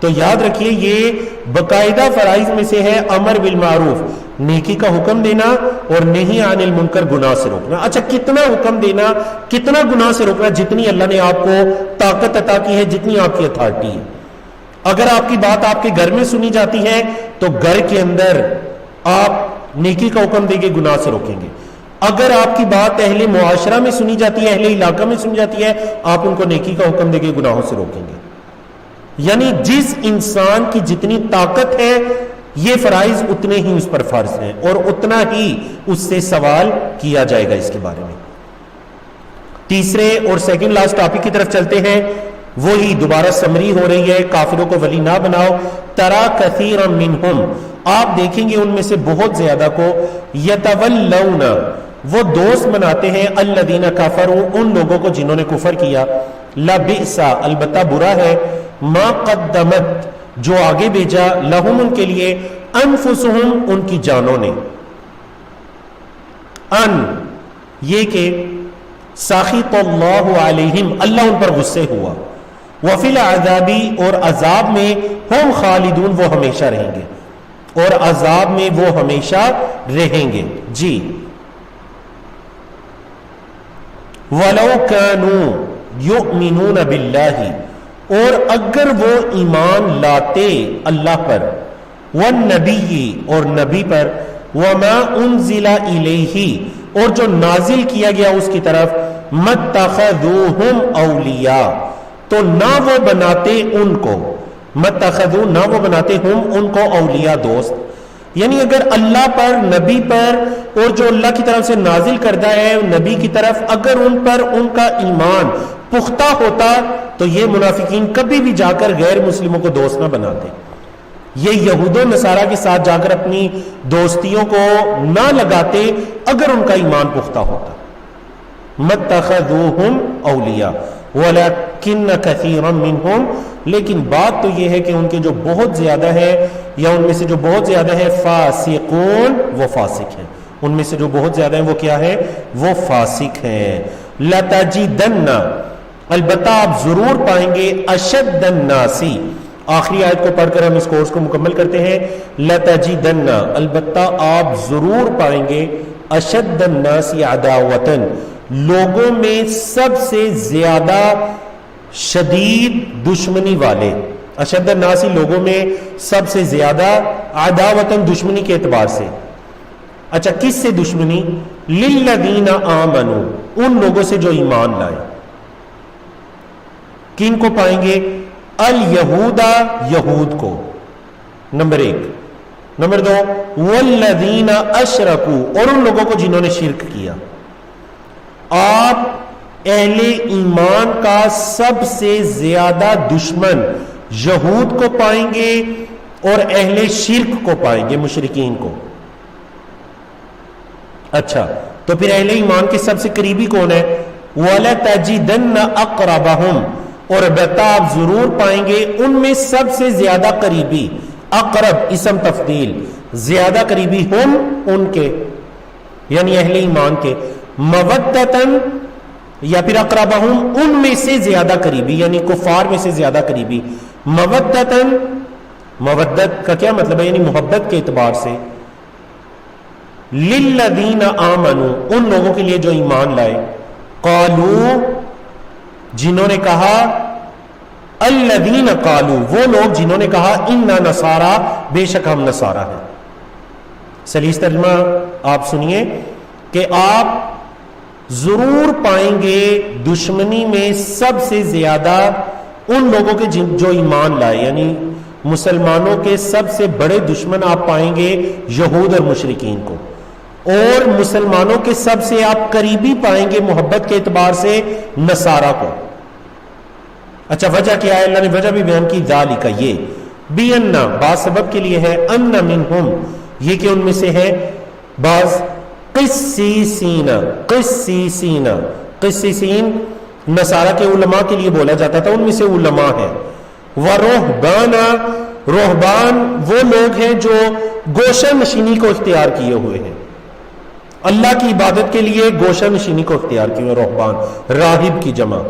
تو یاد رکھیے یہ باقاعدہ فرائض میں سے ہے امر بالمعروف، نیکی کا حکم دینا، اور نہیں عن المنکر، گناہ سے روکنا۔ اچھا کتنا حکم دینا، کتنا گناہ سے روکنا؟ جتنی اللہ نے آپ کو طاقت عطا کی ہے، جتنی آپ کی اتھارٹی ہے۔ اگر آپ کی بات آپ کے گھر میں سنی جاتی ہے تو گھر کے اندر آپ نیکی کا حکم دیں گے، گناہ سے روکیں گے۔ اگر آپ کی بات اہل معاشرہ میں سنی جاتی ہے، اہل علاقہ میں سنی جاتی ہے، آپ ان کو نیکی کا حکم دیں گے، گناہوں سے روکیں گے۔ یعنی جس انسان کی جتنی طاقت ہے یہ فرائض اتنے ہی اس پر فرض ہیں، اور اتنا ہی اس سے سوال کیا جائے گا اس کے بارے میں۔ تیسرے اور سیکنڈ لاسٹ ٹاپک کی طرف چلتے ہیں، وہی دوبارہ سمری ہو رہی ہے، کافروں کو ولی نہ بناؤ۔ ترا کثیرا منہم، آپ دیکھیں گے ان میں سے بہت زیادہ کو، یتولون، وہ دوست بناتے ہیں، الذین کفروا، ان لوگوں کو جنہوں نے کفر کیا، لبئس، البتہ برا ہے، ما قدمت، جو آگے بھیجا، لہم، ان کے لیے، انفسہم، ان کی جانوں نے، ان یہ کہ ساخط اللہ علیہم، اللہ ان پر غصے ہوا، وفی العذاب، اور عذاب میں، ہم خالدون، وہ ہمیشہ رہیں گے، اور عذاب میں وہ ہمیشہ رہیں گے۔ جی وَلَوْ كَانُوا يُؤْمِنُونَ بِاللَّهِ، اور اگر وہ ایمان لاتے اللہ پر، وَالنَّبِيِّ، اور نبی پر، وَمَا أُنزِلَ إِلَيْهِ، اور جو نازل کیا گیا اس کی طرف، مَتَّخَذُوهُمْ أَوْلِيَاءَ، تو نہ وہ بناتے ان کو، مَتَّخَذُوا، نہ وہ بناتے ہم ان کو، اولیاء، دوست۔ یعنی اگر اللہ پر، نبی پر، اور جو اللہ کی طرف سے نازل کردہ ہے نبی کی طرف، اگر ان پر ان کا ایمان پختہ ہوتا تو یہ منافقین کبھی بھی جا کر غیر مسلموں کو دوست نہ بناتے، یہ یہود و نصارہ کے ساتھ جا کر اپنی دوستیوں کو نہ لگاتے اگر ان کا ایمان پختہ ہوتا۔ مَتَّخَذُوهُمْ أَوْلِيَاءَ وَلَكِنَّ كَثِيرًا مِّنْهُمْ، لیکن بات تو یہ ہے کہ ان کے جو بہت زیادہ ہے، یا ان میں سے جو بہت زیادہ ہے، فاسقون، وہ فاسق ہیں، ان میں سے جو بہت زیادہ ہیں وہ کیا ہے؟ وہ فاسق ہیں۔ لَتَجِدَنَّ، البتہ آپ ضرور پائیں گے، أَشَدَّ النَّاسِ، آخری آیت کو پڑھ کر ہم اس کورس کو مکمل کرتے ہیں۔ لَتَجِدَنَّ، البتہ آپ ضرور پائیں گے، أَشَدَّ النَّاسِ عَدَاوَةً، لوگوں میں سب سے زیادہ شدید دشمنی والے، اشد الناس، لوگوں میں سب سے زیادہ، عداوتاً، دشمنی کے اعتبار سے۔ اچھا کس سے دشمنی؟ للذین آمنوا، ان لوگوں سے جو ایمان لائے۔ کن کو پائیں گے؟ الیہود، یہود کو، نمبر 1۔ نمبر 2، والذین اشرکوا، اور ان لوگوں کو جنہوں نے شرک کیا۔ آپ اہل ایمان کا سب سے زیادہ دشمن یہود کو پائیں گے، اور اہل شرک کو پائیں گے، مشرکین کو۔ اچھا تو پھر اہل ایمان کے سب سے قریبی کون ہے؟ وَلَتَجِدَنَّ أَقْرَبَهُمْ، اور البتہ آپ ضرور پائیں گے ان میں سب سے زیادہ قریبی، اقرب اسم تفضیل، زیادہ قریبی، ہم ان کے، یعنی اہل ایمان کے، مودتاً، یا پھر اقربہم، ان میں سے زیادہ قریبی، یعنی کفار میں سے زیادہ قریبی، مودتاً، مودت کا کیا مطلب ہے؟ یعنی محبت کے اعتبار سے، للذین آمنوا، ان لوگوں کے لیے جو ایمان لائے، قالوا، جنہوں نے کہا، الذین قالوا، وہ لوگ جنہوں نے کہا، انا نصارا، بے شک ہم نصارا ہیں۔ سلیس ترجمہ آپ سنیے کہ آپ ضرور پائیں گے دشمنی میں سب سے زیادہ ان لوگوں کے جو ایمان لائے، یعنی مسلمانوں کے سب سے بڑے دشمن آپ پائیں گے یہود اور مشرکین کو، اور مسلمانوں کے سب سے آپ قریبی پائیں گے محبت کے اعتبار سے نصارہ کو۔ اچھا وجہ کیا ہے؟ اللہ نے وجہ بھی بیان کی، ذالک، یہ، بِأَنَّ، بعض سبب کے لیے ہے، أَنَّ مِنْهُمْ، یہ کہ ان میں سے ہے بعض، قسیسین، قسیسین، قسیسین نصارہ کے علماء کے لیے بولا جاتا تھا، ان میں سے علماء ہیں، ورہبان، رہبان وہ لوگ ہیں جو گوشہ نشینی کو اختیار کیے ہوئے ہیں، اللہ کی عبادت کے لیے گوشہ نشینی کو اختیار کیے ہوئے، رہبان، راہب کی جمع۔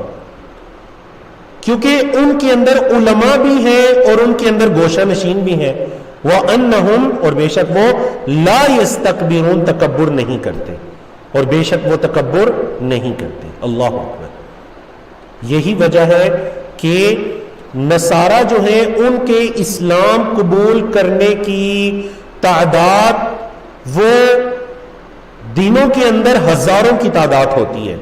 کیونکہ ان کے اندر علماء بھی ہیں اور ان کے اندر گوشہ نشین بھی ہیں. وَأَنَّهُمْ اور بے شک وہ لا يَسْتَكْبِرُونَ تکبر نہیں کرتے، اور بے شک وہ تکبر نہیں کرتے. اللہ اکبر. یہی وجہ ہے کہ نصارہ جو ہیں ان کے اسلام قبول کرنے کی تعداد وہ دنوں کے اندر ہزاروں کی تعداد ہوتی ہے.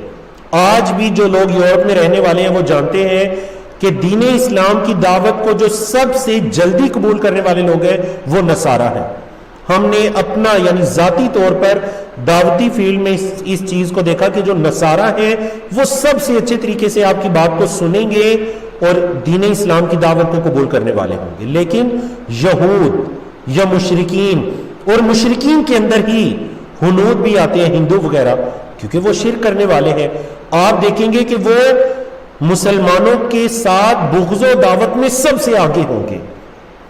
آج بھی جو لوگ یورپ میں رہنے والے ہیں وہ جانتے ہیں کہ دین اسلام کی دعوت کو جو سب سے جلدی قبول کرنے والے لوگ ہیں وہ نصارہ ہیں. ہم نے اپنا یعنی ذاتی طور پر دعوتی فیلڈ میں اس چیز کو دیکھا کہ جو نصارہ ہیں وہ سب سے اچھے طریقے سے آپ کی بات کو سنیں گے اور دین اسلام کی دعوت کو قبول کرنے والے ہوں گے. لیکن یہود یا مشرکین، اور مشرکین کے اندر ہی ہنود بھی آتے ہیں، ہندو وغیرہ، کیونکہ وہ شرک کرنے والے ہیں. آپ دیکھیں گے کہ وہ مسلمانوں کے ساتھ بغض و دعوت میں سب سے آگے ہوں گے،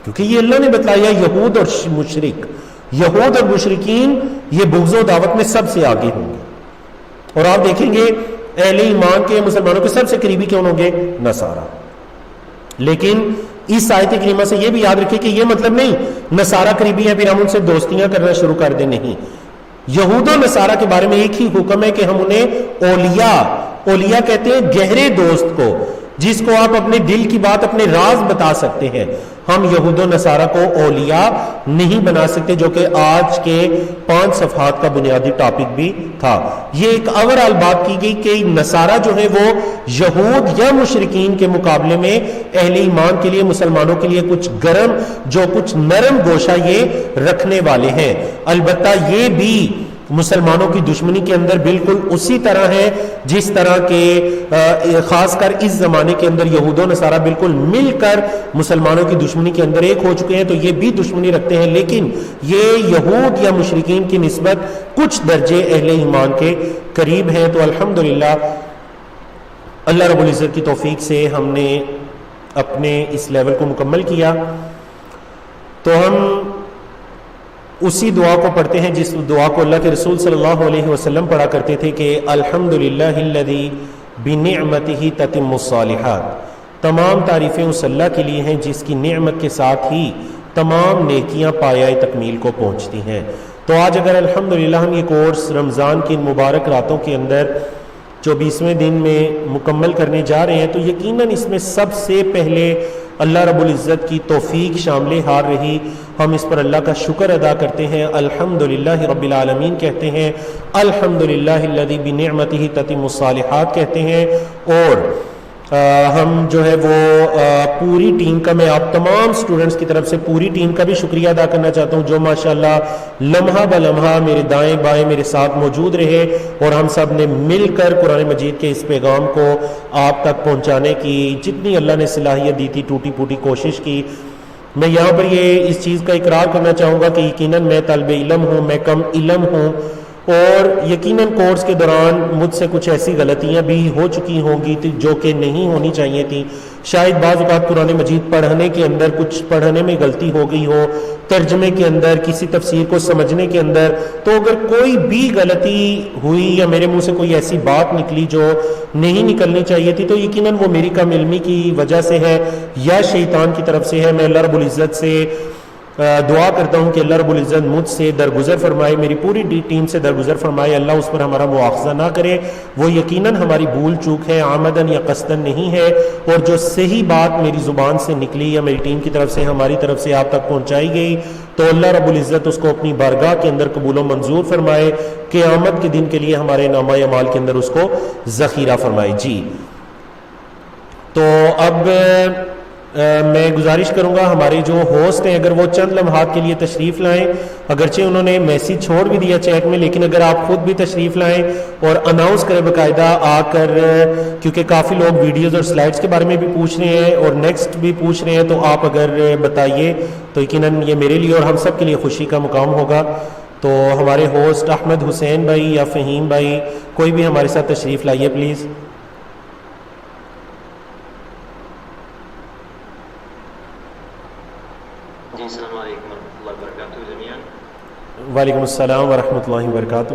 کیونکہ یہ اللہ نے بتایا یہود اور مشرک، یہود اور مشرکین یہ بغض و دعوت میں سب سے آگے ہوں گے. اور آپ دیکھیں گے اہل ایمان کے مسلمانوں کے سب سے قریبی کون ہوں گے؟ نصارہ. لیکن اس آیت کریمہ سے یہ بھی یاد رکھیں کہ یہ مطلب نہیں نصارہ قریبی ہے پھر ہم ان سے دوستیاں کرنا شروع کر دیں. نہیں، یہود و نصارہ کے بارے میں ایک ہی حکم ہے کہ ہم انہیں اولیاء کہتے ہیں گہرے دوست کو، جس کو آپ اپنے دل کی بات، اپنے راز بتا سکتے ہیں. ہم یہود و نصارہ کو اولیاء نہیں بنا سکتے، جو کہ آج کے 5 صفحات کا بنیادی ٹاپک بھی تھا. یہ ایک اوورآل بات کی گئی کہ نصارہ جو ہے وہ یہود یا مشرکین کے مقابلے میں اہل ایمان کے لیے، مسلمانوں کے لیے کچھ گرم، جو کچھ نرم گوشہ یہ رکھنے والے ہیں. البتہ یہ بھی مسلمانوں کی دشمنی کے اندر بالکل اسی طرح ہے جس طرح کے خاص کر اس زمانے کے اندر یہود و نصارہ بالکل مل کر مسلمانوں کی دشمنی کے اندر ایک ہو چکے ہیں. تو یہ بھی دشمنی رکھتے ہیں، لیکن یہ یہود یا مشرکین کی نسبت کچھ درجے اہل ایمان کے قریب ہیں. تو الحمدللہ اللہ رب العزت کی توفیق سے ہم نے اپنے اس لیول کو مکمل کیا. تو ہم اسی دعا کو پڑھتے ہیں جس دعا کو اللہ کے رسول صلی اللہ علیہ وسلم پڑھا کرتے تھے کہ الحمدللہ الذی بنعمتہ تتم الصالحات. تمام تعریفیں اس اللہ کے لیے ہیں جس کی نعمت کے ساتھ ہی تمام نیکیاں پایۂ تکمیل کو پہنچتی ہیں. تو آج اگر الحمدللہ ہم یہ کورس رمضان کی مبارک راتوں کے اندر 24ویں دن میں مکمل کرنے جا رہے ہیں تو یقیناً اس میں سب سے پہلے اللہ رب العزت کی توفیق شامل حال رہی. ہم اس پر اللہ کا شکر ادا کرتے ہیں، الحمدللہ رب العالمین کہتے ہیں، الحمدللہ الذی بنعمتہ تتم الصالحات کہتے ہیں. اور ہم جو ہے وہ پوری ٹیم کا، میں آپ تمام سٹوڈنٹس کی طرف سے پوری ٹیم کا بھی شکریہ ادا کرنا چاہتا ہوں جو ماشاءاللہ لمحہ بلمحہ میرے دائیں بائیں میرے ساتھ موجود رہے اور ہم سب نے مل کر قرآن مجید کے اس پیغام کو آپ تک پہنچانے کی جتنی اللہ نے صلاحیت دی تھی ٹوٹی پھوٹی کوشش کی. میں یہاں پر یہ اس چیز کا اقرار کرنا چاہوں گا کہ یقیناً میں طالب علم ہوں، میں کم علم ہوں، اور یقیناً کورس کے دوران مجھ سے کچھ ایسی غلطیاں بھی ہو چکی ہوں گی جو کہ نہیں ہونی چاہیے تھیں. شاید بعض اوقات قرآن مجید پڑھنے کے اندر کچھ پڑھنے میں غلطی ہو گئی ہو، ترجمے کے اندر، کسی تفسیر کو سمجھنے کے اندر. تو اگر کوئی بھی غلطی ہوئی یا میرے منہ سے کوئی ایسی بات نکلی جو نہیں نکلنی چاہیے تھی تو یقیناً وہ میری کم علمی کی وجہ سے ہے یا شیطان کی طرف سے ہے. میں اللہ رب العزت سے دعا کرتا ہوں کہ اللہ رب العزت مجھ سے درگزر فرمائے، میری پوری ٹیم سے درگزر فرمائے، اللہ اس پر ہمارا مواخذہ نہ کرے. وہ یقیناً ہماری بھول چوک ہے، عامدن یا قصدن نہیں ہے، اور جو صحیح بات میری زبان سے نکلی یا میری ٹیم کی طرف سے ہماری طرف سے آپ تک پہنچائی گئی تو اللہ رب العزت اس کو اپنی بارگاہ کے اندر قبول و منظور فرمائے، قیامت کے دن کے لیے ہمارے نامہ اعمال کے اندر اس کو ذخیرہ فرمائے. جی تو اب میں گزارش کروں گا ہمارے جو ہوسٹ ہیں اگر وہ چند لمحات کے لیے تشریف لائیں، اگرچہ انہوں نے میسیج چھوڑ بھی دیا چیٹ میں، لیکن اگر آپ خود بھی تشریف لائیں اور اناؤنس کریں باقاعدہ آ کر، کیونکہ کافی لوگ ویڈیوز اور سلائڈز کے بارے میں بھی پوچھ رہے ہیں اور نیکسٹ بھی پوچھ رہے ہیں، تو آپ اگر بتائیے تو یقیناً یہ میرے لیے اور ہم سب کے لیے خوشی کا مقام ہوگا. تو ہمارے ہوسٹ احمد حسین بھائی یا فہیم بھائی کوئی بھی ہمارے ساتھ تشریف لائیے پلیز. السلام علیکم ورحمۃ اللہ وبرکاتہ جمیعاً. وعلیکم السلام ورحمۃ اللہ وبرکاتہ.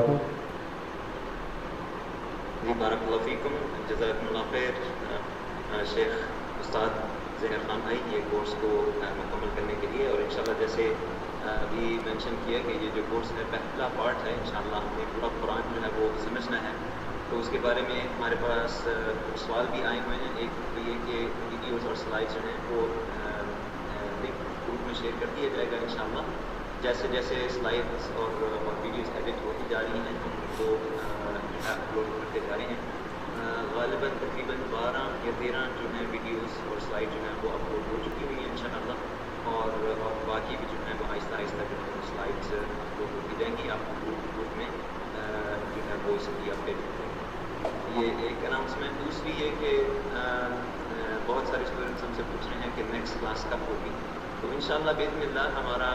جی بارک اللہ فیکم، جزاکم اللہ خیر. شیخ استاد ظہر خان بھائی یہ کورس کو مکمل کرنے کے لیے. اور انشاءاللہ جیسے ابھی مینشن کیا کہ یہ جو کورس ہے پہلا پارٹ ہے, انشاءاللہ ہم نے پورا قرآن جو ہے وہ سمجھنا ہے. تو اس کے بارے میں ہمارے پاس سوال بھی آئے ہوئے ہیں. ایک تو یہ کہ ویڈیوز اور سلائڈ جو ہیں وہ لنک گروپ میں شیئر کر دیا جائے گا انشاءاللہ. جیسے جیسے سلائڈس اور ویڈیوز ایڈٹ ہوتی جا رہی ہیں ہم ان کو اپلوڈ کرتے جا رہے ہیں. غالباً تقریباً 12 یا 13 جو ہیں ویڈیوز اور سلائڈ جو ہیں وہ اپلوڈ ہو چکی ہوئی ہیں انشاءاللہ. اور باقی بھی جو ہیں وہ آہستہ آہستہ جو ہے سلائڈس اپلوڈ ہوتی جائیں گی. آپ گروپ میں جو ہے وہ اس کی اپڈیٹ ہوتی ہے. یہ ایک اناؤنسمنٹ. دوسری یہ کہ بہت سارے اسٹوڈنٹس ہم سے پوچھ رہے ہیں کہ نیکسٹ کلاس کب ہوگی. تو انشاءاللہ باذن اللہ ہمارا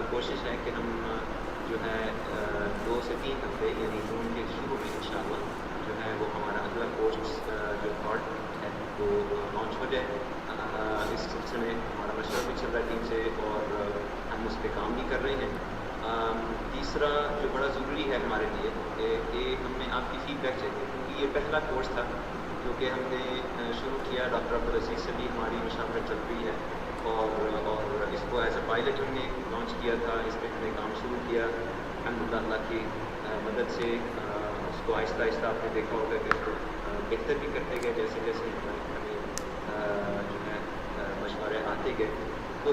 کوشش ہے کہ ہم جو ہے 2 سے 3 ہفتے یعنی جون کے شروع میں انشاءاللہ جو ہے وہ ہمارا اگلا کورس جو پارٹ ہے وہ لانچ ہو جائے. اس سلسلے میں ہمارا مشورہ بھی چل رہا ہے ٹیم سے اور ہم اس پہ کام بھی کر رہے ہیں. تیسرا جو بڑا ضروری ہے ہمارے لیے کہ ہمیں آپ کی فیڈ بیک چاہیے, کیونکہ یہ پہلا کورس تھا جو کہ ہم نے شروع کیا. ڈاکٹر عبدالعزیز سے بھی ہماری مشاورت چل رہی ہے اور اس کو ایز اے پائلٹ ہم نے لانچ کیا تھا. اس پہ ہم نے کام شروع کیا الحمدللہ اللہ کی مدد سے. اس کو آہستہ آہستہ آپ نے دیکھا ہوگا کہ اس کو بہتر بھی کرتے گئے جیسے جیسے ہمیں جو ہے مشورے آتے گئے. تو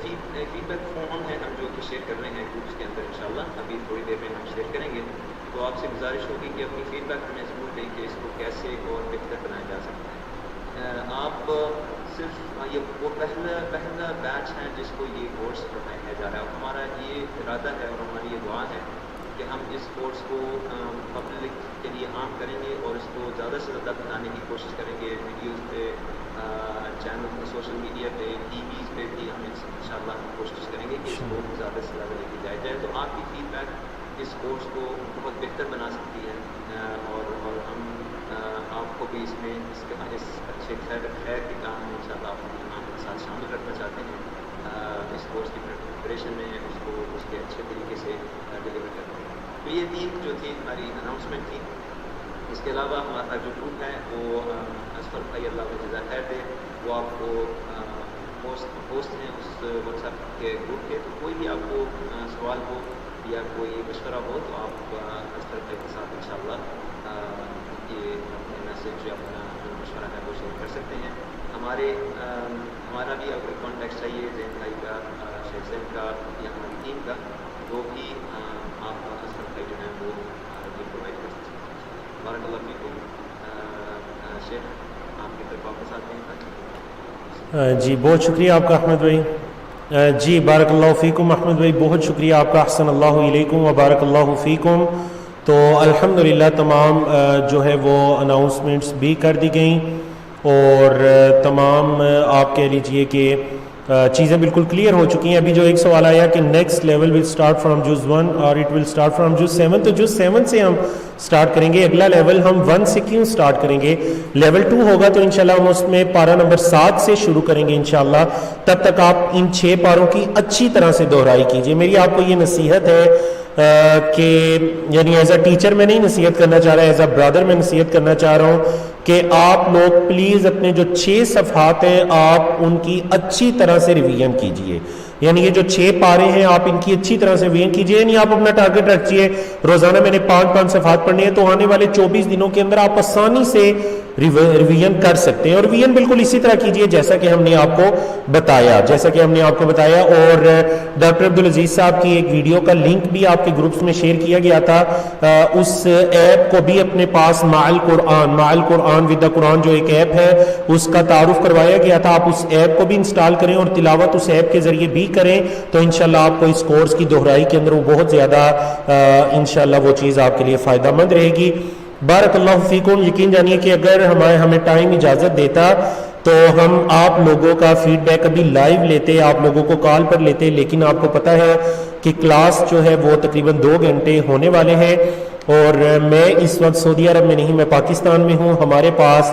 فیڈ بیک فارم ہے ہم جو کہ شیئر کر رہے ہیں گروپس کے اندر انشاءاللہ. ابھی تھوڑی دیر میں ہم شیئر کریں گے. تو آپ سے گزارش ہوگی کہ اپنی فیڈ بیک ہمیں ضرور دیں کہ اس کو کیسے اور بہتر بنایا جا سکتا ہے. آپ صرف یہ وہ پہلا بیچ ہے جس کو یہ کورس پڑھایا جا رہا ہے. ہمارا یہ ارادہ ہے اور ہماری یہ دعا ہے کہ ہم اس کورس کو پبلک کے لیے عام کریں گے اور اس کو زیادہ سے زیادہ بتانے کی کوشش کریں گے. ویڈیوز پہ, چینل پہ, سوشل میڈیا پہ, ٹی ویز پہ بھی ہم انشاءاللہ کوشش کریں گے کہ اس کو زیادہ سے زیادہ لے کے جایا جائے. تو آپ کی فیڈ بیک اس کورس کو بہت بہتر بنا سکتی ہے اور ہم آپ کو بھی اس میں اس اچھے خیر کے کام میں انشاءاللہ آپ کے ساتھ شامل رکھنا چاہتے ہیں. اس کورس کی پریپریشن میں اس کو اس کے اچھے طریقے سے ڈلیور کرتے ہیں. تو یہ 3 جو تھی ہماری اناؤنسمنٹ تھی. اس کے علاوہ ہمارا جو گروپ ہے وہ اسفر بھائی اللہ کو جزا خیر دے, وہ آپ کو پوسٹ ہیں اس واٹس ایپ کے گروپ کے. تو کوئی بھی آپ کو سوال ہو یا کوئی مشورہ ہو تو آپ اسفر بھائی کے ساتھ انشاءاللہ یہ اپنے میسیج یا اپنا جو مشورہ ہے وہ شیئر کر سکتے ہیں. ہمارا بھی اگر کانٹیکٹ چاہیے زین بھائی کا, شیخ زین کا یا ہماری ٹیم کا, وہ بھی آپ اسفر بھائی جو ہیں وہ یہ پرووائڈ کر سکتے ہیں. بارک اللہ فیکم. شیخ آپ کی طرف واپس آتے ہیں. جی بہت شکریہ آپ کا احمد بھائی. جی بارک اللہ فیکم احمد بھائی, بہت شکریہ آپ کا. احسن اللہ علیکم و بارک اللہ فیکم. تو الحمدللہ تمام جو ہے وہ اناؤنسمنٹس بھی کر دی گئیں اور تمام آپ کہہ لیجئے کہ چیزیں بالکل کلیئر ہو چکی ہیں. ابھی جو ایک سوال آیا کہ next level will start from جز 1 اور اٹ ول اسٹارٹ فرام جز 7, تو جز 7 سے ہم اسٹارٹ کریں گے. اگلا لیول ہم 1 سے کیوں اسٹارٹ کریں گے, لیول 2 ہوگا تو انشاءاللہ ہم اس میں پارہ نمبر 7 سے شروع کریں گے انشاءاللہ. تب تک آپ ان 6 پاروں کی اچھی طرح سے دہرائی کیجئے. میری آپ کو یہ نصیحت ہے کہ یعنی ایز اے ٹیچر میں نہیں نصیحت کرنا چاہ رہا, ایز اے برادر میں نصیحت کرنا چاہ رہا ہوں کہ آپ لوگ پلیز اپنے جو 6 صفحات ہیں آپ ان کی اچھی طرح سے ریویژن کیجئے. یعنی یہ جو 6 پارے ہیں آپ ان کی اچھی طرح سے ریویژن کیجئے. یعنی آپ اپنا ٹارگٹ رکھیے روزانہ میں نے 5 صفحات پڑھنے ہیں, تو آنے والے 24 دنوں کے اندر آپ آسانی سے ریویژن کر سکتے ہیں. اور ریویژن بالکل اسی طرح کیجئے جیسا کہ ہم نے آپ کو بتایا اور ڈاکٹر عبدالعزیز صاحب کی ایک ویڈیو کا لنک بھی آپ کے گروپس میں شیئر کیا گیا تھا. اس ایپ کو بھی اپنے پاس مع القرآن ود دا قرآن جو ایک ایپ ہے اس کا تعارف کروایا گیا تھا. آپ اس ایپ کو بھی انسٹال کریں اور تلاوت اس ایپ کے ذریعے بھی کریں تو انشاءاللہ آپ کو اس کورس کی دہرائی کے اندر وہ بہت زیادہ انشاءاللہ وہ چیز آپ کے لیے فائدہ مند رہے گی. بارک اللہ فیکم. یقین جانیے کہ اگر ہمیں ٹائم اجازت دیتا تو ہم آپ لوگوں کا فیڈ بیک ابھی لائیو لیتے, آپ لوگوں کو کال پر لیتے, لیکن آپ کو پتہ ہے کہ کلاس جو ہے وہ تقریباً 2 گھنٹے ہونے والے ہیں اور میں اس وقت سعودی عرب میں نہیں, میں پاکستان میں ہوں. ہمارے پاس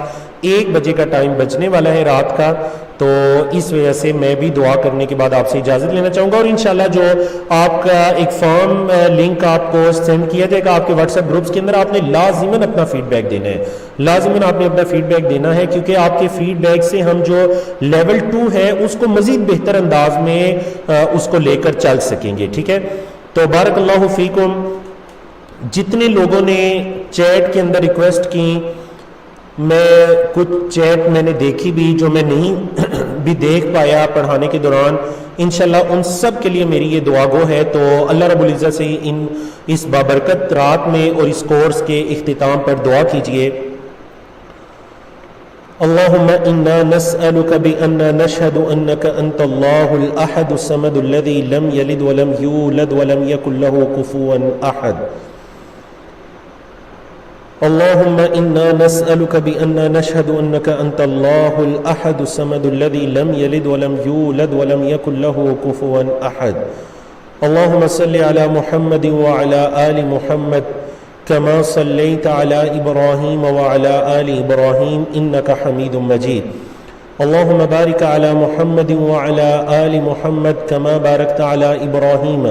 1 بجے کا ٹائم بچنے والا ہے رات کا, تو اس وجہ سے میں بھی دعا کرنے کے بعد آپ سے اجازت لینا چاہوں گا، اور انشاءاللہ جو آپ کا ایک فارم لنک آپ کو سینڈ کیا جائے گا آپ کے واٹس ایپ گروپس کے اندر، آپ نے لازماً اپنا فیڈ بیک دینا ہے، لازماً آپ نے اپنا فیڈ بیک دینا ہے، کیونکہ آپ کے فیڈ بیک سے ہم جو لیول 2 ہے اس کو مزید بہتر انداز میں اس کو لے کر چل سکیں گے، ٹھیک ہے؟ تو بارک اللہ فیکم۔ جتنے لوگوں نے چیٹ کے اندر ریکویسٹ کی، میں کچھ چیٹ میں نے دیکھی بھی جو میں نہیں بھی دیکھ پایا پڑھانے کے دوران، انشاءاللہ ان سب کے لیے میری یہ دعا گو ہے۔ تو اللہ رب العزت سے اس بابرکت رات میں اور اس کورس کے اختتام پر دعا کیجئے۔ اللهم إنا نسألك بأننا نشهد أنك أنت الله الأحد الصمد الذي لم يلد ولم يولد ولم يكن له كفوا أحد اللهم إنا نسألك بأننا نشهد أنك أنت الله الأحد الصمد الذي لم يلد ولم يولد ولم يكن له كفوا أحد اللهم صل على محمد وعلى آل محمد كما صليت على إبراهيم وعلى آل إبراهيم إنك حميد مجيد اللهم بارك على محمد وعلى آل محمد كما باركت على إبراهيم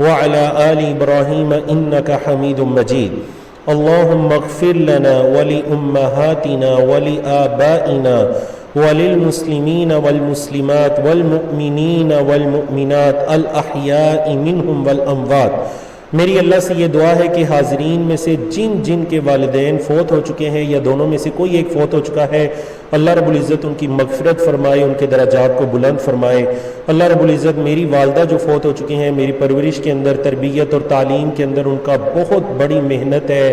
وعلى آل إبراهيم إنك حميد مجيد اللهم اغفر لنا ولأمهاتنا ولآبائنا وللمسلمين والمسلمات والمؤمنين والمؤمنات الأحياء منهم والأموات۔ میری اللہ سے یہ دعا ہے کہ حاضرین میں سے جن کے والدین فوت ہو چکے ہیں یا دونوں میں سے کوئی ایک فوت ہو چکا ہے، اللہ رب العزت ان کی مغفرت فرمائے، ان کے درجات کو بلند فرمائے۔ اللہ رب العزت میری والدہ جو فوت ہو چکی ہیں، میری پرورش کے اندر، تربیت اور تعلیم کے اندر ان کا بہت بڑی محنت ہے،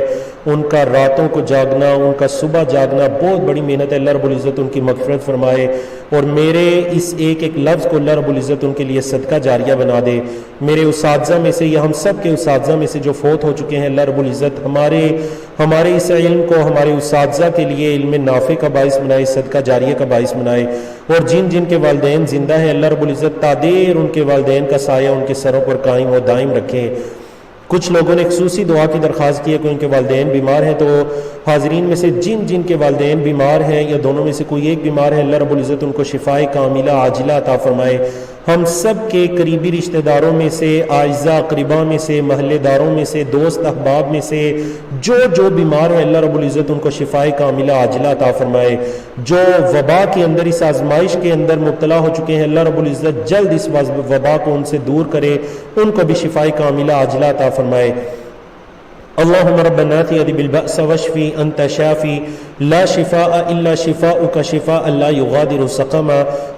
ان کا راتوں کو جاگنا، ان کا صبح جاگنا بہت بڑی محنت ہے، اللہ رب العزت ان کی مغفرت فرمائے، اور میرے اس ایک لفظ کو اللہ رب العزت ان کے لیے صدقہ جاریہ بنا دے۔ میرے اساتذہ میں سے یا ہم سب کے اساتذہ میں سے جو فوت ہو چکے ہیں، اللہ رب العزت ہمارے اس علم کو ہمارے اساتذہ کے لیے علم نافع کا باعث بنائے، صدقہ جاریہ کا باعث بنائے، اور جن کے والدین زندہ ہیں اللہ رب العزت تادیر ان کے والدین کا سایہ ان کے سروں پر قائم و دائم رکھے۔ کچھ لوگوں نے خصوصی دعا کی درخواست کی ہے کہ ان کے والدین بیمار ہیں، تو حاضرین میں سے جن کے والدین بیمار ہیں یا دونوں میں سے کوئی ایک بیمار ہے، اللہ رب العزت ان کو شفائے کاملہ عاجلہ عطا فرمائے۔ ہم سب کے قریبی رشتہ داروں میں سے، اعزاء اقربا میں سے، محلے داروں میں سے، دوست احباب میں سے جو بیمار ہیں، اللہ رب العزت ان کو شفائے کاملہ عاجلہ عطا فرمائے۔ جو وبا کے اندر، اس آزمائش کے اندر مبتلا ہو چکے ہیں، اللہ رب العزت جلد اس وبا کو ان سے دور کرے، ان کو بھی شفائے کاملہ عاجلہ عطا فرمائے۔ اللهم ربنا آتنا بالبأس واشفي أنت شافي لا شفاء إلا شفاؤك شفاء لا يغادر سقما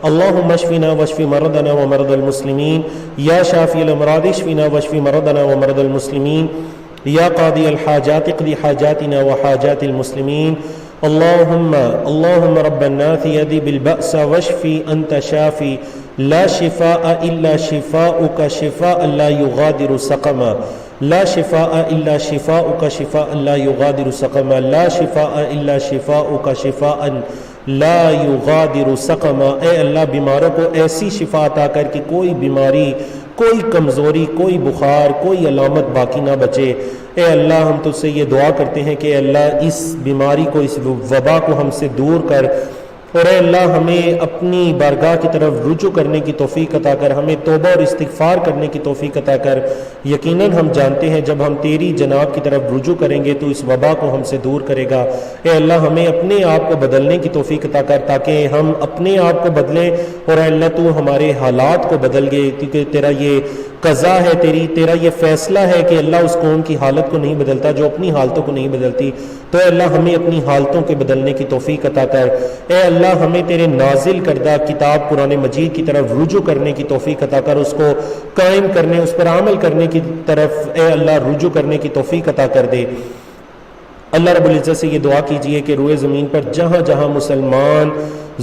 اللهم اشفنا واشف مرضنا ومرضى المسلمين يا شافي الأمراض اشفنا واشف مرضنا ومرضى المسلمين يا قاضي الحاجات اقضي حاجاتنا وحاجات المسلمين اللهم رب الناس يدي بالبأس واشفي أنت شافي لا شفاء إلا شفاؤك شفاء لا يغادر سقما لا شفاء إلا شفاؤك شفاء لا يغادر سقما لا شفاء إلا شفاؤك شفاء لا يغادر سقما۔ اے اللہ بیماروں کو ایسی شفا عطا کر کہ کوئی بیماری، کوئی کمزوری، کوئی بخار، کوئی علامت باقی نہ بچے۔ اے اللہ ہم تجھ سے یہ دعا کرتے ہیں کہ اے اللہ اس بیماری کو، اس وبا کو ہم سے دور کر، اور اے اللہ ہمیں اپنی بارگاہ کی طرف رجوع کرنے کی توفیق عطا کر، ہمیں توبہ اور استغفار کرنے کی توفیق عطا کر۔ یقیناً ہم جانتے ہیں جب ہم تیری جناب کی طرف رجوع کریں گے تو اس وبا کو ہم سے دور کرے گا۔ اے اللہ ہمیں اپنے آپ کو بدلنے کی توفیق عطا کر تاکہ ہم اپنے آپ کو بدلیں، اور اے اللہ تو ہمارے حالات کو بدل گے، کیونکہ تیرا یہ قضا ہے، تیرا یہ فیصلہ ہے کہ اللہ اس قوم کی حالت کو نہیں بدلتا جو اپنی حالتوں کو نہیں بدلتی۔ تو اے اللہ ہمیں اپنی حالتوں کے بدلنے کی توفیق عطا کر۔ اے اللہ ہمیں تیرے نازل کردہ کتاب قرآن مجید کی طرف رجوع کرنے کی توفیق عطا کر، اس کو قائم کرنے، اس پر عمل کرنے کی طرف اے اللہ رجوع کرنے کی توفیق عطا کر دے۔ اللہ رب العزت سے یہ دعا کیجئے کہ روئے زمین پر جہاں جہاں مسلمان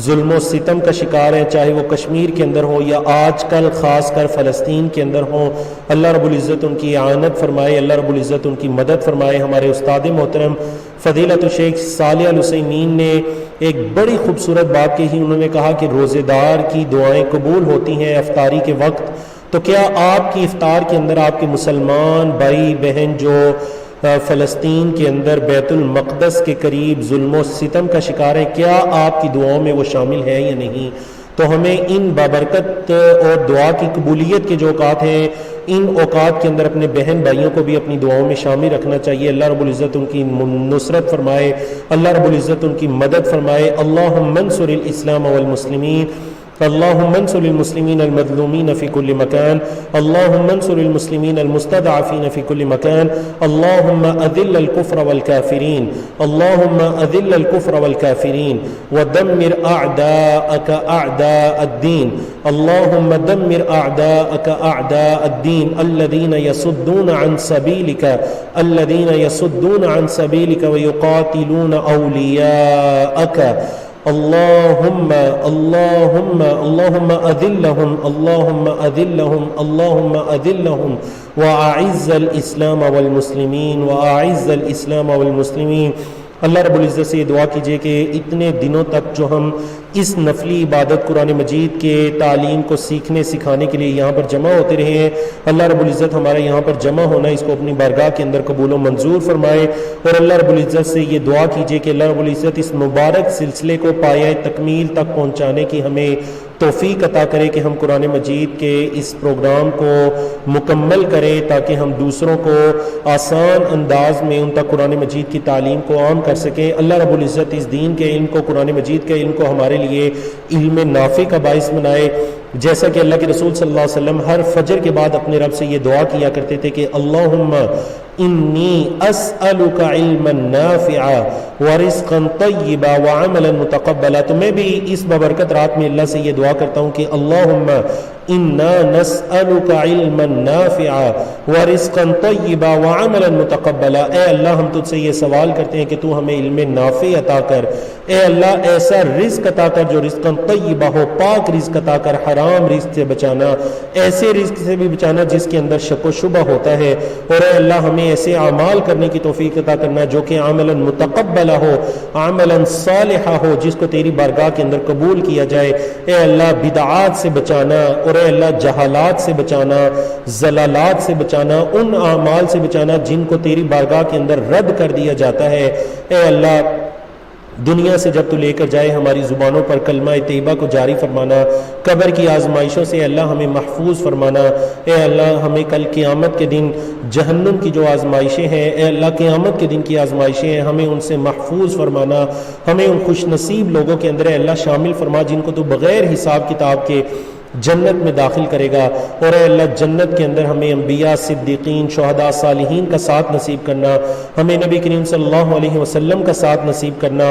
ظلم و ستم کا شکار ہیں، چاہے وہ کشمیر کے اندر ہو یا آج کل خاص کر فلسطین کے اندر ہوں، اللہ رب العزت ان کی اعانت فرمائے، اللہ رب العزت ان کی مدد فرمائے۔ ہمارے استاد محترم فضیلت الشیخ صالح الحسینین نے ایک بڑی خوبصورت بات کہی، انہوں نے کہا کہ روزے دار کی دعائیں قبول ہوتی ہیں افطاری کے وقت، تو کیا آپ کی افطار کے اندر آپ کے مسلمان بھائی بہن جو فلسطین کے اندر بیت المقدس کے قریب ظلم و ستم کا شکار ہے، کیا آپ کی دعاؤں میں وہ شامل ہے یا نہیں؟ تو ہمیں ان بابرکت اور دعا کی قبولیت کے جو اوقات ہیں ان اوقات کے اندر اپنے بہن بھائیوں کو بھی اپنی دعاؤں میں شامل رکھنا چاہیے. اللہ رب العزت ان کی نصرت فرمائے, اللہ رب العزت ان کی مدد فرمائے. اللہم انصر الاسلام والمسلمین, اللهم انصر المسلمين المظلومين في كل مكان, اللهم انصر المسلمين المستضعفين في كل مكان, اللهم أذل الكفر والكافرين, اللهم أذل الكفر والكافرين ودمر أعداءك أعداء الدين, اللهم دمر أعداءك أعداء الدين الذين يصدون عن سبيلك, الذين يصدون عن سبيلك ويقاتلون أولياءك. اللهم أذلهم, اللهم أذلهم, اللهم أذلهم وأعز الإسلام والمسلمين, وأعز الإسلام والمسلمين. اللہ رب العزت سے یہ دعا کیجئے کہ اتنے دنوں تک جو ہم اس نفلی عبادت قرآن مجید کے تعلیم کو سیکھنے سکھانے کے لیے یہاں پر جمع ہوتے رہے ہیں, اللہ رب العزت ہمارا یہاں پر جمع ہونا اس کو اپنی بارگاہ کے اندر قبول و منظور فرمائے. اور اللہ رب العزت سے یہ دعا کیجئے کہ اللہ رب العزت اس مبارک سلسلے کو پایہ تکمیل تک پہنچانے کی ہمیں توفیق عطا کرے کہ ہم قرآن مجید کے اس پروگرام کو مکمل کریں تاکہ ہم دوسروں کو آسان انداز میں ان تک قرآن مجید کی تعلیم کو عام کر سکیں. اللہ رب العزت اس دین کے علم کو, قرآن مجید کے علم کو ہمارے لیے علم نافع کا باعث بنائے. جیسا کہ اللہ کے رسول صلی اللہ علیہ وسلم ہر فجر کے بعد اپنے رب سے یہ دعا کیا کرتے تھے کہ اللہم انی اسألک علما نافعا ورزقا طیبا وعملا متقبلا. تو میں بھی اس بابرکت رات میں اللہ سے یہ دعا کرتا ہوں کہ اللہم انا نسألک علما نافعا ورزقا طیبا وعملا متقبلا. اے اللہ ہم تجھ سے یہ سوال کرتے ہیں کہ تو ہمیں علم نافع عطا کر. اے اللہ ایسا رزق عطا کر جو رزقا طیبا ہو, پاک رزق عطا کر, حرام رزق سے بچانا, ایسے رزق سے بھی بچانا جس کے اندر شک و شبہ ہوتا ہے. اور اے اللہ ہمیں ایسے اعمال کرنے کی توفیق عطا کرنا جو کہ عملا متقبلا ہو, عملا صالحا ہو, جس کو تیری بارگاہ کے اندر قبول کیا جائے. اے اللہ بدعات سے بچانا, اور اے اللہ جہالات سے بچانا, زلالات سے بچانا, ان اعمال سے بچانا جن کو تیری بارگاہ کے اندر رد کر دیا جاتا ہے. اے اللہ دنیا سے جب تو لے کر جائے ہماری زبانوں پر کلمہ طیبہ کو جاری فرمانا, قبر کی آزمائشوں سے اللہ ہمیں محفوظ فرمانا. اے اللہ ہمیں کل قیامت کے دن جہنم کی جو آزمائشیں ہیں, اے اللہ قیامت کے دن کی آزمائشیں ہیں, ہمیں ان سے محفوظ فرمانا. ہمیں ان خوش نصیب لوگوں کے اندر اے اللہ شامل فرما جن کو تو بغیر حساب کتاب کے جنت میں داخل کرے گا. اور اے اللہ جنت کے اندر ہمیں انبیاء, صدیقین, شہداء, صالحین کا ساتھ نصیب کرنا. ہمیں نبی کریم صلی اللہ علیہ وسلم کا ساتھ نصیب کرنا.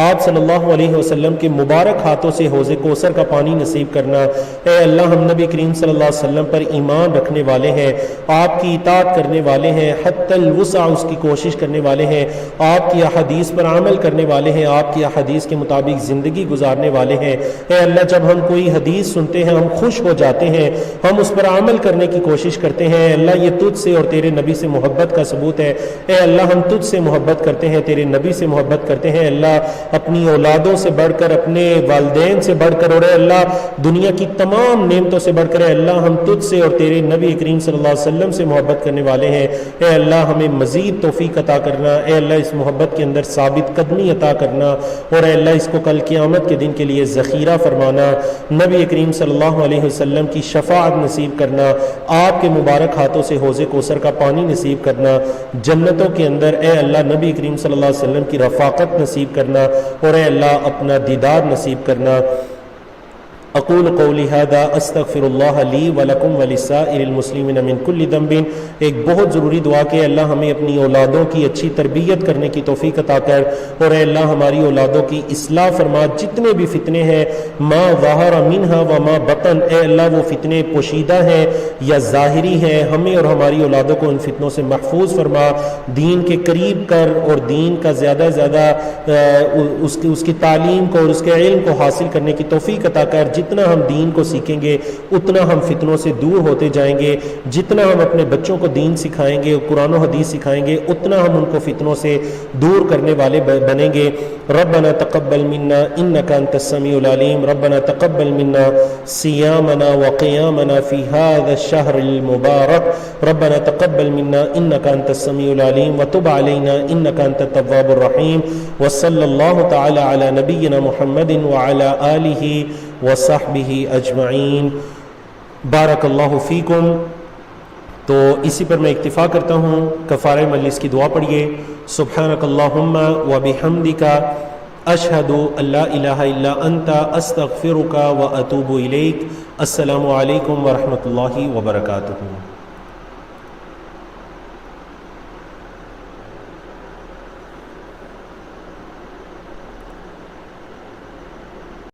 آپ صلی اللہ علیہ وسلم کے مبارک ہاتھوں سے حوض کوثر کا پانی نصیب کرنا. اے اللہ ہم نبی کریم صلی اللہ علیہ وسلم پر ایمان رکھنے والے ہیں, آپ کی اطاعت کرنے والے ہیں, حتی الوسع اس کی کوشش کرنے والے ہیں, آپ کی احادیث پر عمل کرنے والے ہیں, آپ کی احادیث کے مطابق زندگی گزارنے والے ہیں. اے اللہ جب ہم کوئی حدیث سنتے ہیں ہم خوش ہو جاتے ہیں, ہم اس پر عمل کرنے کی کوشش کرتے ہیں. اللہ یہ تجھ سے اور تیرے نبی سے محبت کا ثبوت ہے. اے اللہ ہم تجھ سے محبت کرتے ہیں, تیرے نبی سے محبت کرتے ہیں. اللہ اپنی اولادوں سے بڑھ کر, اپنے والدین سے بڑھ کر, اور اے اللہ دنیا کی تمام نعمتوں سے بڑھ کر اے اللہ ہم تجھ سے اور تیرے نبی کریم صلی اللہ علیہ وسلم سے محبت کرنے والے ہیں. اے اللہ ہمیں مزید توفیق عطا کرنا. اے اللہ اس محبت کے اندر ثابت قدمی عطا کرنا, اور اے اللہ اس کو کل قیامت کے دن کے لیے ذخیرہ فرمانا. نبی کریم صلی اللہ علیہ وسلم کی شفاعت نصیب کرنا, آپ کے مبارک ہاتھوں سے حوض کوثر کا پانی نصیب کرنا. جنتوں کے اندر اے اللہ نبی کریم صلی اللہ علیہ وسلم کی رفاقت نصیب کرنا, اور اے اللہ اپنا دیدار نصیب کرنا. اقول قولی ھذا استغفر اللہ لی ولکم ولسائر المسلمین من کل ذنب. ایک بہت ضروری دعا کہ اللہ ہمیں اپنی اولادوں کی اچھی تربیت کرنے کی توفیق عطا کر, اور اے اللہ ہماری اولادوں کی اصلاح فرما. جتنے بھی فتنے ہیں ما ظہر منہا وما بطن, اے اللہ وہ فتنے پوشیدہ ہیں یا ظاہری ہیں, ہمیں اور ہماری اولادوں کو ان فتنوں سے محفوظ فرما. دین کے قریب کر, اور دین کا زیادہ زیادہ اس کی تعلیم کو اور اس کے علم کو حاصل کرنے کی توفیق عطا کر. جتنا ہم دین کو سیکھیں گے اتنا ہم فتنوں سے دور ہوتے جائیں گے. جتنا ہم اپنے بچوں کو دین سکھائیں گے, قرآن و حدیث سکھائیں گے, اتنا ہم ان کو فتنوں سے دور کرنے والے بنیں گے. ربنا تقبل منا انك انت السميع العليم. ربنا تقبل منا صيامنا وقيامنا في هذا الشهر المبارك. ربنا تقبل منا انك انت السميع العليم وتب علينا انك انت التواب الرحيم. وصلى الله تعالى على نبينا محمد وعلى آله وصحبہ اجمعین. بارک اللہ فیکم. تو اسی پر میں اکتفا کرتا ہوں. کفارہ مجلس کی دعا پڑھیے. سبحانک اللہم و بحمدک اشہد ان لا الہ الا انت استغفرک و اتوب الیک. السلام علیکم ورحمۃ اللہ وبرکاتہ.